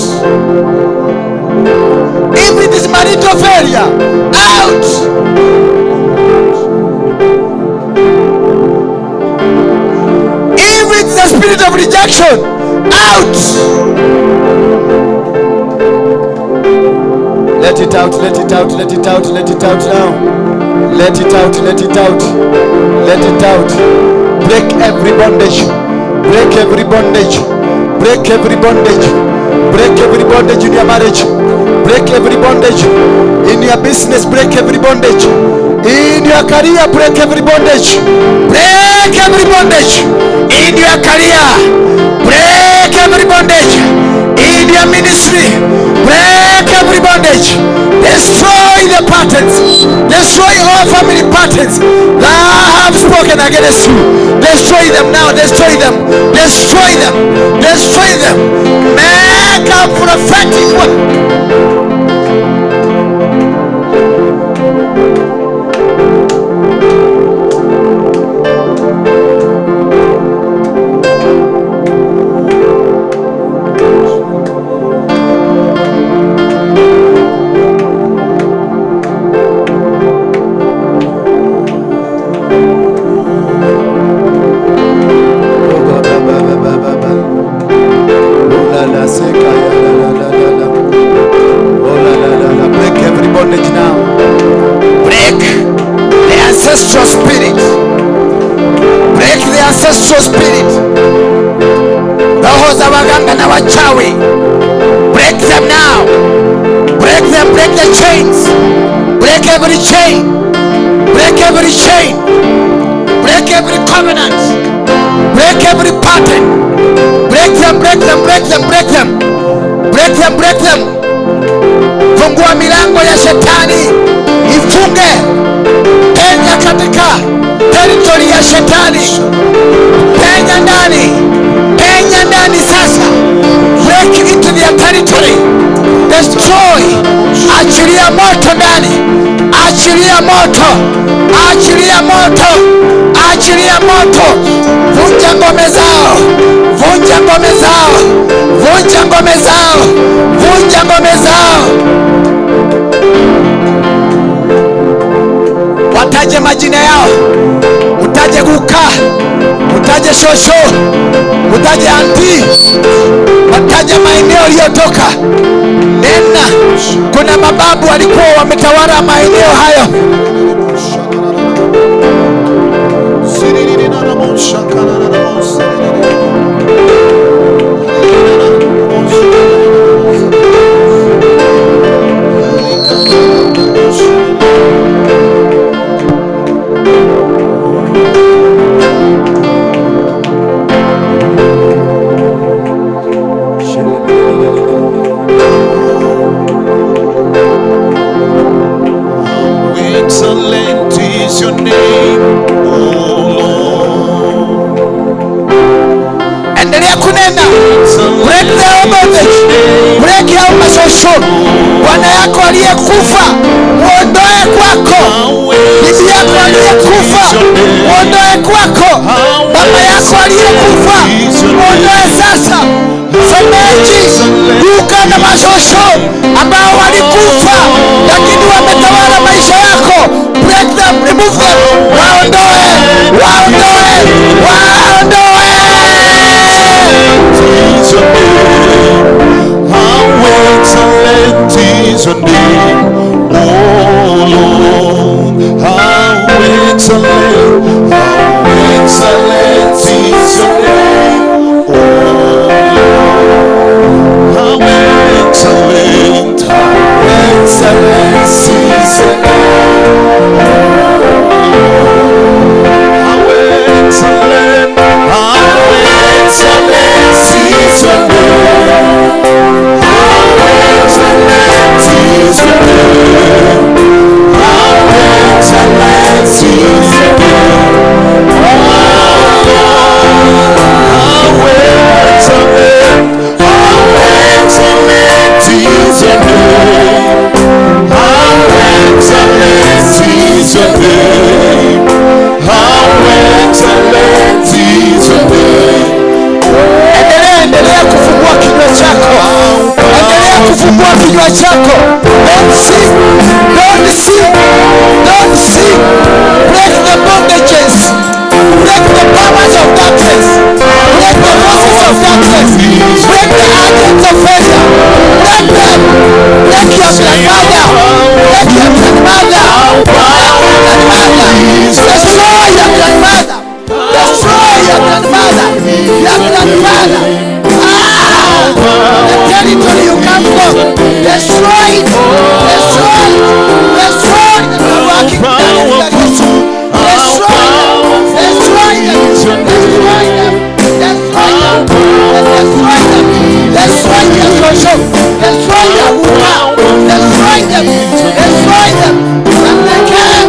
If it is marital failure, out. If it's the spirit of rejection, out. Let it out, let it out, let it out, let it out now. Let it out, let it out, let it out. Break every bondage, break every bondage, break every bondage, break every bondage in your marriage, break every bondage in your business, break every bondage in your career, break every bondage, break every bondage in your career, break every bondage in your ministry, break every bondage, destroy the patterns, destroy Destroy all family patterns that have spoken against you. Destroy them now. Destroy them. Destroy them. Destroy them. Make a prophetic word. Break every bondage now. Break the ancestral spirit. Break the ancestral spirit. Roho za waganga na wachawi. Break them now. Break them. Break the chains. Break every chain. Break every chain. Break every covenant. Break every pattern. Break them. Break them. Break them. Break them. Break them. Break them. Fungua milango ya shetani. Ifunge. Penya katika territory ya shetani. Penya ndani. Penya ndani sasa. Break into their territory. Destroy. Achilia moto ndani. Achilia moto. Achilia moto. Achilia moto. Vunja ngome zao. Vunja ngome zao. Vunja ngome zao. Vunja ngome zao. Wataje majina yao. Utaje guka. Utaje shosho. Utaje anti. Wataje maeneo aliyotoka. Nena. Kuna mababu walikuwa wametawala maeneo hayo. Excellent is your name, oh Lord. Endelea kunena. Break the bondage. Break your masosho. Bwana yako aliyekufa muondoe kwako. Bibi yako aliyekufa muondoe kwako. Baba yako aliyekufa muondoe sasa. Femeji, duka na masosho ambao walikufa lakini wametawala maisha yako. Break them, remove them. Waondoe, waondoe, waondoe. How excellent is your name, oh Lord. How excellent, how excellent is your name, oh Lord. How excellent, how excellent is your name. How excellent, how excellent is your name. How excellent is your name. How excellent is your name. Oh Lord, how excellent, how excellent is your name. How excellent is your name. How excellent is your name. Endelea kufungua kinywa chako. Endelea kufungua kinywa chako. Don't sing. Don't sing. Don't sing. Break the bondages. Break the powers of darkness. Break the forces of darkness. Break the agents of failure. Break them. Break your grandmother. Break your grandmother. Destroy your grandmother. Destroy your grandmother. Your grandmother. The territory you come from. Destroy it. Destroy it. Destroy it. Working destroy them. Destroy them. Destroy them. Destroy them. Destroy them. Destroy their social. Destroy their woman. Destroy them. Destroy them. And they can.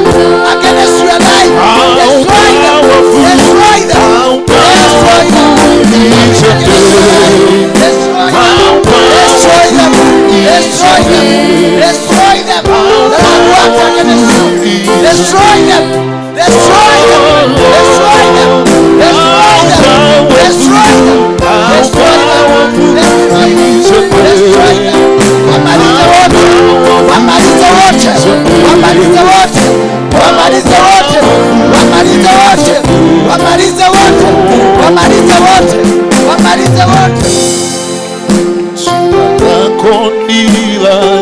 wote against you. Destroy them. Destroy them. Destroy them. Destroy them. Destroy them. Destroy them. Destroy them. Wamalize wote. Wamalize wote. Wamalize wote. Wamalize wote. Wamalize wote. Wamalize wote. Wamalize wote. Wamalize wote.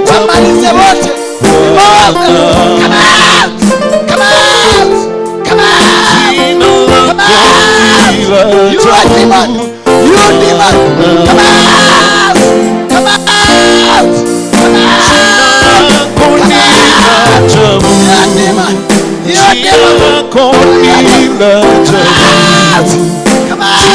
Wamalize wote. Come out. Come out. Come out. Come out. You are demon. You are demon. Come out. Come out. Come out. Come out. You are demon. You are demon. Come out. Come out.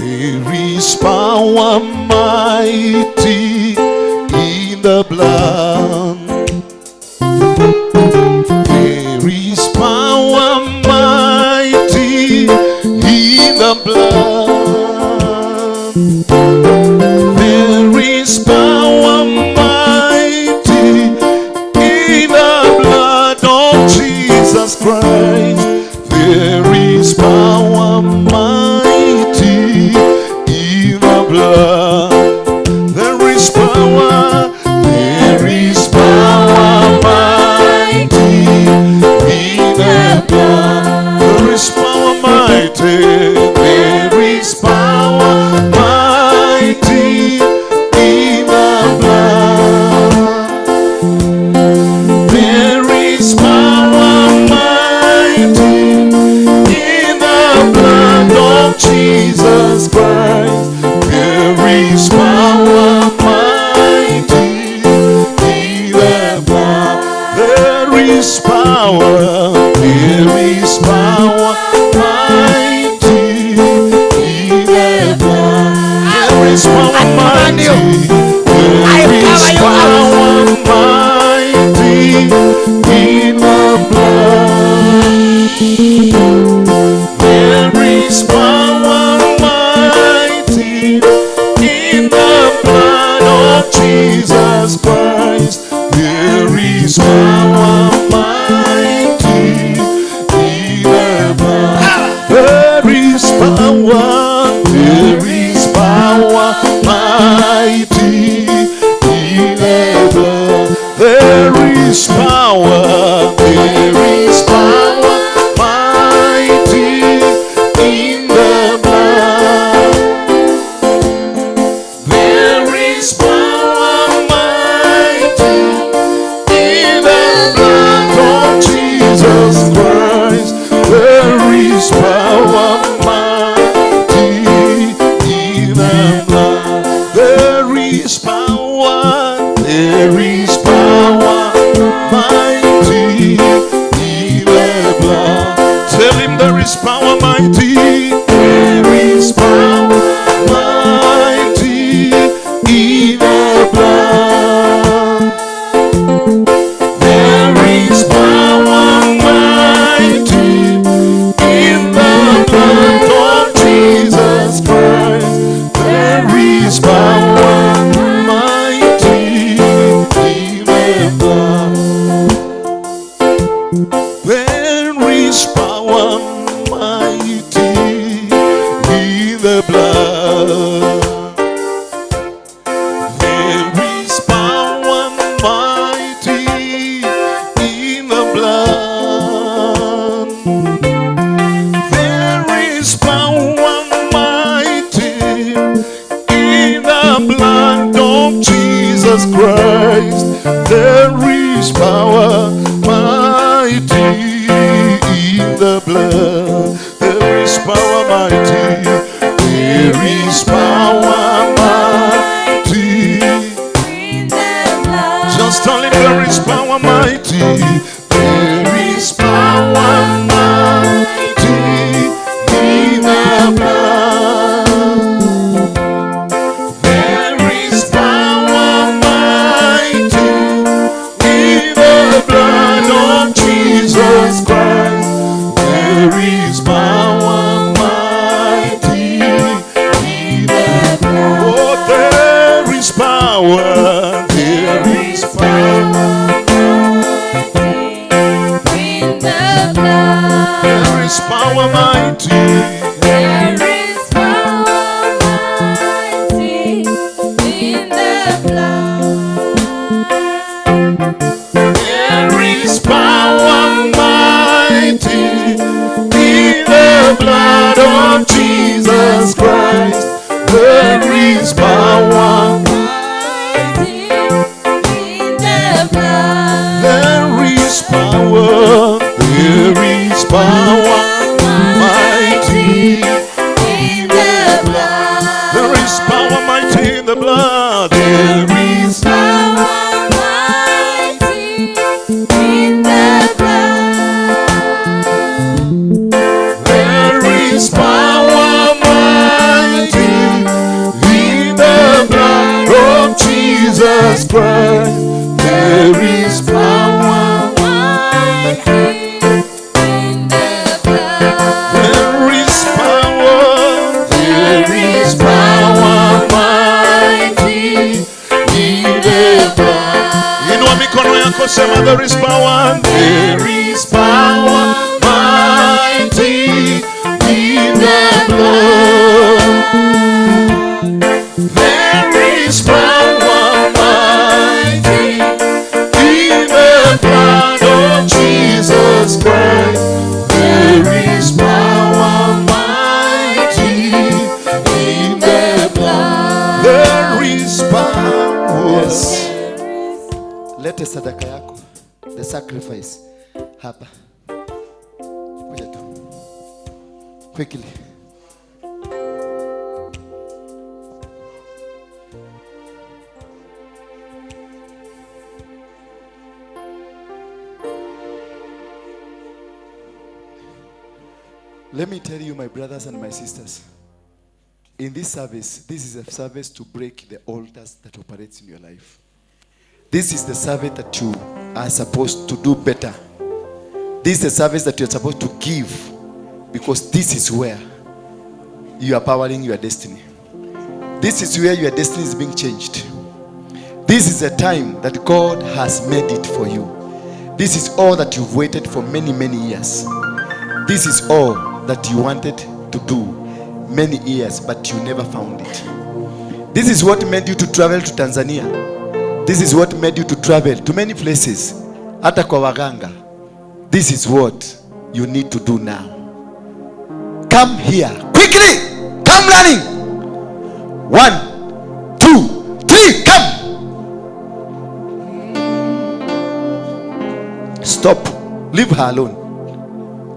There is power is power, there is power, mighty in the blood. There is power, mighty. There is power, mighty in the blood. There is power, mighty in the blood of Jesus Christ. There is power, mighty in the blood. There is power, there is power, mighty in the blood. There is power, there is power, mighty in the blood. There is power, mighty in the blood of Jesus Christ. There is power, mighty in the blood. There is power, there is power, mighty in the blood. Tell him there is power, mighty. There is power, mighty in the blood. There is power, mighty in the blood of Jesus Christ. There is power, mighty in the blood. There is power, mighty in the blood. There is power, mighty in the blood. There is power, mighty in the blood of Jesus Christ. There is power, mighty in the blood. There is power, mighty. There is power, mighty in the blood. Just only there is power, mighty. There is power, mighty in the blood. There is power, mighty in the blood of Jesus Christ. There is power, mighty in the blood. Oh, there is power, there is power, mighty in the blood. There is power, mighty. There is power, mighty in the blood. There is power, mighty in the blood of Jesus Christ. There is power, mighty in the blood. There is power, there is power, mighty in the blood. There is power, mighty in the blood. There is power, mighty in the blood. There is power, mighty in the blood of Jesus Christ. There is power, mighty in the blood. There is power, there is power, mighty in the blood. Inua mikono yako, sema there is power. There is power, mighty in the blood. There is power, mighty in the blood of Jesus Christ. There is power, mighty in the blood. There is power. Yes. Lete sadaka yako, the sacrifice hapa. Kuja tu quickly. Let me tell you, my brothers and my sisters, in this service, this is a service to break the altars that operates in your life. This is the service that you are supposed to do better. This is the service that you are supposed to give, because this is where you are powering your destiny. This is where your destiny is being changed. This is a time that God has made it for you. This is all that you've waited for many, many years. This is all that you wanted to do many years, but you never found it. This is what made you to travel to Tanzania. This is what made you to travel to many places. Hata kwa waganga. This is what you need to do now. Come here. Quickly. Come running. 1, 2, 3. Come. Stop. Leave her alone.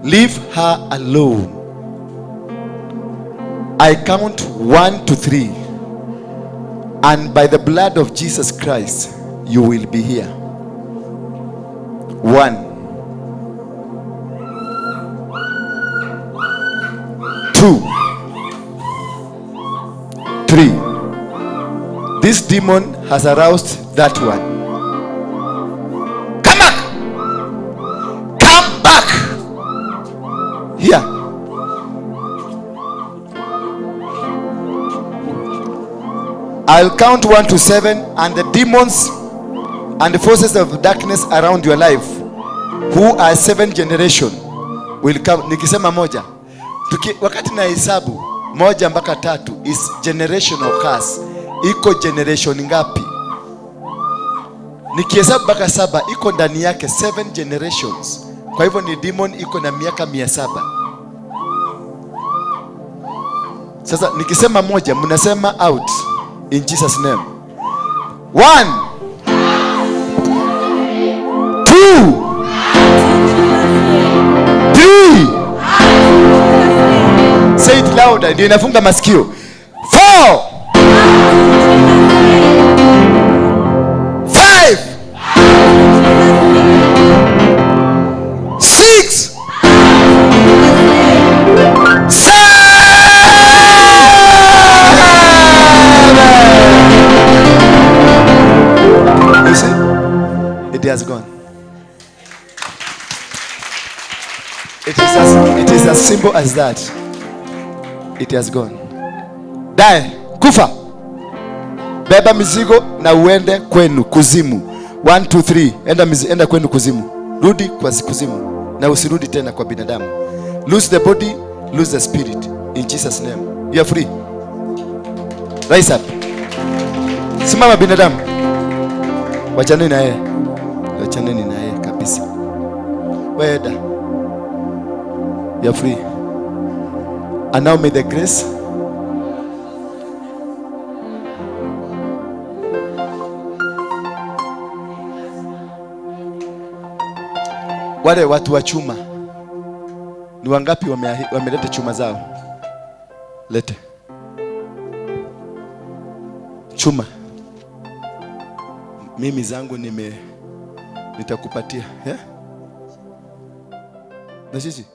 Leave her alone. I count 1 to 3. And by the blood of Jesus Christ, you will be here. 1, 2, 3. This demon has aroused that one. Come back. Come back. Here. I'll count 1 to 7, and the demons and the forces of darkness around your life, who are 7 generation, will come. Nikisema moja, wakati na hesabu 1 mpaka 3 is generational curse. Iko generation ngapi? Nikihesabu mpaka 7 iko ndani yake 7 generations. Kwa hivyo ni demon iko na miaka 700. Sasa nikisema moja, mnasema out. In Jesus' name. 1, 2, 3. Say it louder. Ndio inafunga masikio. 4, 5, 6, 7. It has gone. It is as simple as that. It has gone. Die. Kufa. Beba mizigo na uende kwenu kuzimu. 1, 2, 3. Enda kwenu kuzimu. Rudi kwa kuzimu. Na usirudi tena kwa binadamu. Lose the body, lose the spirit. In Jesus' name. You are free. Rise up. Simama binadamu. Wachaneni na yeye. Wachaneni na yeye kabisa. Weda. You are free. And now may the grace wale watu wa chuma ni wangapi wameleta chuma zao? Lete chuma. Mimi zangu nitakupatia, yeah? Na sisi